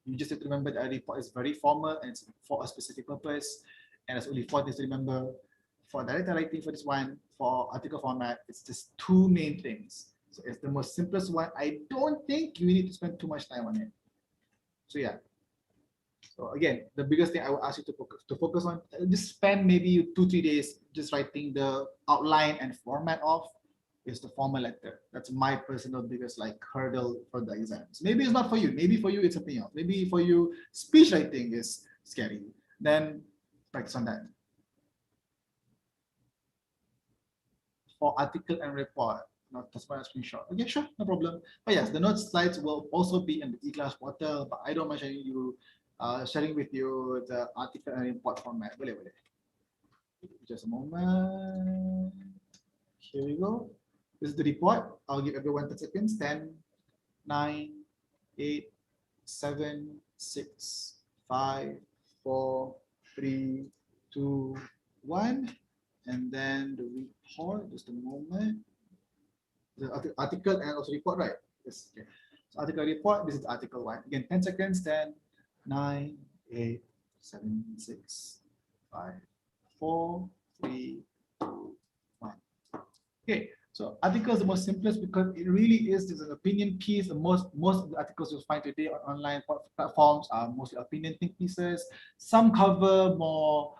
You just have to remember that a report is very formal and it's for a specific purpose, and there's only 4 things to remember. For director writing for this one, for article format, it's just 2 main things. So it's the most simplest one. I don't think you need to spend too much time on it. So yeah. So again, the biggest thing I would ask you to focus on, just spend maybe 2-3 days just writing the outline and format of is the formal letter. That's my personal biggest hurdle for the exams. Maybe it's not for you. Maybe for you it's something else. Maybe for you speech writing is scary. Then practice on that. For article and report, not just by a screenshot. Okay, sure, no problem. But yes, the notes slides will also be in the eKelas portal, but I don't mind sharing with you the article and report format. Boleh. Just a moment. Here we go. This is the report. I'll give everyone 10 seconds. 10, 9, 8, 7, 6, 5, 4, 3, 2, 1. And then the report, just a moment. The article and also report, right? Yes. Okay. So article report, this is article 1. Again, 10 seconds, 10, 9, 8, 7, 6, 5, 4, 3, 2, 1. Okay, so article is the most simplest because it really is an opinion piece. Most of the articles you'll find today on online platforms are mostly opinion think pieces. Some cover more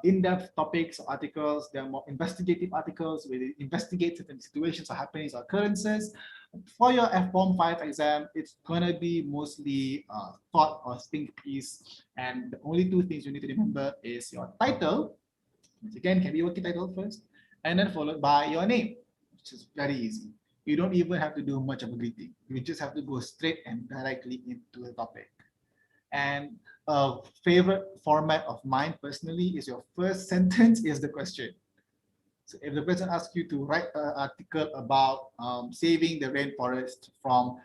in-depth topics or articles. There are more investigative articles where they investigate certain situations or happenings or occurrences. For your Form 5 exam, it's gonna be mostly thought or think piece. And the only 2 things you need to remember is your title, which again can be your title first, and then followed by your name, which is very easy. You don't even have to do much of a greeting. You just have to go straight and directly into the topic. And a favorite format of mine personally is your first sentence is the question. So if the person asks you to write an article about saving the rainforest from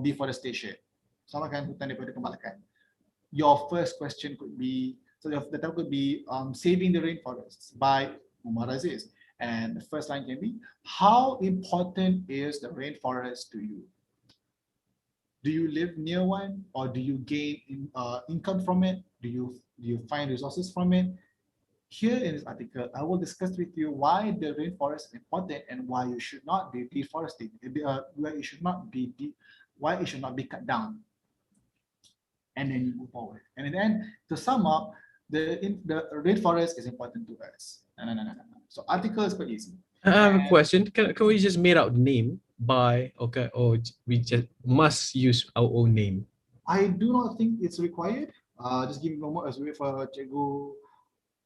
deforestation, selamatkan hutan daripada kebakaran, your first question could be, so the title could be Saving the Rainforests by Umar Aziz. And the first line can be, how important is the rainforest to you? Do you live near one, or do you gain income from it? Do you find resources from it? Here in this article, I will discuss with you why the rainforest is important and why you should not be deforested, why it should not be cut down. And then you move forward. And then to sum up, the rainforest is important to us. No. So article is quite easy. I have a question. Can we just make out name by, okay, or we just must use our own name? I do not think it's required. Just give me a moment as we wait for Cikgu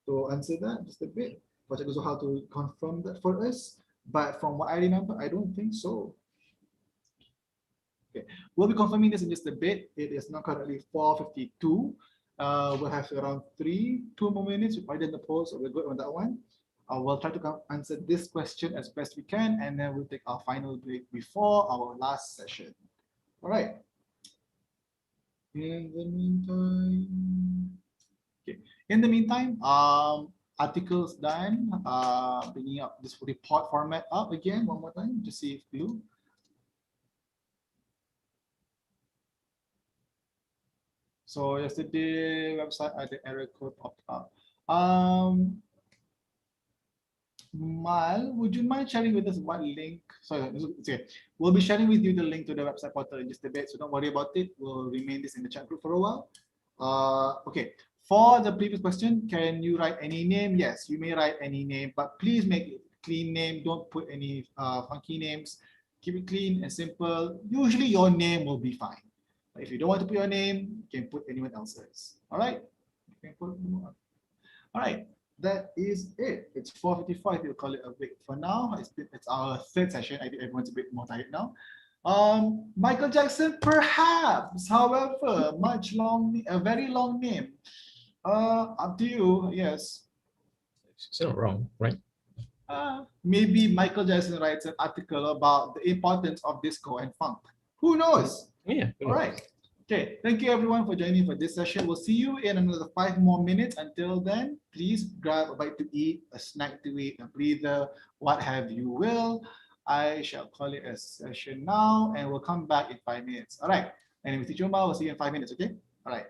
to answer that just a bit. For Cikgu Zuhal to confirm that for us. But from what I remember, I don't think so. Okay, we'll be confirming this in just a bit. It is now currently 4:52. We'll have around 2 more minutes. We've already done the polls, so we're good on that one. We'll try to answer this question as best we can, and then we'll take our final break before our last session. All right. In the meantime, okay. In the meantime, articles done. Bringing up this report format up again one more time to see if you. So yesterday website ada error code popped up. Mal, would you mind sharing with us what link? Sorry, okay. We'll be sharing with you the link to the website portal in just a bit, so don't worry about it. We'll remain this in the chat group for a while. Okay. For the previous question, can you write any name? Yes, you may write any name, but please make it clean name. Don't put any funky names. Keep it clean and simple. Usually your name will be fine. If you don't want to put your name, you can put anyone else's. All right. All right. That is it. It's 4:55. We'll call it a break for now. It's our third session. I think everyone's a bit more tired now. Michael Jackson, perhaps. However, a very long name. Up to you. Yes. It's not wrong, right? Maybe Michael Jackson writes an article about the importance of disco and funk. Who knows? Yeah. All right. Okay. Thank you everyone for joining for this session. We'll see you in another 5 more minutes. Until then, please grab a bite to eat, a snack to eat, a breather, what have you will. I shall call it a session now, and we'll come back in 5 minutes. All right. And with Teacher Umar, we'll see you in 5 minutes. Okay. All right.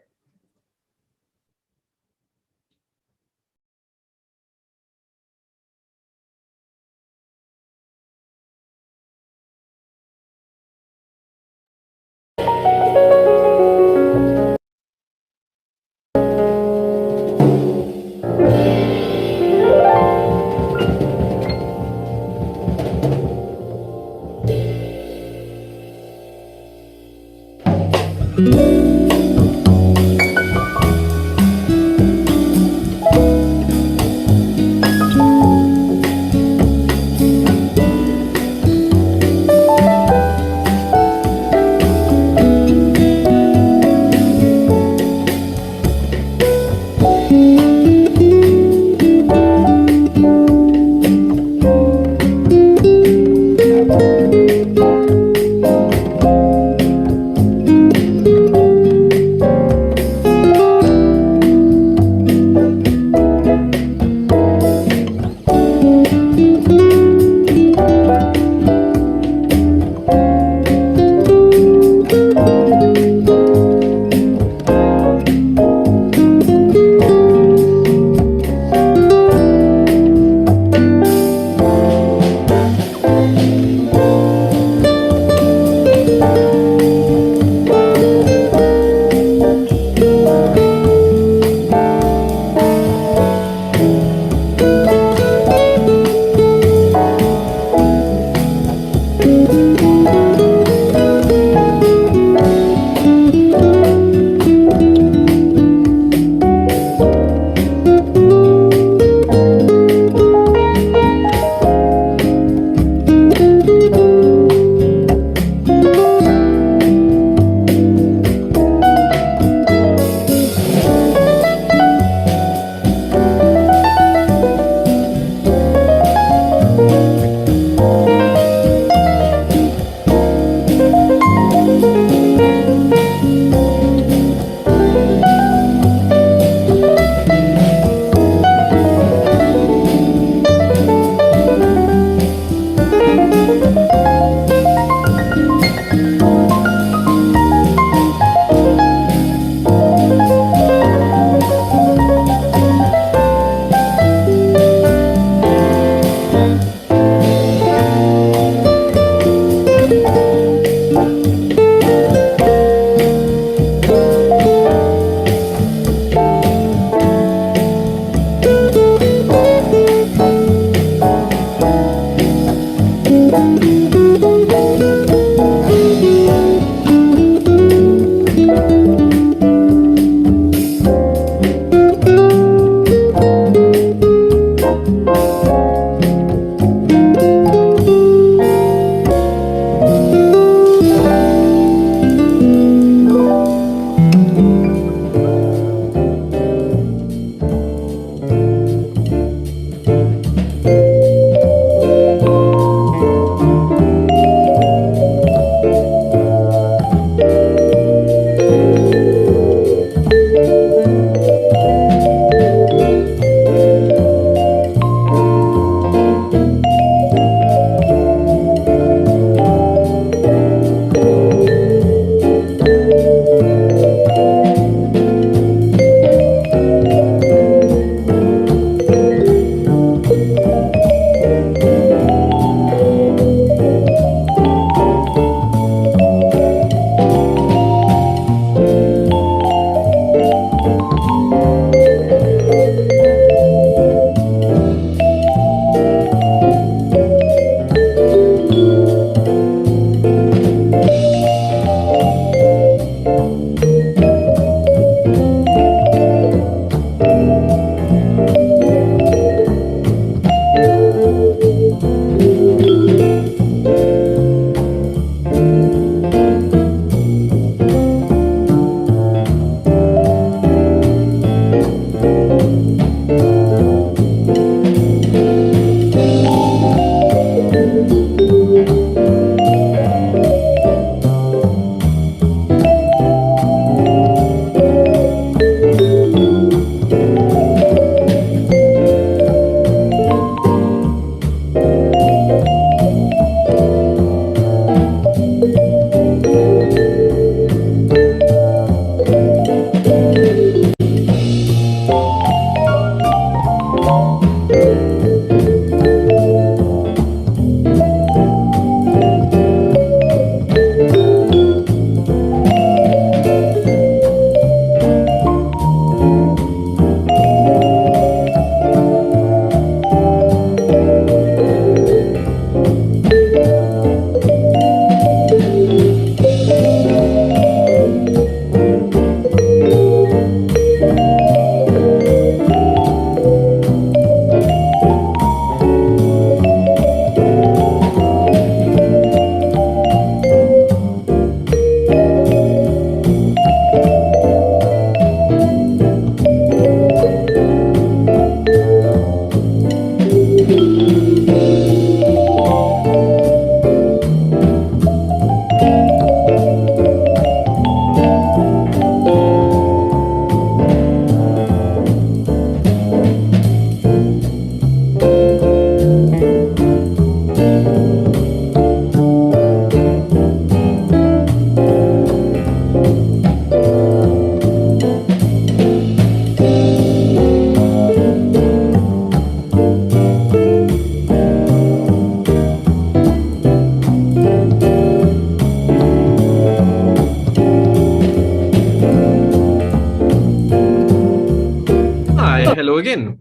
Hello again.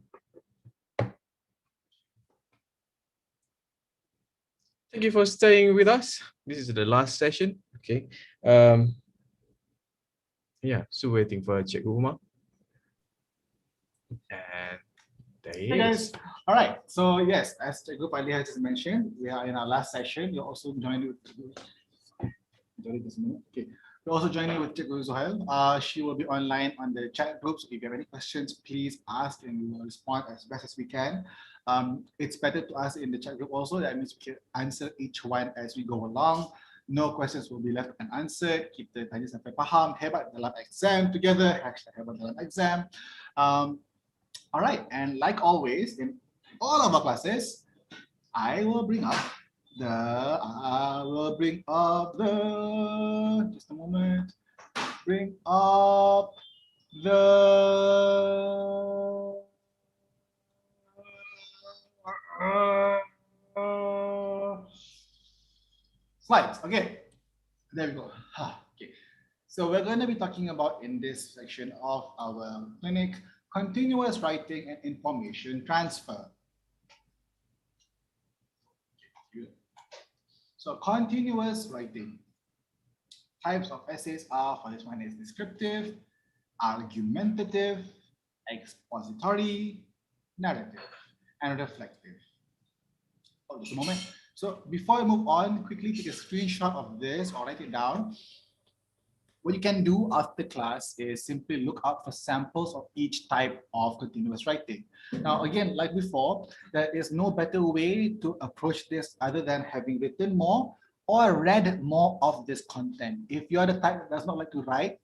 Thank you for staying with us. This is the last session. Okay. Yeah, still waiting for Cikgu Umar. And there he Hey is. guys. All right. So yes, as the group Ali has just mentioned, we are in our last session. You're also joining with Okay. We're also joining with Cikgu Zuhail. She will be online on the chat group. So if you have any questions, please ask and we will respond as best as we can. It's better to ask in the chat group also. That means we can answer each one as we go along. No questions will be left unanswered. Kita tanya sampai faham. Hebat dalam exam together. #hebat dalam exam. All right, and like always, in all of our classes, I will bring up just a moment, bring up the slides. Okay, there we go. Okay, so we're going to be talking about in this section of our clinic, continuous writing and information transfer. So continuous writing. Types of essays are, for this one is descriptive, argumentative, expository, narrative, and reflective. Oh, just a moment. So before I move on, quickly take a screenshot of this or write it down. What you can do after class is simply look out for samples of each type of continuous writing. Now, again, like before, there is no better way to approach this other than having written more or read more of this content. If you're the type that does not like to write,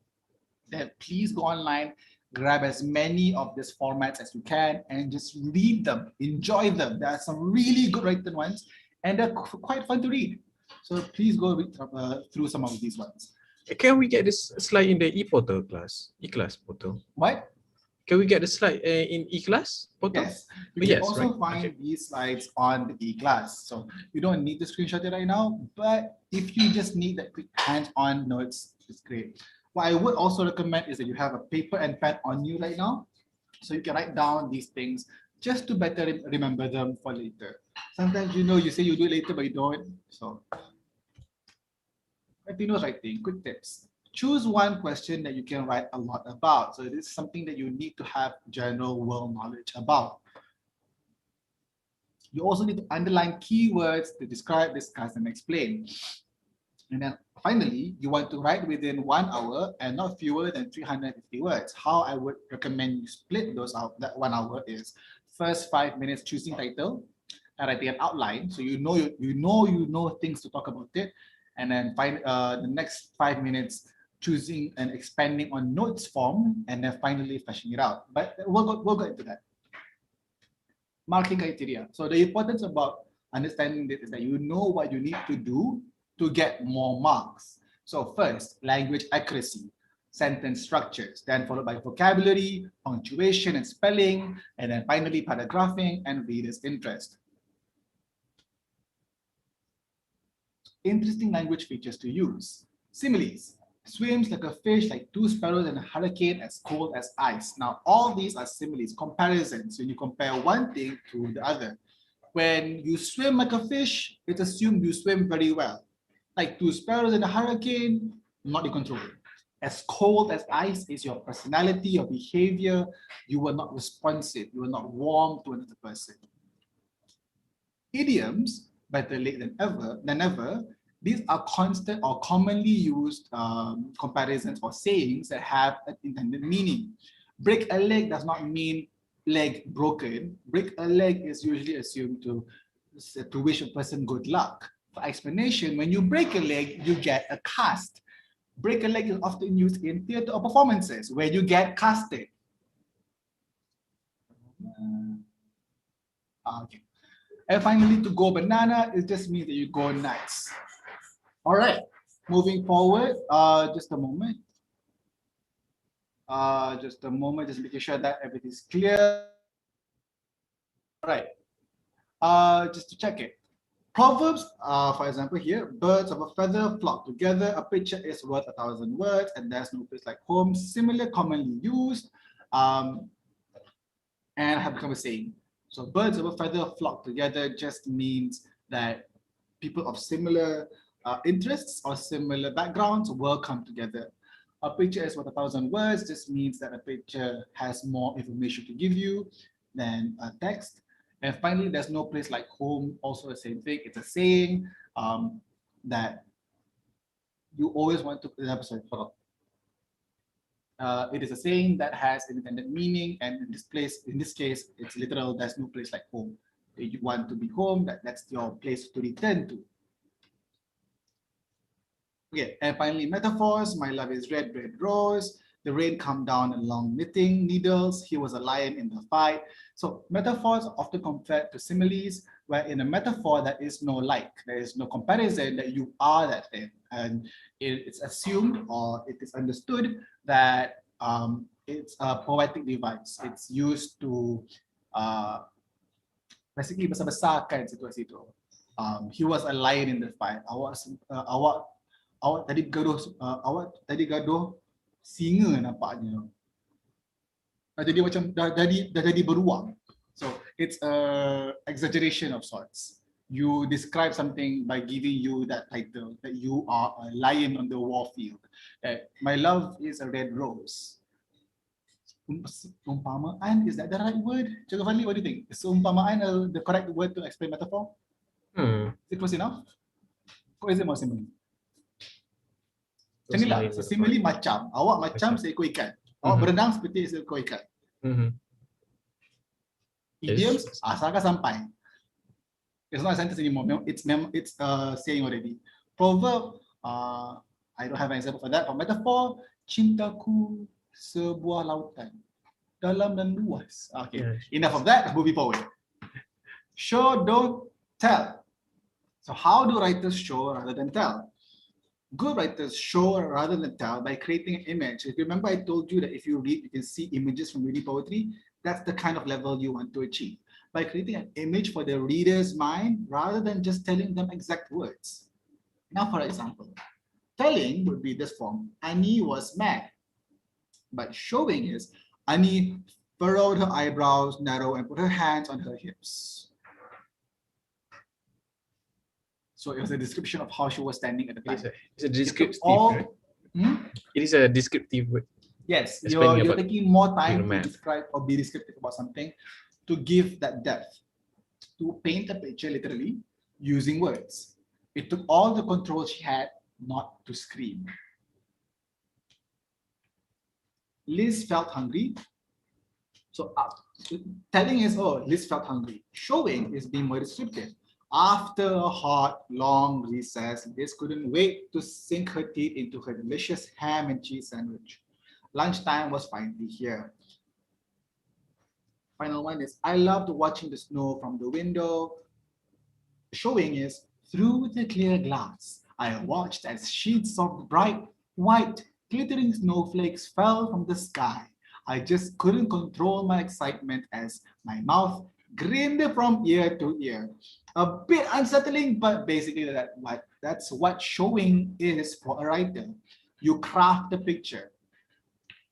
then please go online, grab as many of these formats as you can and just read them, enjoy them. There are some really good written ones and they're quite fun to read. So please go read through some of these ones. Can we get this slide in the e-portal class, eKelas portal? What? Can we get the slide in eKelas portal? Yes. You can Yes, also right. find Okay. these slides on the eKelas. So you don't need to screenshot it right now, but if you just need that quick hands-on notes, it's great. What I would also recommend is that you have a paper and pen on you right now, so you can write down these things just to better remember them for later. Sometimes, you know, you say you do it later, but you don't. So continuous writing, quick tips. Choose one question that you can write a lot about. So this is something that you need to have general world knowledge about. You also need to underline keywords to describe, discuss, and explain. And then finally, you want to write within 1 hour and not fewer than 350 words. How I would recommend you split those out, that 1 hour is first 5 minutes choosing title and writing an outline. So you know things to talk about it. And then the next 5 minutes choosing and expanding on notes form, and then finally fleshing it out. But we'll go into that. Marking criteria. So the importance about understanding this is that you know what you need to do to get more marks. So first, language accuracy, sentence structures, then followed by vocabulary, punctuation and spelling, and then finally paragraphing and reader's interest. Interesting language features to use. Similes. Swims like a fish, like 2 sparrows in a hurricane, as cold as ice. Now, all these are similes, comparisons, when you compare one thing to the other. When you swim like a fish, it's assumed you swim very well. Like 2 sparrows in a hurricane, not in control. As cold as ice is your personality, your behavior. You were not responsive, you were not warm to another person. Idioms, better late than ever. These are constant or commonly used comparisons or sayings that have an intended meaning. Break a leg does not mean leg broken. Break a leg is usually assumed to wish a person good luck. For explanation, when you break a leg, you get a cast. Break a leg is often used in theater or performances where you get casted. Okay. And finally, to go banana, it just means that you go nuts. All right, moving forward, just a moment. Just making sure that everything's clear. All right, just to check it. Proverbs, for example here, birds of a feather flock together, a picture is worth 1,000 words, and there's no place like home. Similar, commonly used. and have become a saying. So birds of a feather flock together just means that people of similar interests or similar backgrounds will come together. A picture is worth 1,000 words just means that a picture has more information to give you than a text. And finally, there's no place like home, also the same thing. It's a saying that you always want to, sorry, hold on. It is a saying that has an intended meaning, and in this case, it's literal. There's no place like home. If you want to be home, that's your place to return to. Okay, and finally, metaphors. My love is red, red rose. The rain come down along knitting needles. He was a lion in the fight. So metaphors are often compared to similes, where in a metaphor there is no like, there is no comparison that you are that thing, and it's assumed or it is understood that it's a poetic device. It's used to basically besar-besarkan situasi itu. He was a lion in the fight. Awak tadi gaduh singa nampaknya. Jadi macam dah jadi beruang. So it's a exaggeration of sorts. You describe something by giving you that title, that you are a lion on the war field. My love is a red rose. Umpamaan, is that the right word? Cikgu Fadli, what do you think? Is umpamaan the correct word to explain metaphor? Is it close enough? Or is it more simile? Macam ni lah, so simile macam, awak macam seekor ikan. Awak berenang seperti seekor ikan. Idioms, asalkan sampai. It's not a sentence anymore, it's a saying already. Proverb, I don't have an example for that. For metaphor, cintaku sebuah lautan, dalam dan luas. Okay, enough of that, moving forward. Show, don't tell. So how do writers show rather than tell? Good writers show rather than tell by creating an image. If you remember, I told you that if you read, you can see images from reading poetry. That's the kind of level you want to achieve. By creating an image for the reader's mind rather than just telling them exact words. Now, for example, telling would be this form. Annie was mad. But showing is Annie furrowed her eyebrows narrow and put her hands on her hips. So it was a description of how she was standing at the time. It's a descriptive, right? It is a descriptive word. Yes, you're taking more time to describe or be descriptive about something to give that depth, to paint a picture literally using words. It took all the control she had not to scream. Liz felt hungry. So telling is, oh, Liz felt hungry. Showing is being more descriptive. After a hot, long recess, Liz couldn't wait to sink her teeth into her delicious ham and cheese sandwich. Lunchtime was finally here. Final one is, I loved watching the snow from the window. Showing is, through the clear glass, I watched as sheets of bright, white, glittering snowflakes fell from the sky. I just couldn't control my excitement as my mouth grinned from ear to ear. A bit unsettling, but basically that's what showing is for a writer. You craft the picture.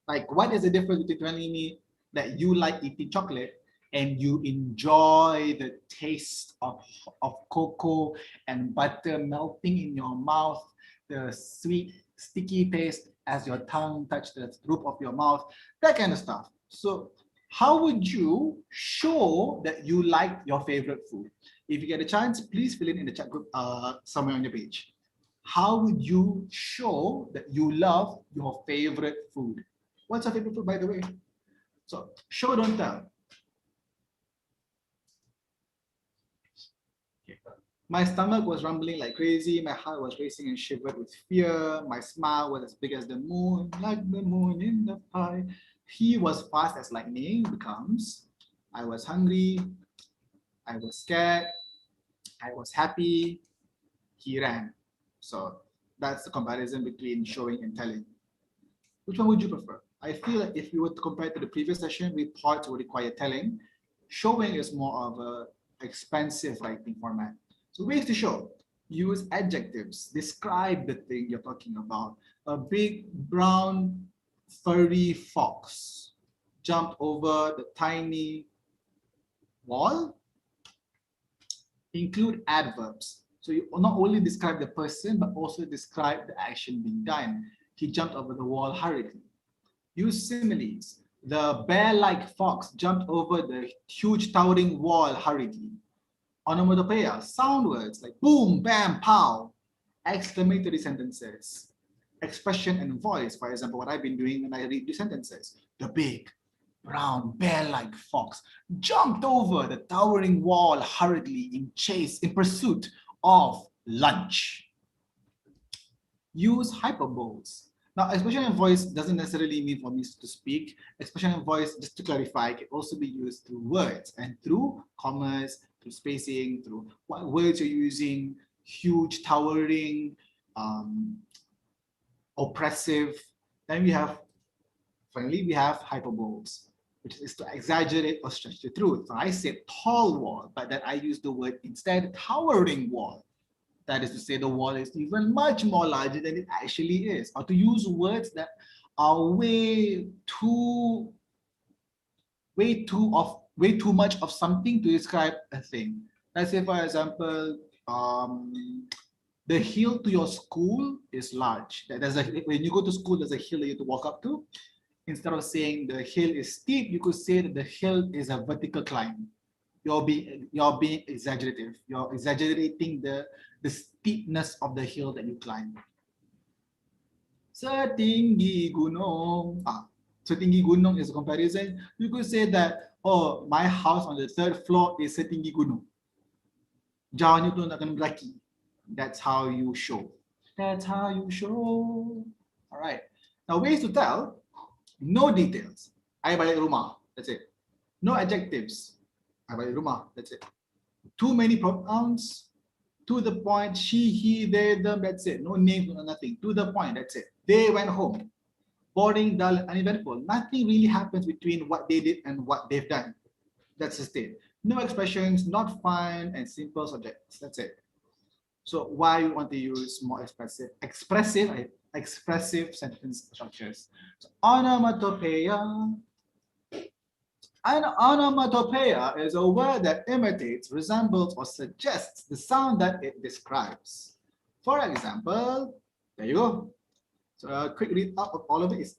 Like, what is the difference between telling me that you like eating chocolate and you enjoy the taste of cocoa and butter melting in your mouth, the sweet, sticky taste as your tongue touches the roof of your mouth, that kind of stuff. So how would you show that you like your favorite food? If you get a chance, please fill in the chat group somewhere on your page. How would you show that you love your favorite food? What's your favorite food, by the way? So show, don't tell. Okay. My stomach was rumbling like crazy. My heart was racing and shivered with fear. My smile was as big as the moon, like the moon in the sky. He was fast as lightning becomes. I was hungry. I was scared. I was happy. He ran. So that's the comparison between showing and telling. Which one would you prefer? I feel like if we were to compare to the previous session, reports would require telling. Showing is more of a expensive writing format. So ways to show. Use adjectives. Describe the thing you're talking about. A big brown furry fox jumped over the tiny wall. Include adverbs. So you not only describe the person, but also describe the action being done. He jumped over the wall hurriedly. Use similes. The bear-like fox jumped over the huge towering wall hurriedly. Onomatopoeia, sound words like boom, bam, pow. Exclamatory sentences. Expression and voice, for example, what I've been doing when I read the sentences. The big, brown, bear-like fox jumped over the towering wall hurriedly in pursuit of lunch. Use hyperboles. Now, expression and voice doesn't necessarily mean for me to speak. Expression and voice, just to clarify, can also be used through words and through commas, through spacing, through what words you're using, huge, towering, oppressive. Then finally, we have hyperboles, which is to exaggerate or stretch the truth. So I said tall wall, but then I use the word instead towering wall. That is to say the wall is even much more larger than it actually is. Or to use words that are way too much of something to describe a thing. Let's say, for example, the hill to your school is large. When you go to school, there's a hill that you have to walk up to. Instead of saying the hill is steep, you could say that the hill is a vertical climb. You're being exaggerative. You're exaggerating the steepness of the hill that you climb. Setinggi gunung. Setinggi gunung is a comparison. You could say that, oh, my house on the 3rd floor is setinggi gunung. Jauhnya tu nak kena berlaki. That's how you show. That's how you show. All right. Now, ways to tell. No details. I balik rumah. That's it. No adjectives. I balik rumah. That's it. Too many pronouns. To the point. She, he, they, them. That's it. No names, no nothing. To the point. That's it. They went home. Boring, dull, uneventful. Nothing really happens between what they did and what they've done. That's the state. No expressions, not fun, and simple subjects. That's it. So why you want to use more expressive sentence structures? So onomatopoeia. An onomatopoeia is a word that imitates, resembles, or suggests the sound that it describes. For example, there you go. So a quick read up of all of it is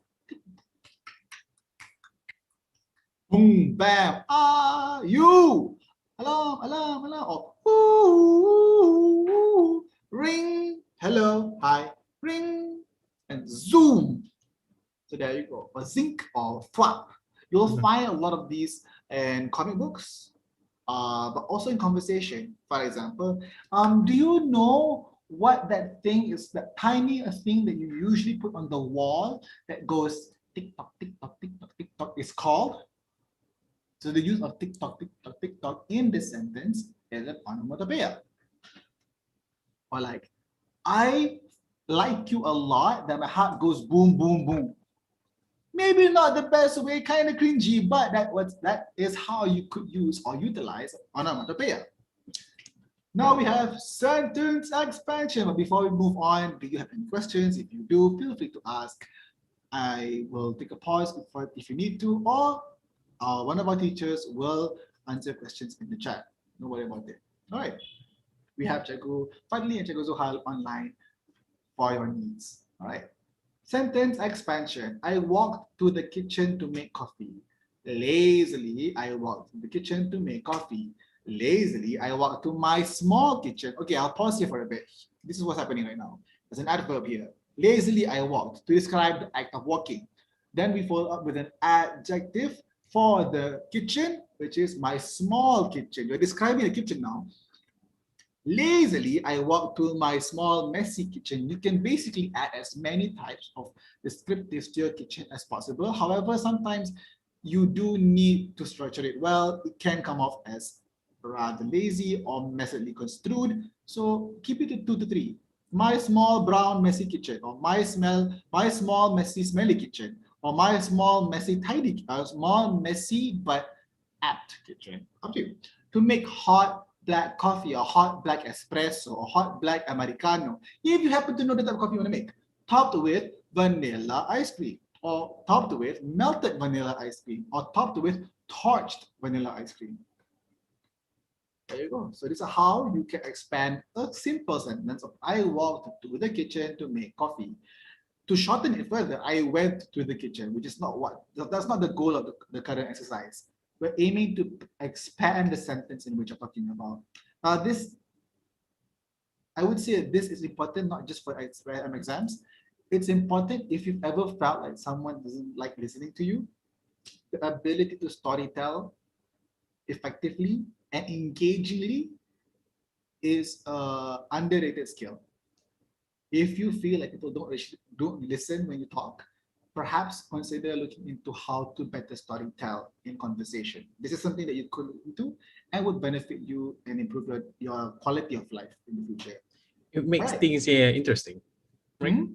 boom, bam, you, alarm, alarm, alarm, or ring, hello, hi, ring, and zoom. So there you go, or zinc or flap. You'll find a lot of these in comic books, but also in conversation. For example, do you know what that thing is, that tiny thing that you usually put on the wall that goes tick tock, tick tock, tick tock, tick tock is called? So the use of tick tock, tick tock, tick tock in this sentence is an onomatopoeia. Or like, I like you a lot, that my heart goes boom, boom, boom. Maybe not the best way, kind of cringy, but that is how you could use or utilize onomatopoeia. Now we have sentence expansion. But before we move on, do you have any questions? If you do, feel free to ask. I will take a pause if you need to, or one of our teachers will answer questions in the chat. Don't worry about it. All right. We have Cikgu Fadli and Cikgu Zuhal online for your needs. All right. Sentence expansion. I walked to the kitchen to make coffee. Lazily, I walked to the kitchen to make coffee. Lazily, I walked to my small kitchen. Okay, I'll pause here for a bit. This is what's happening right now. There's an adverb here. Lazily, I walked to describe the act of walking. Then we follow up with an adjective for the kitchen, which is my small kitchen. You're describing the kitchen now. Lazily, I walked to my small, messy kitchen. You can basically add as many types of descriptives to your kitchen as possible. However, sometimes you do need to structure it well. It can come off as rather lazy or messily construed. So keep it to 2 to 3. My small, brown, messy kitchen, or my small, messy, smelly kitchen, or my small, messy, tidy, small, messy, but apt kitchen. Up to you. To make hot black coffee, or hot black espresso, or hot black Americano, if you happen to know the type of coffee you want to make, topped with vanilla ice cream, or topped with melted vanilla ice cream, or topped with torched vanilla ice cream. There you go. So this is how you can expand a simple sentence of I walked to the kitchen to make coffee. To shorten it further, I went to the kitchen, which is not that's not the goal of the current exercise. We're aiming to expand the sentence in which you're talking about. This, I would say this is important not just for SPM exams. It's important if you've ever felt like someone doesn't like listening to you. The ability to storytell effectively and engagingly is an underrated skill. If you feel like people don't listen when you talk, perhaps consider looking into how to better storytell in conversation. This is something that you could look into and would benefit you and improve your quality of life in the future. It makes Right. things interesting, right?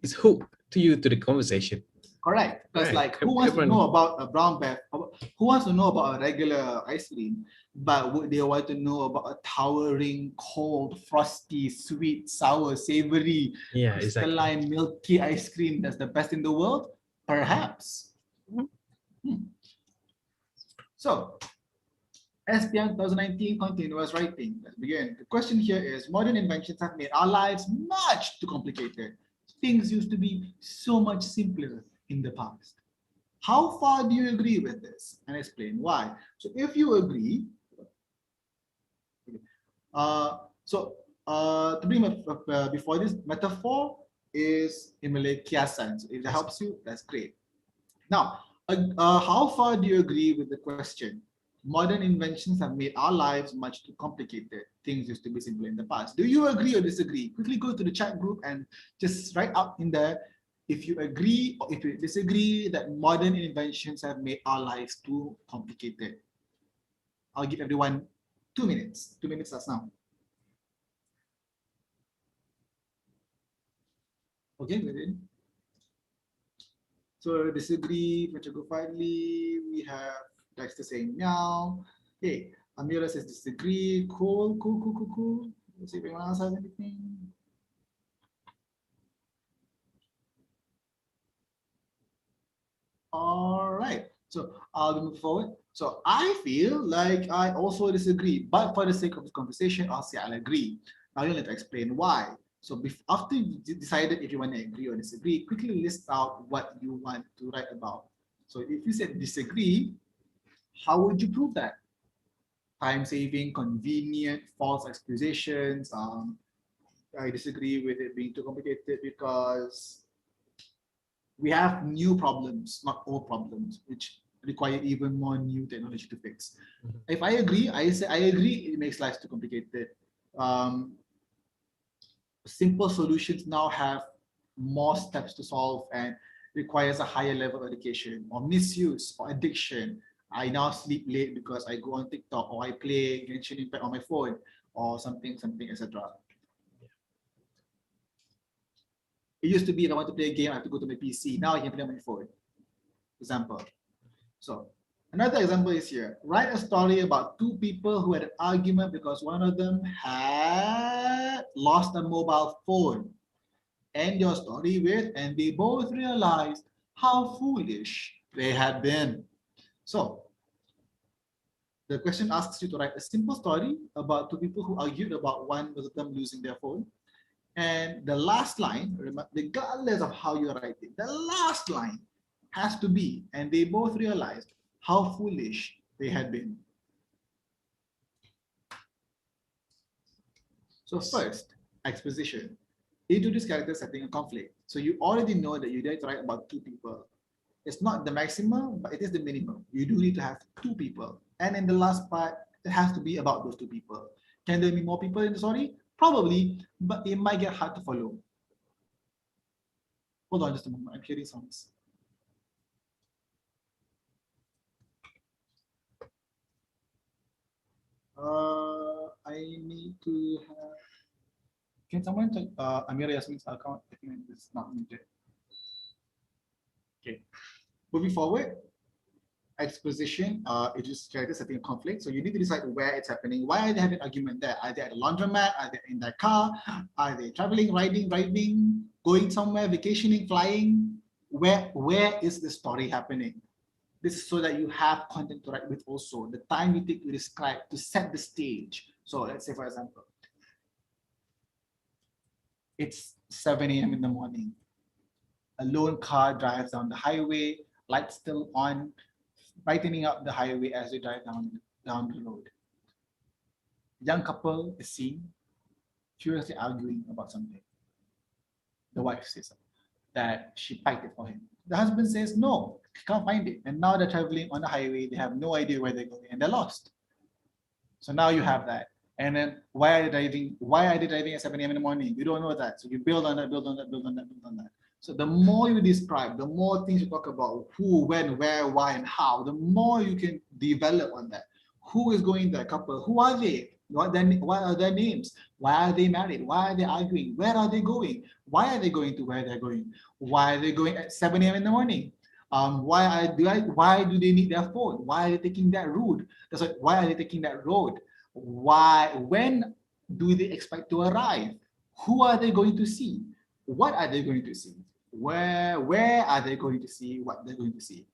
It's hook to you to the conversation. Correct. Because Right. like, who wants to know about a brown bear? Who wants to know about a regular ice cream? But would they want to know about a towering, cold, frosty, sweet, sour, savory, crystalline, milky ice cream that's the best in the world? Perhaps. So, SPM 2019 continuous writing. Let's begin. The question here is, modern inventions have made our lives much too complicated. Things used to be so much simpler in the past. How far do you agree with this? And explain why. So if you agree, to bring before this, metaphor is in Malay kiasan. So if that helps you, that's great. Now, how far do you agree with the question? Modern inventions have made our lives much too complicated. Things used to be simple in the past. Do you agree or disagree? Quickly go to the chat group and just write up in there if you agree or if you disagree that modern inventions have made our lives too complicated. I'll give everyone 2 minutes. 2 minutes starts now. Okay, within. So disagree, Pachago finally, we have Dexter saying meow. Hey, Amira says disagree. Cool. Let's see if anyone else has anything. All right, so I'll move forward. So I feel like I also disagree, but for the sake of this conversation, I'll say I'll agree. Now you need to explain why. So after you decided if you want to agree or disagree, quickly list out what you want to write about. So if you said disagree, how would you prove that? Time saving, convenient, false accusations. I disagree with it being too complicated because we have new problems, not old problems, which require even more new technology to fix. If I agree, I say I agree, it makes life too complicated. Simple solutions now have more steps to solve and requires a higher level of education or misuse or addiction. I now sleep late because I go on TikTok or I play Genshin Impact on my phone or something, etc. It used to be if I want to play a game, I have to go to my PC. Now I can play on my phone. Example. So another example is here. Write a story about two people who had an argument because one of them had lost a mobile phone. End your story with, and they both realized how foolish they had been. So the question asks you to write a simple story about two people who argued about one of them losing their phone. And the last line, regardless of how you write it, the last line has to be, and they both realized how foolish they had been. So first, exposition. Introduce character setting a conflict. So you already know that you need to write about two people. It's not the maximum, but it is the minimum. You do need to have two people. And in the last part, it has to be about those two people. Can there be more people in the story? Probably, but it might get hard to follow. Hold on just a moment, I'm hearing sounds. I need to have, can someone check Amira Yasmin's account? I think it's not needed. Okay, moving forward, exposition, it is character setting a conflict. So you need to decide where it's happening. Why are they having an argument there? Are they at a laundromat? Are they in their car? Are they traveling, riding, going somewhere, vacationing, flying? Where is the story happening? This is so that you have content to write with also. The time you take to describe, to set the stage. So let's say, for example, it's 7 a.m. in the morning. A lone car drives down the highway, lights still on, brightening up the highway as they drive down the road. Young couple is seen furiously arguing about something. The wife says that she packed it for him. The husband says, no, he can't find it. And now they're traveling on the highway. They have no idea where they're going and they're lost. So now you have that. And then why are they driving? Why are they driving at 7 a.m. in the morning? You don't know that. So you build on that, build on that, build on that, build on that. So the more you describe, the more things you talk about who, when, where, why, and how, the more you can develop on that. Who is going there? Couple? Who are they? What are their names? Why are they married? Why are they arguing? Where are they going? Why are they going to where they're going? Why are they going at 7 a.m. in the morning? Why do they need their phone? Why are they taking that route? That's like, why are they taking that road? When do they expect to arrive? Who are they going to see? What are they going to see? Where are they going to see what they're going to see?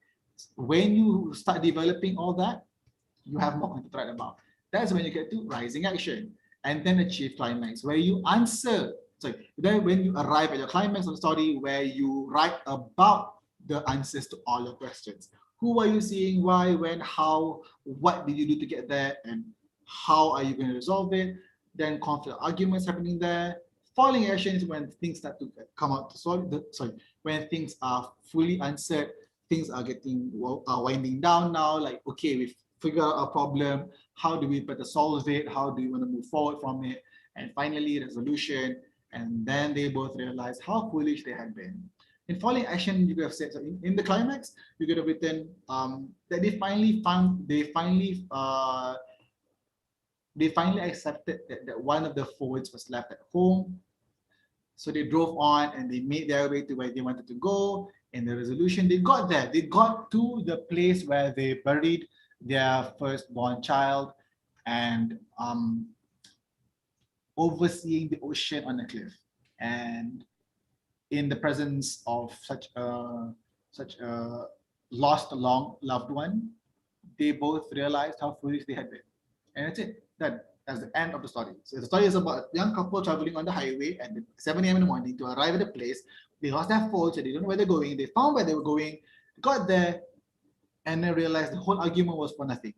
When you start developing all that, you have more content to write about. That's when you get to rising action and then achieve climax, where you answer. So then when you arrive at your climax of the story, where you write about the answers to all your questions. Who are you seeing? Why, when, how, what did you do to get there? And how are you going to resolve it? Then conflict arguments happening there. Falling actions when things start to come out to solve. When things are fully answered, things are getting winding down now. Like, okay, we've figured out a problem. How do we better solve it? How do we want to move forward from it? And finally, resolution. And then they both realize how foolish they had been. In falling action, you could have said, so in the climax, you could have written that they finally accepted that one of the phones was left at home. So they drove on and they made their way to where they wanted to go. In the resolution, they got there. They got to the place where they buried their firstborn child and overseeing the ocean on a cliff. And in the presence of such a lost loved one, they both realized how foolish they had been. And that's it. That's the end of the story. So the story is about a young couple traveling on the highway at 7 a.m. in the morning to arrive at a place. They lost their phone, so they don't know where they're going. They found where they were going, got there, and then realized the whole argument was for nothing.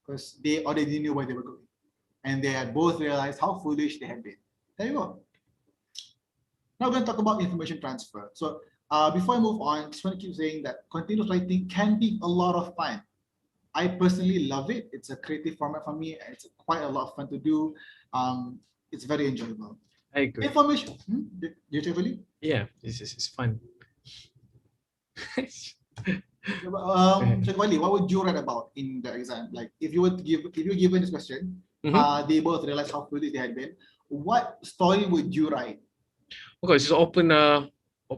Because they already knew where they were going. And they had both realized how foolish they had been. There you go. Now we're going to talk about information transfer. So before I move on, I just want to keep saying that continuous writing can be a lot of fun. I personally love it. It's a creative format for me. It's quite a lot of fun to do. It's very enjoyable. I agree. Information. You actually? Yeah, it's fun. Sheikh Wali, what would you write about in the exam? Like if you were given this question, they both realized how foolish they had been. What story would you write? Okay, it's open.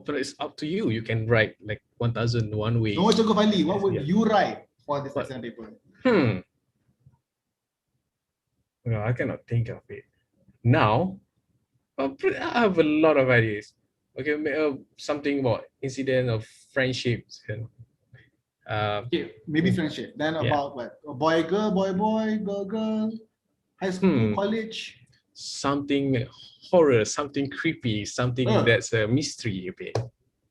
It's up to you. You can write like 1001 ways. No, Sheikh Wali, what would you write for this exam paper? No, I cannot think of it now. I have a lot of ideas. Okay, something about incident of friendships and. Maybe friendship. Then about what? A boy, girl, boy, girl, girl, high school, college. Something horror, something creepy, something that's a mystery a bit.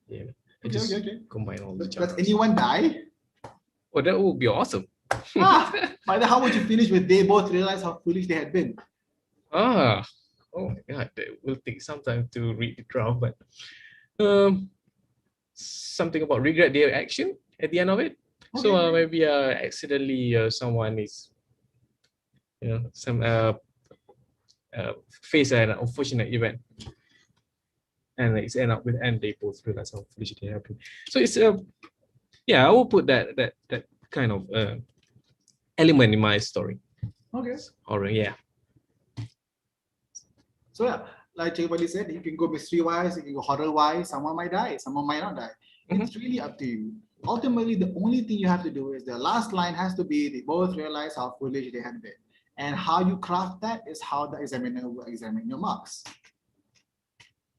Yeah. Okay. Combine all the Does anyone die? Oh, that would be awesome. But then how would you finish with they both realize how foolish they had been? Oh my god, that will take some time to read the draft, but something about regret their action at the end of it. Okay. So maybe accidentally someone is face an unfortunate event, and it's end up with and they both realize how foolish they have been. So it's I will put that kind of element in my story. Okay. Horror, yeah. So like everybody said, you can go mystery wise, you can go horror wise. Someone might die, someone might not die. It's really up to you. Ultimately, the only thing you have to do is the last line has to be they both realize how foolish they had been. And how you craft that is how the examiner will examine your marks.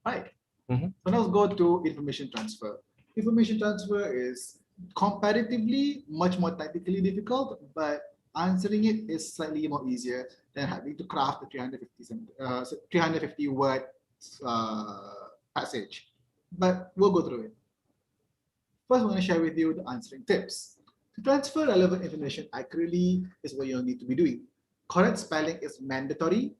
Right. So let's go to information transfer. Information transfer is comparatively much more technically difficult, but answering it is slightly more easier than having to craft a 350 word passage. But we'll go through it. First, I'm going to share with you the answering tips. To transfer relevant information accurately is what you'll need to be doing. Correct spelling is mandatory.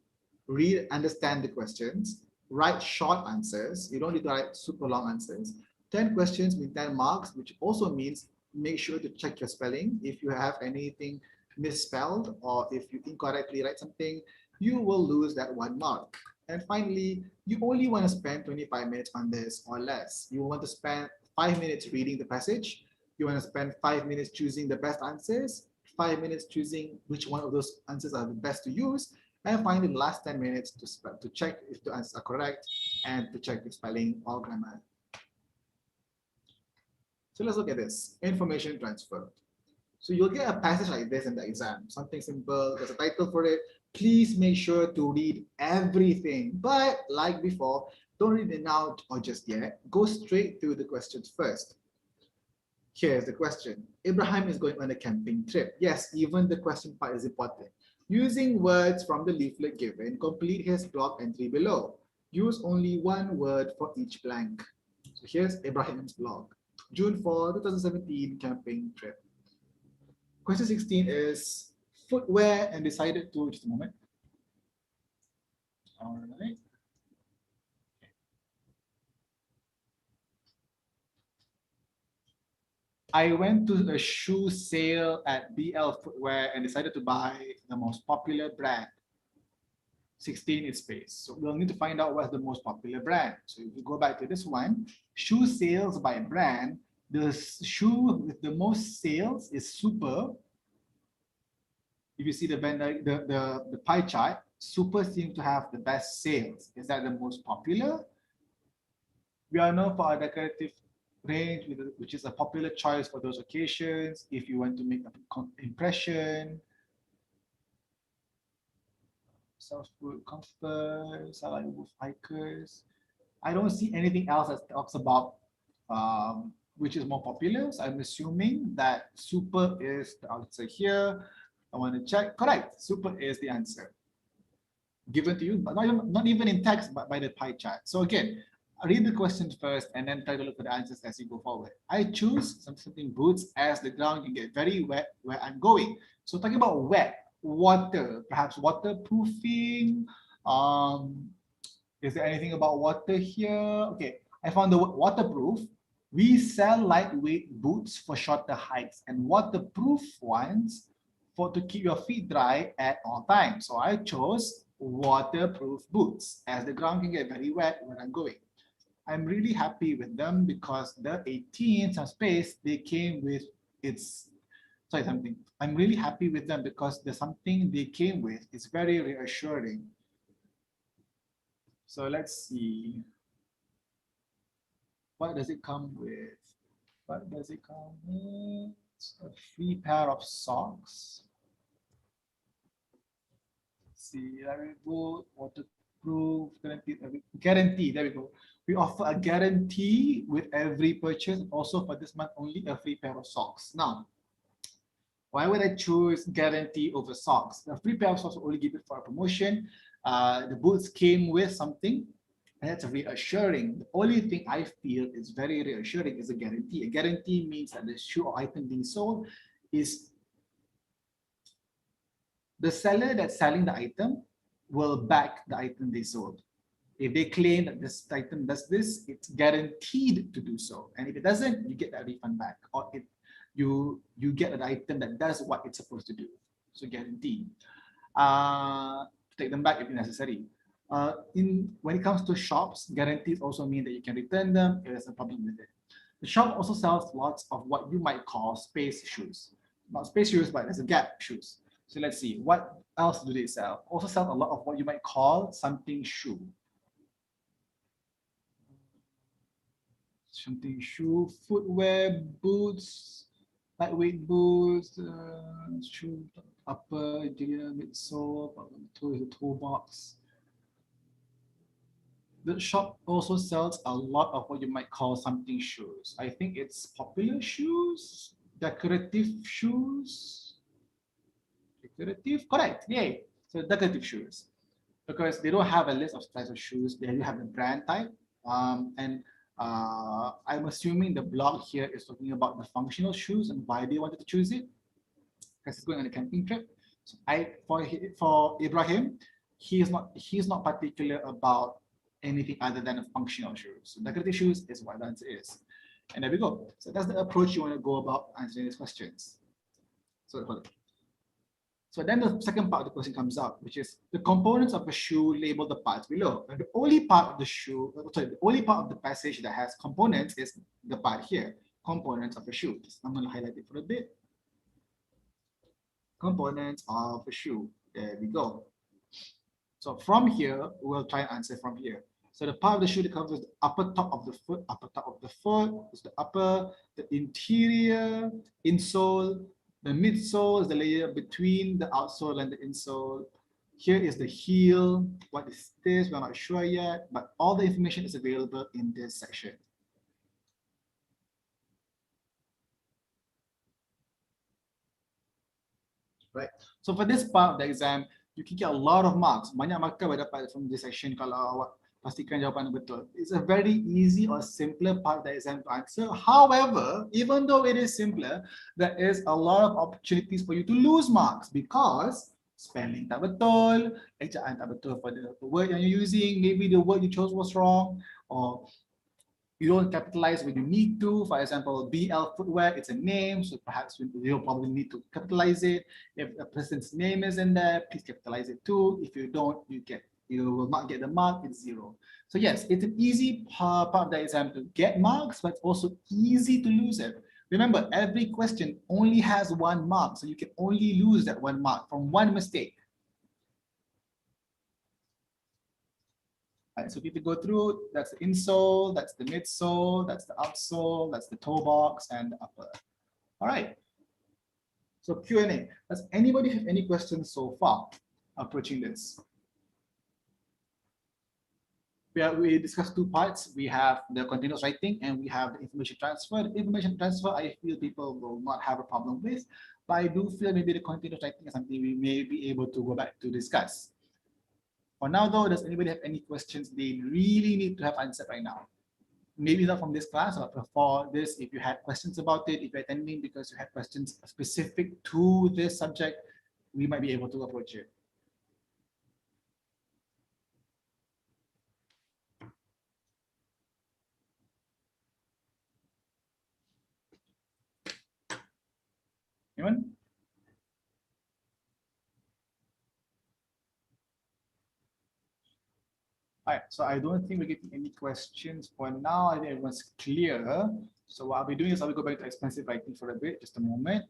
Read, understand the questions. Write short answers. You don't need to write super long answers. 10 questions mean 10 marks, which also means make sure to check your spelling. If you have anything misspelled or if you incorrectly write something, you will lose that 1 mark. And finally, you only want to spend 25 minutes on this or less. You want to spend 5 minutes reading the passage. You want to spend 5 minutes choosing the best answers, 5 minutes choosing which one of those answers are the best to use, and finally the last 10 minutes to check if the answers are correct and to check the spelling or grammar. So let's look at this, information transfer. So you'll get a passage like this in the exam, something simple, there's a title for it. Please make sure to read everything, but like before, don't read it now or just yet. Go straight to the questions first. Here's the question. Abraham is going on a camping trip. Yes, even the question part is important. Using words from the leaflet given, complete his blog entry below. Use only one word for each blank. So here's Abraham's blog. June 4, 2017 camping trip. Question 16 is footwear and decided to, just a moment. All right. I went to a shoe sale at BL Footwear and decided to buy the most popular brand. 16 is space. So we'll need to find out what's the most popular brand. So if we go back to this one, shoe sales by brand, the shoe with the most sales is Super. If you see the pie chart, Super seems to have the best sales. Is that the most popular? We are known for our decorative range, which is a popular choice for those occasions. If you want to make an impression, self food comfort, salad with hikers. I don't see anything else that talks about which is more popular. So I'm assuming that Super is the answer here. I want to check. Correct. Super is the answer given to you, but not even in text, but by the pie chart. So again, read the questions first and then try to look for the answers as you go forward. I choose something boots as the ground can get very wet where I'm going. So talking about wet, water, perhaps waterproofing. Is there anything about water here? Okay, I found the word waterproof. We sell lightweight boots for shorter hikes and waterproof ones to keep your feet dry at all times. So I chose waterproof boots as the ground can get very wet when I'm going. I'm really happy with them because the 18 some space they came with something. I'm really happy with them because there's something they came with. It's very reassuring. So let's see. What does it come with? What does it come with? It's a free pair of socks. Let's see, there we go. Waterproof, guarantee. There we go. We offer a guarantee with every purchase. Also for this month, only a free pair of socks. Now, why would I choose guarantee over socks? The free pair of socks will only give it for a promotion. The boots came with something, and that's reassuring. The only thing I feel is very reassuring is a guarantee. A guarantee means that the shoe or item being sold is the seller that's selling the item will back the item they sold. If they claim that this item does this, it's guaranteed to do so. And if it doesn't, you get that refund back, or you get an item that does what it's supposed to do. So guarantee. Take them back if necessary. When it comes to shops, guarantees also mean that you can return them if there's a problem with it. The shop also sells lots of what you might call space shoes. Not space shoes, but there's a gap shoes. So let's see, what else do they sell? Also sell a lot of what you might call something shoe. Something shoe, footwear, boots, lightweight boots, shoe, upper, interior, midsole, toe is a toe box. The shop also sells a lot of what you might call something shoes. I think it's popular shoes, decorative shoes. Decorative, correct, yay. So decorative shoes. Because they don't have a list of types of shoes, they do have the brand type. I'm assuming the blog here is talking about the functional shoes and why they wanted to choose it, because he's going on a camping trip. So for Ibrahim, he's not particular about anything other than a functional shoes. So decorative shoes is what the answer is. And there we go. So that's the approach you want to go about answering these questions. So then the second part of the question comes up, which is the components of a shoe label the parts below. And the only part of the the only part of the passage that has components is the part here, components of a shoe. I'm going to highlight it for a bit. Components of a shoe. There we go. So from here, we'll try and answer from here. So the part of the shoe that covers the upper top of the foot is the upper, the interior, insole, the midsole is the layer between the outsole and the insole. Here is the heel. What is this? We're not sure yet, but all the information is available in this section. Right. So for this part of the exam, you can get a lot of marks. Banyak markah awak dapat from this section kalau awak pastikan jawapan betul. It's a very easy or simpler part of the exam to answer. However, even though it is simpler, there is a lot of opportunities for you to lose marks because spelling tak betul, ejaan tak betul for the word yang you're using, maybe the word you chose was wrong, or you don't capitalize when you need to. For example, BL footwear, it's a name, so perhaps you'll probably need to capitalize it. If a person's name is in there, please capitalize it too. If you don't, you will not get the mark, it's 0. So yes, it's an easy part of the exam to get marks, but it's also easy to lose it. Remember, every question only has 1 mark, so you can only lose that 1 mark from 1 mistake. Right, so if you go through, that's the insole, that's the midsole, that's the outsole, that's the toe box, and the upper. All right. So Q&A. Does anybody have any questions so far approaching this? We discussed 2 parts. We have the continuous writing and we have the information transfer. The information transfer, I feel people will not have a problem with, but I do feel maybe the continuous writing is something we may be able to go back to discuss. For now though, does anybody have any questions they really need to have answered right now? Maybe not from this class, but for this, if you had questions about it, if you're attending because you had questions specific to this subject, we might be able to approach it. Anyone? All right, so I don't think we're getting any questions for now. I think everyone's clear. So what I'll be doing is I'll go back to expensive writing for a bit, just a moment.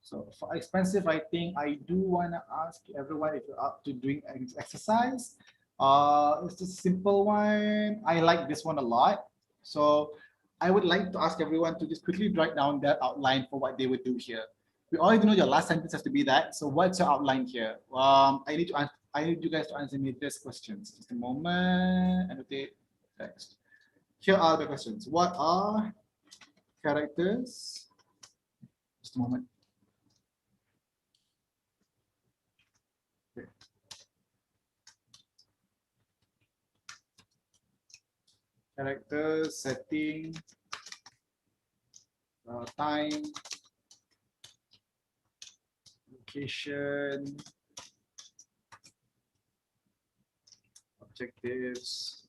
So for expensive writing, I do want to ask everyone if you're up to doing an exercise. It's a simple one. I like this one a lot. So I would like to ask everyone to just quickly write down their outline for what they would do here. We already know your last sentence has to be that. So what's your outline here? I need you guys to answer me these questions. Just a moment. Annotate text. Here are the questions. What are characters? Just a moment. Okay. Characters, setting, time, location, objectives,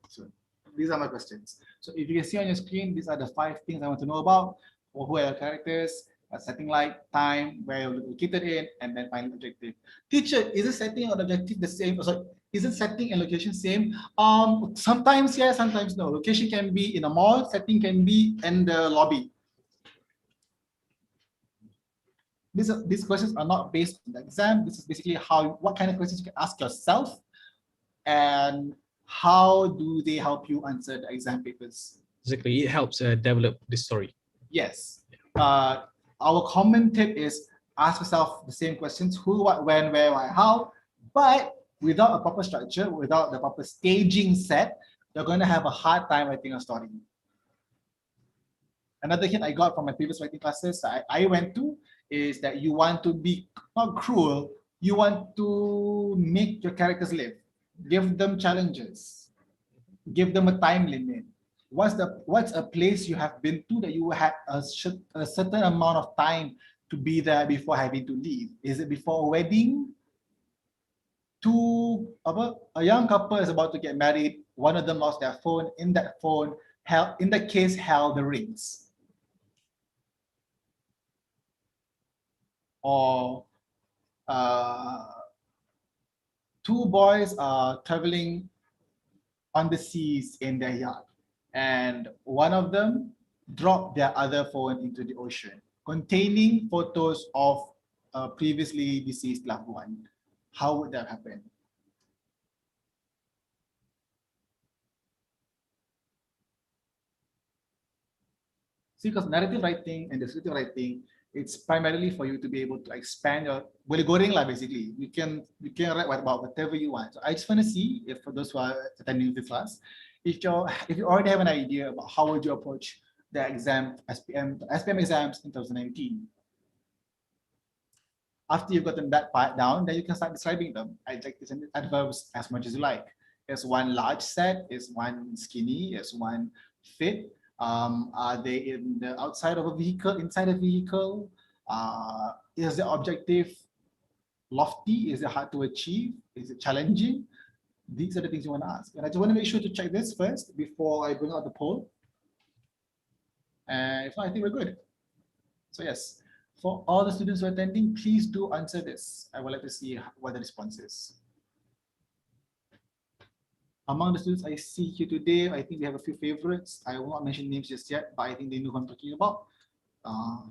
so these are my questions. So if you can see on your screen, these are the 5 things I want to know about. Or who are your characters, setting light, time, where you're located in, and then final objective. Teacher, is the setting or objective the same? Sorry, is it setting and location same? Sometimes yes, sometimes no. Location can be in a mall, setting can be in the lobby. These questions are not based on the exam. This is basically what kind of questions you can ask yourself and how do they help you answer the exam papers Exactly, it helps develop the story. Yes. Our common tip is ask yourself the same questions: who, what, when, where, why, how. But without a proper structure, without the proper staging set, you're going to have a hard time writing a story. Another hint I got from my previous writing classes I went to is that you want to be not cruel, you want to make your characters live. Give them challenges. Give them a time limit. What's a place you have been to that you had a certain amount of time to be there before having to leave? Is it before a wedding? A young couple is about to get married. One of them lost their phone. In that phone, in that case, held the rings. Or two boys are traveling on the seas in their yacht, and one of them dropped their other phone into the ocean, containing photos of a previously deceased loved one. How would that happen? See, because narrative writing and descriptive writing, it's primarily for you to be able to expand your boleh goreng lah basically. You can write about whatever you want. So I just want to see if for those who are attending this class, if you already have an idea about how would you approach the SPM exams in 2019. After you've gotten that part down, then you can start describing them. Adjectives and adverbs as much as you like. Is one large set? Is one skinny? Is one fit? Are they in the outside of a vehicle, inside a vehicle? Is the objective lofty? Is it hard to achieve? Is it challenging? These are the things you want to ask. And I just want to make sure to check this first before I bring out the poll. And if not, I think we're good. So yes, for all the students who are attending, please do answer this. I would like to see what the response is. Among the students I see here today, I think we have a few favorites. I will not mention names just yet, but I think they know who I'm talking about.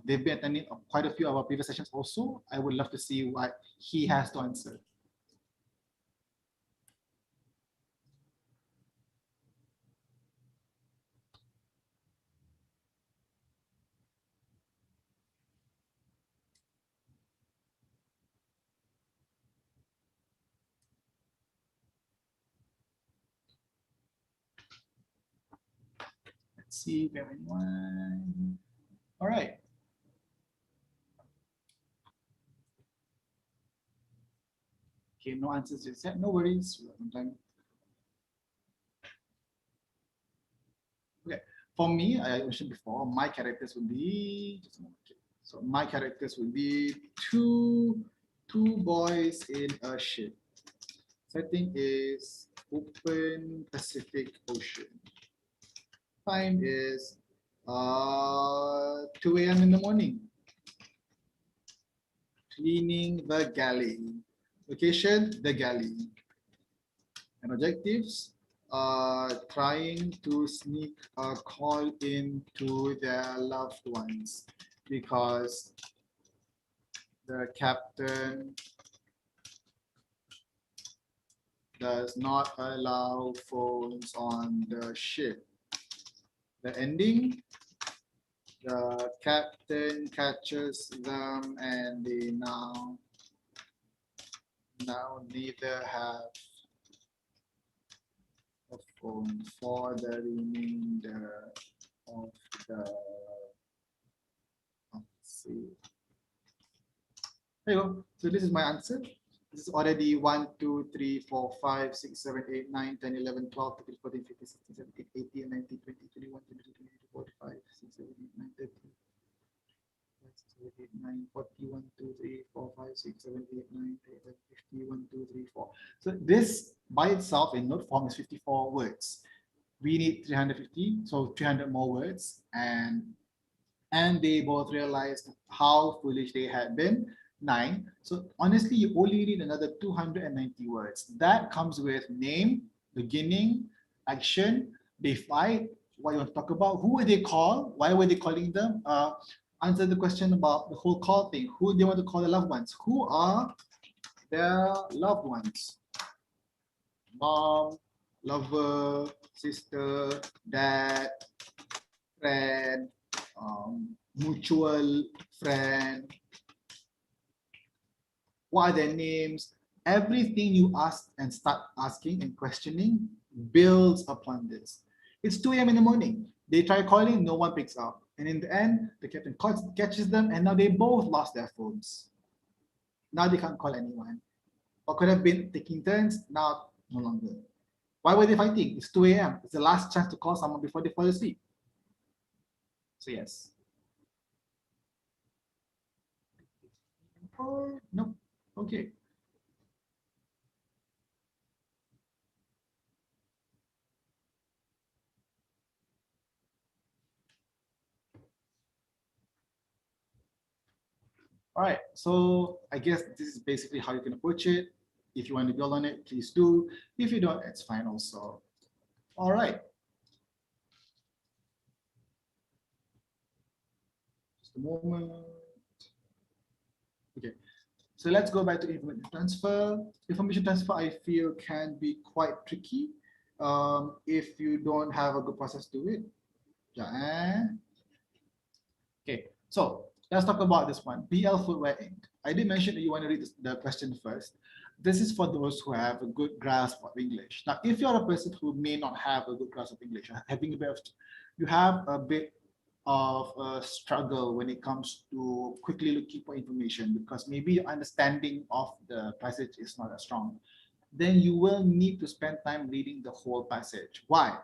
They've been attending quite a few of our previous sessions also. I would love to see what he has to answer. Let's see if we have anyone. All right. Okay, no answers just yet. No worries. Okay, for me, I mentioned before, my characters would be just a moment. So my characters would be two boys in a ship. Setting is open Pacific Ocean. Time is 2 a.m. in the morning. Cleaning the galley. Location, the galley. And objectives, trying to sneak a call into their loved ones because the captain does not allow phones on the ship. The ending, the captain catches them and they now neither have a phone for the remainder of the sea. There you go. So this is my answer. This is already 1, 2, 3, 4, 5, 6, 7, 8, 9, 10, 11, 12, 13, 14, 15, 16, 17, 18, 19, 20, 21, 22, 23, 45, 6, 7, 8, 9, 30. 8, 9, 40, 1, 2, 3, 4, 5, 6, 7, 8, 9, 10, 50, 1, 2, 3, 4. So this by itself in note form is 54 words. We need 350, so 300 more words. And they both realized how foolish they had been. 9. So honestly, you only need another 290 words. That comes with name, beginning, action, they fight, what you want to talk about, who were they called, why were they calling them, answer the question about the whole call thing, who they want to call their loved ones, who are their loved ones, mom, lover, sister, dad, friend, mutual friend, what are their names? Everything you ask and start asking and questioning builds upon this. It's 2 a.m. in the morning. They try calling, no one picks up. And in the end, the captain catches them, and now they both lost their phones. Now they can't call anyone. Or could have been taking turns, now no longer. Why were they fighting? It's 2 a.m. It's the last chance to call someone before they fall asleep. So yes. No. Okay. All right, so I guess this is basically how you can approach it. If you want to build on it, please do. If you don't, it's fine also. All right. Just a moment. Okay, so let's go back to information transfer. Information transfer, I feel, can be quite tricky if you don't have a good process to it. Yeah. Okay, so let's talk about this one. BL Footwear Inc. I did mention that you want to read the question first. This is for those who have a good grasp of English. Now, if you're a person who may not have a good grasp of English, you have a bit of a struggle when it comes to quickly looking for information because maybe your understanding of the passage is not as strong, then you will need to spend time reading the whole passage. Why?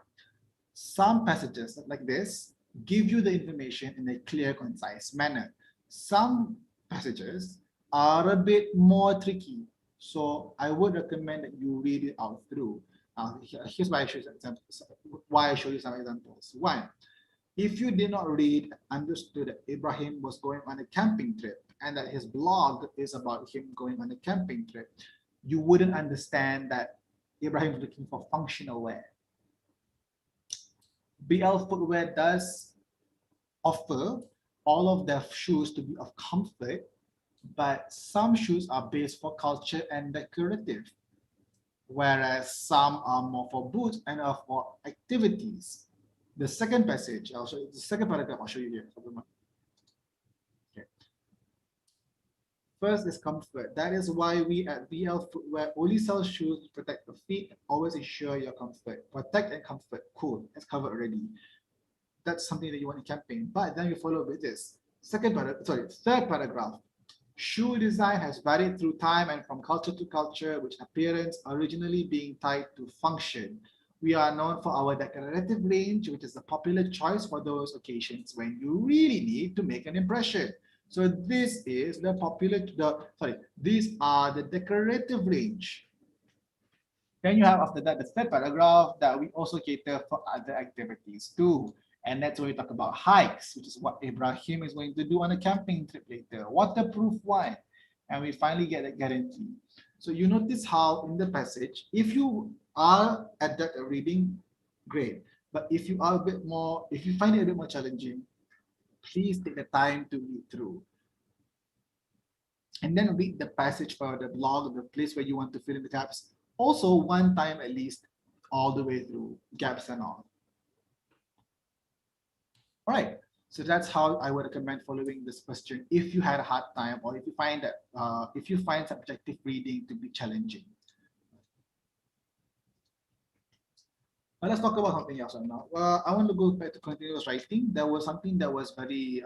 Some passages like this give you the information in a clear, concise manner. Some passages are a bit more tricky. So I would recommend that you read it out through. Here's why I show you some examples. One, if you did not read, understood that Ibrahim was going on a camping trip and that his blog is about him going on a camping trip, you wouldn't understand that Ibrahim is looking for functional wear. BL Footwear does offer all of their shoes to be of comfort, but some shoes are based for culture and decorative, whereas some are more for boots and are for activities. The second passage, I'll show you the second paragraph, I'll show you here. Okay. First is comfort. That is why we at BL Footwear only sell shoes to protect the feet. Always ensure your comfort. Protect and comfort. Cool. It's covered already. That's something that you want in camping. But then you follow with this. Third paragraph. Shoe design has varied through time and from culture to culture, with appearance originally being tied to function. We are known for our decorative range, which is a popular choice for those occasions when you really need to make an impression. So this is the these are the decorative range. Then you have after that the third paragraph that we also cater for other activities too. And that's when we talk about hikes, which is what Ibrahim is going to do on a camping trip later. Waterproof wine. And we finally get a guarantee. So you notice how in the passage, if you are adept at reading, great. But if you are a bit more, if you find it a bit more challenging, please take the time to read through. And then read the passage for the blog, the place where you want to fill in the gaps. Also, one time at least, all the way through, gaps and all. All right, so that's how I would recommend following this question if you had a hard time or if you find that if you find subjective reading to be challenging. Now let's talk about something else right now. I want to go back to continuous writing. There was something that was very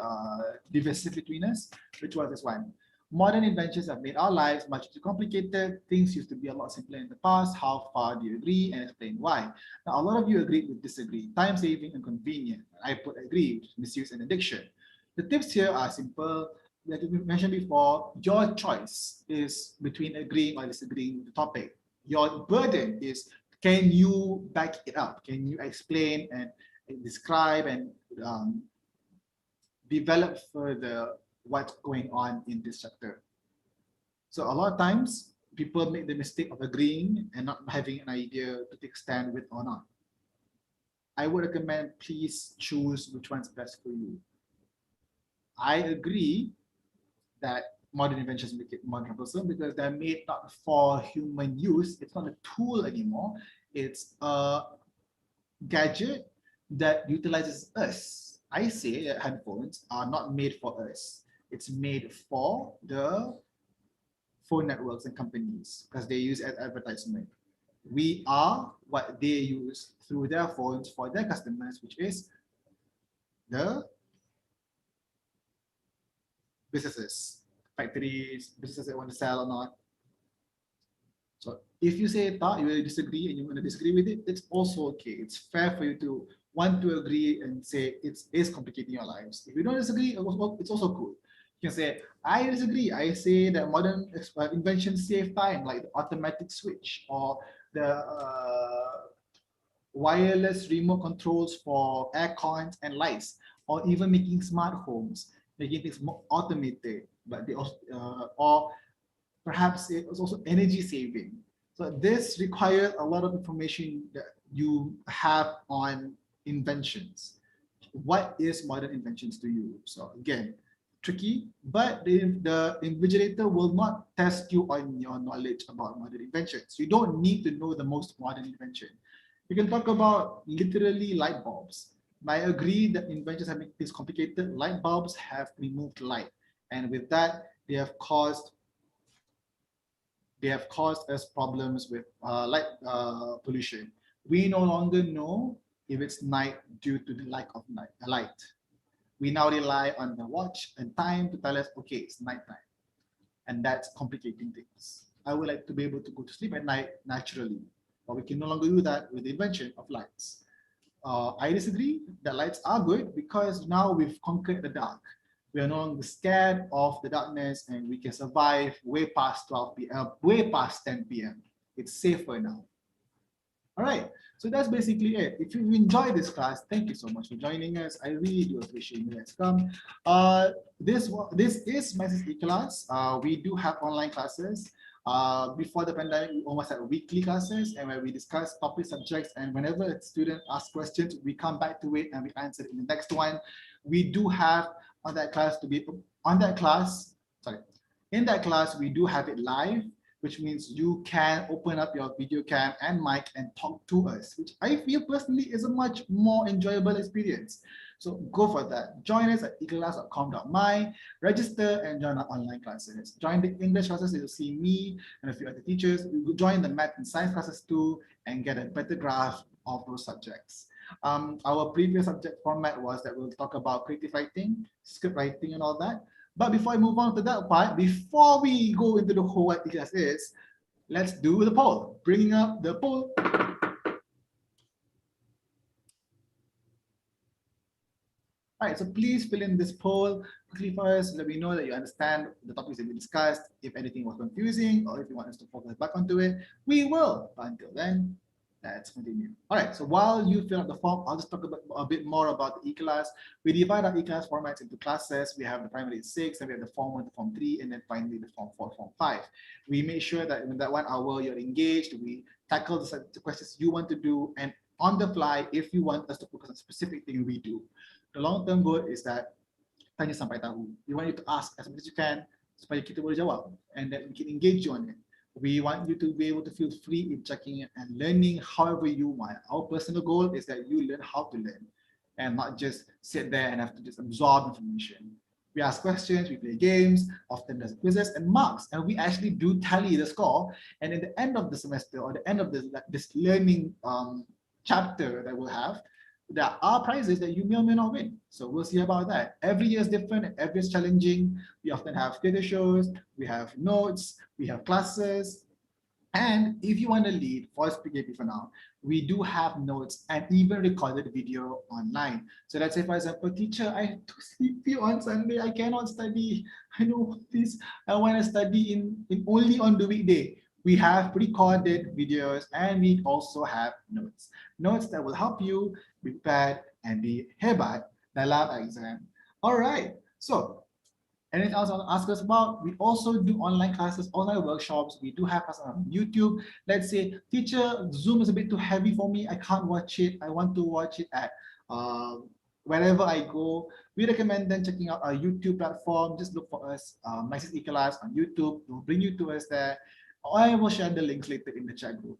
divisive between us, which was this one. Modern inventions have made our lives much too complicated. Things used to be a lot simpler in the past. How far do you agree, and explain why? Now, a lot of you agree with disagree. Time saving and convenient. I put agree, misuse and addiction. The tips here are simple. Like we mentioned before, your choice is between agreeing or disagreeing with the topic. Your burden is, can you back it up? Can you explain and describe and develop further what's going on in this chapter? So a lot of times people make the mistake of agreeing and not having an idea to take stand with or not. I would recommend please choose which one's best for you. I agree that modern inventions make it more troublesome because they're made not for human use. It's not a tool anymore. It's a gadget that utilizes us I say that headphones are not made for us. It's made for the phone networks and companies because they use as advertisement. We are what they use through their phones for their customers, which is the businesses, factories, businesses that want to sell or not. So if you say that you disagree and you want to disagree with it, it's also okay. It's fair for you to want to agree and say it is complicating your lives. If you don't disagree, it's also cool. You can say, I disagree. I say that modern inventions save time, like the automatic switch or the wireless remote controls for air cons and lights, or even making smart homes, making things more automated. But they also, or perhaps it was also energy saving. So this requires a lot of information that you have on inventions. What is modern inventions to you? So again, tricky, but the invigilator will not test you on your knowledge about modern inventions. You don't need to know the most modern invention. You can talk about literally light bulbs. I agree that inventions have made things complicated. Light bulbs have removed light, and with that, they have caused us problems with light pollution. We no longer know if it's night due to the lack of light. We now rely on the watch and time to tell us, okay, it's nighttime. And that's complicating things. I would like to be able to go to sleep at night naturally, but we can no longer do that with the invention of lights. I disagree that lights are good because now we've conquered the dark. We are no longer scared of the darkness and we can survive way past 12 p.m., way past 10 p.m. It's safer now. All right, so that's basically it. If you enjoyed this class, thank you so much for joining us. I really do appreciate you guys come. This is Maxis eKelas. We do have online classes. Before the pandemic, we almost had weekly classes and where we discuss topic subjects, and whenever a student asks questions, we come back to it and we answer it in the next one. We do have in that class, we do have it live, which means you can open up your video cam and mic and talk to us, which I feel personally is a much more enjoyable experience. So go for that. Join us at ekelas.com.my, register and join our online classes. Join the English classes, you'll see me and a few other teachers. Join the math and science classes too and get a better grasp of those subjects. Our previous subject format was that we'll talk about creative writing, script writing and all that. But before I move on to that part, before we go into the whole what eKelas is, let's do the poll. Bringing up the poll. All right, so please fill in this poll quickly for us so that we know that you understand the topics that we discussed. If anything was confusing or if you want us to focus back onto it, we will. But until then, let's continue. All right, so while you fill out the form, I'll just talk about a bit more about the eKelas. We divide our eKelas formats into classes. We have the primary 6, and we have the form 1 to form 3, and then finally the form 4, form 5. We make sure that in that 1 hour you're engaged, we tackle the questions you want to do, and on the fly, if you want us to focus on a specific thing, we do. The long-term goal is that tanya sampai tahu. We want you to ask as much as you can supaya kita boleh jawab, and that we can engage you on it. We want you to be able to feel free in checking it and learning however you want. Our personal goal is that you learn how to learn and not just sit there and have to just absorb information. We ask questions, we play games, often there's quizzes and marks, and we actually do tally the score. And at the end of the semester or the end of this learning chapter that we'll have, there are prizes that you may or may not win. So we'll see about that. Every year is different and every year is challenging. We often have theater shows, we have notes, we have classes. And if you want to lead for SPKP for now, we do have notes and even recorded video online. So let's say, for example, teacher, I have to sleep on Sunday. I cannot study. I know this. I want to study in only on the weekday. We have recorded videos and we also have notes. Notes that will help you be prepared and be hebat dalam exam. All right. So anything else you want to ask us about? We also do online classes, online workshops. We do have classes on YouTube. Let's say, teacher, Zoom is a bit too heavy for me. I can't watch it. I want to watch it at wherever I go. We recommend then checking out our YouTube platform. Just look for us, Maxis eKelas on YouTube. We'll bring you to us there. I will share the links later in the chat group.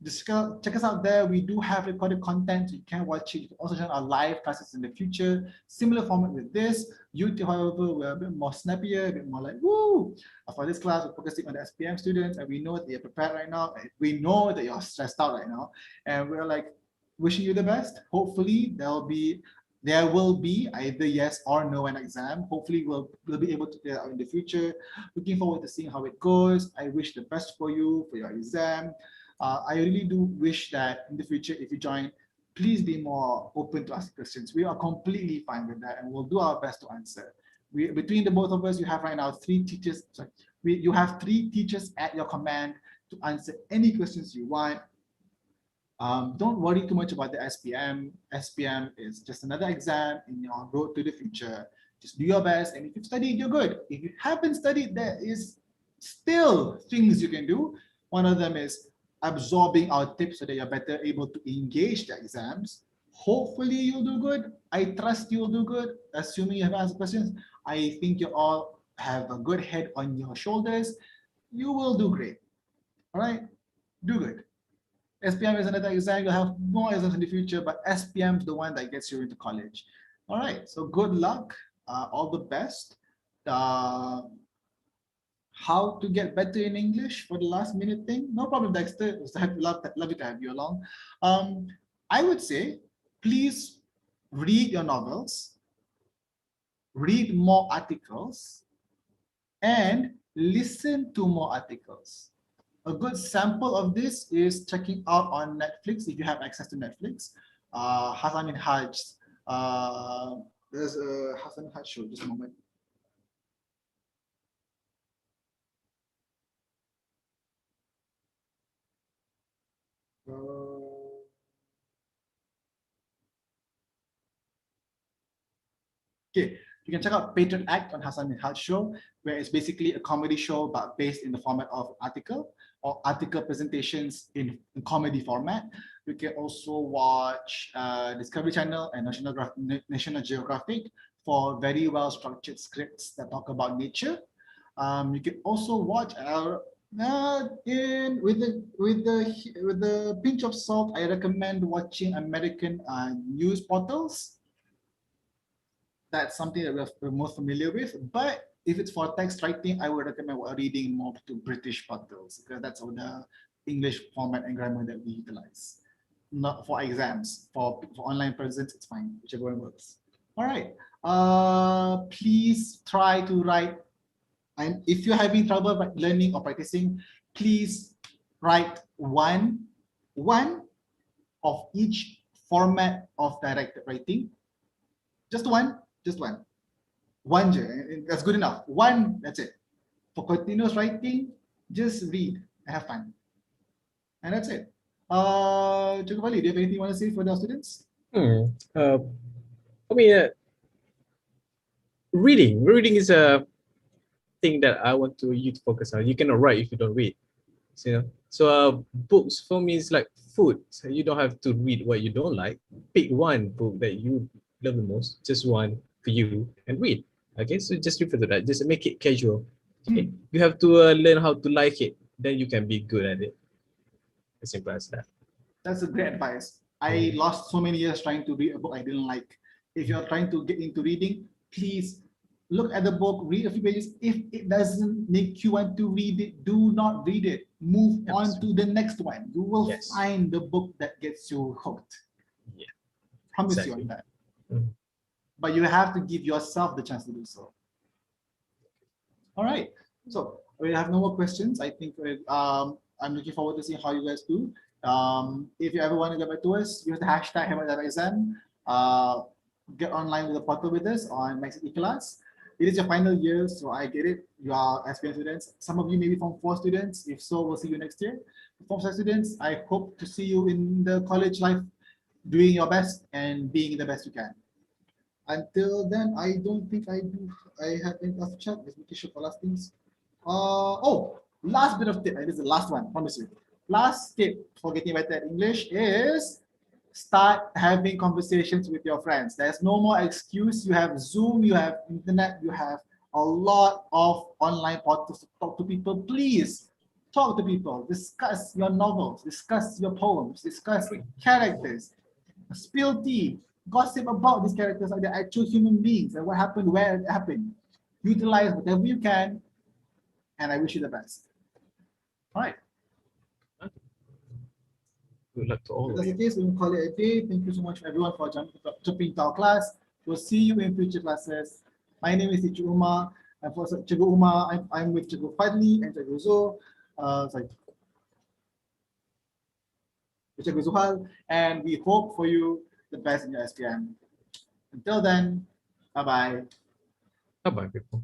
Just check us out there. We do have recorded content, so you can watch it. You can also join our live classes in the future. Similar format with this. YouTube, however, we're a bit more snappier, a bit more like, woo! For this class, we're focusing on the SPM students, and we know that you're prepared right now. We know that you're stressed out right now, and we're like, wishing you the best. Hopefully, there will be either yes or no an exam. Hopefully, we'll be able to clear that out in the future. Looking forward to seeing how it goes. I wish the best for you for your exam. I really do wish that in the future, if you join, please be more open to ask questions. We are completely fine with that, and we'll do our best to answer. Between the both of us, you have right now three teachers. Sorry, you have three teachers at your command to answer any questions you want. Don't worry too much about the SPM. SPM is just another exam in your road to the future. Just do your best, and if you've studied, you're good. If you haven't studied, there is still things you can do. One of them is absorbing our tips so that you're better able to engage the exams. Hopefully you'll do good. I trust you'll do good. Assuming you have answered questions, I think you all have a good head on your shoulders. You will do great. All right, do good. SPM is another exam. You'll have more exams in the future, but SPM is the one that gets you into college. All right, so good luck. All the best. How to get better in English for the last minute thing? No problem, Dexter. Love it to have you along. I would say, please read your novels, read more articles, and listen to more articles. A good sample of this is checking out on Netflix if you have access to Netflix. Hassan Minhaj's there's a Hassan Minhaj show. Just a moment. Okay, you can check out Patriot Act on Hassan Minhaj show, where it's basically a comedy show but based in the format of article or article presentations in comedy format. You can also watch Discovery Channel and National Geographic for very well structured scripts that talk about nature. You can also watch our with the pinch of salt, I recommend watching American news portals. That's something that we're most familiar with. But if it's for text writing, I would recommend reading more to British portals, because that's all the English format and grammar that we utilize. Not for exams, for online presents, it's fine, whichever one works. All right. Please try to write. And if you're having trouble learning or practicing, please write one of each format of directed writing. Just one. That's good enough. One, that's it. For continuous writing, just read and have fun. And that's it. Cukup Ali, do you have anything you want to say for the students? For me, reading is a thing that I want you to focus on. You cannot write if you don't read. So books for me is like food. So you don't have to read what you don't like. Pick one book that you love the most, just one for you, and read. Okay, so just refer to that. Just make it casual. Okay, you have to learn how to like it. Then you can be good at it. As simple as that. That's a great advice. I lost so many years trying to read a book I didn't like. If you're trying to get into reading, please look at the book, read a few pages. If it doesn't make you want to read it, do not read it. Move on to the next one. You will find the book that gets you hooked. Yeah, promise you on that. But you have to give yourself the chance to do so. All right. So we have no more questions. I think I'm looking forward to seeing how you guys do. If you ever want to get back to us, use the hashtag #exam. Get online with the portal with us on Maxis eKelas. It is your final year, so I get it. You are SPM students. Some of you may be Form 4 students. If so, we'll see you next year. Form 5 students, I hope to see you in the college life, doing your best and being the best you can. Until then, I don't think I have any last chat. Let's make sure for last things. Last bit of tip. This is the last one, promise you. Last tip for getting better at English is start having conversations with your friends. There's no more excuse. You have Zoom, you have internet, you have a lot of online portals to talk to people. Please talk to people, discuss your novels, discuss your poems, discuss characters, spill tea, gossip about these characters like the actual human beings and what happened, where it happened. Utilize whatever you can, and I wish you the best. All right. Good luck to all If of that's you. the case, we will call it a day. Thank you so much everyone for jumping into our class. We'll see you in future classes. My name is Cikgu Umar. And for Cikgu Umar, I'm with Cikgu Fadli and Cikgu Zul. Cikgu Zuhal, and we hope for you the best in your SPM. Until then, bye-bye. Bye-bye, people.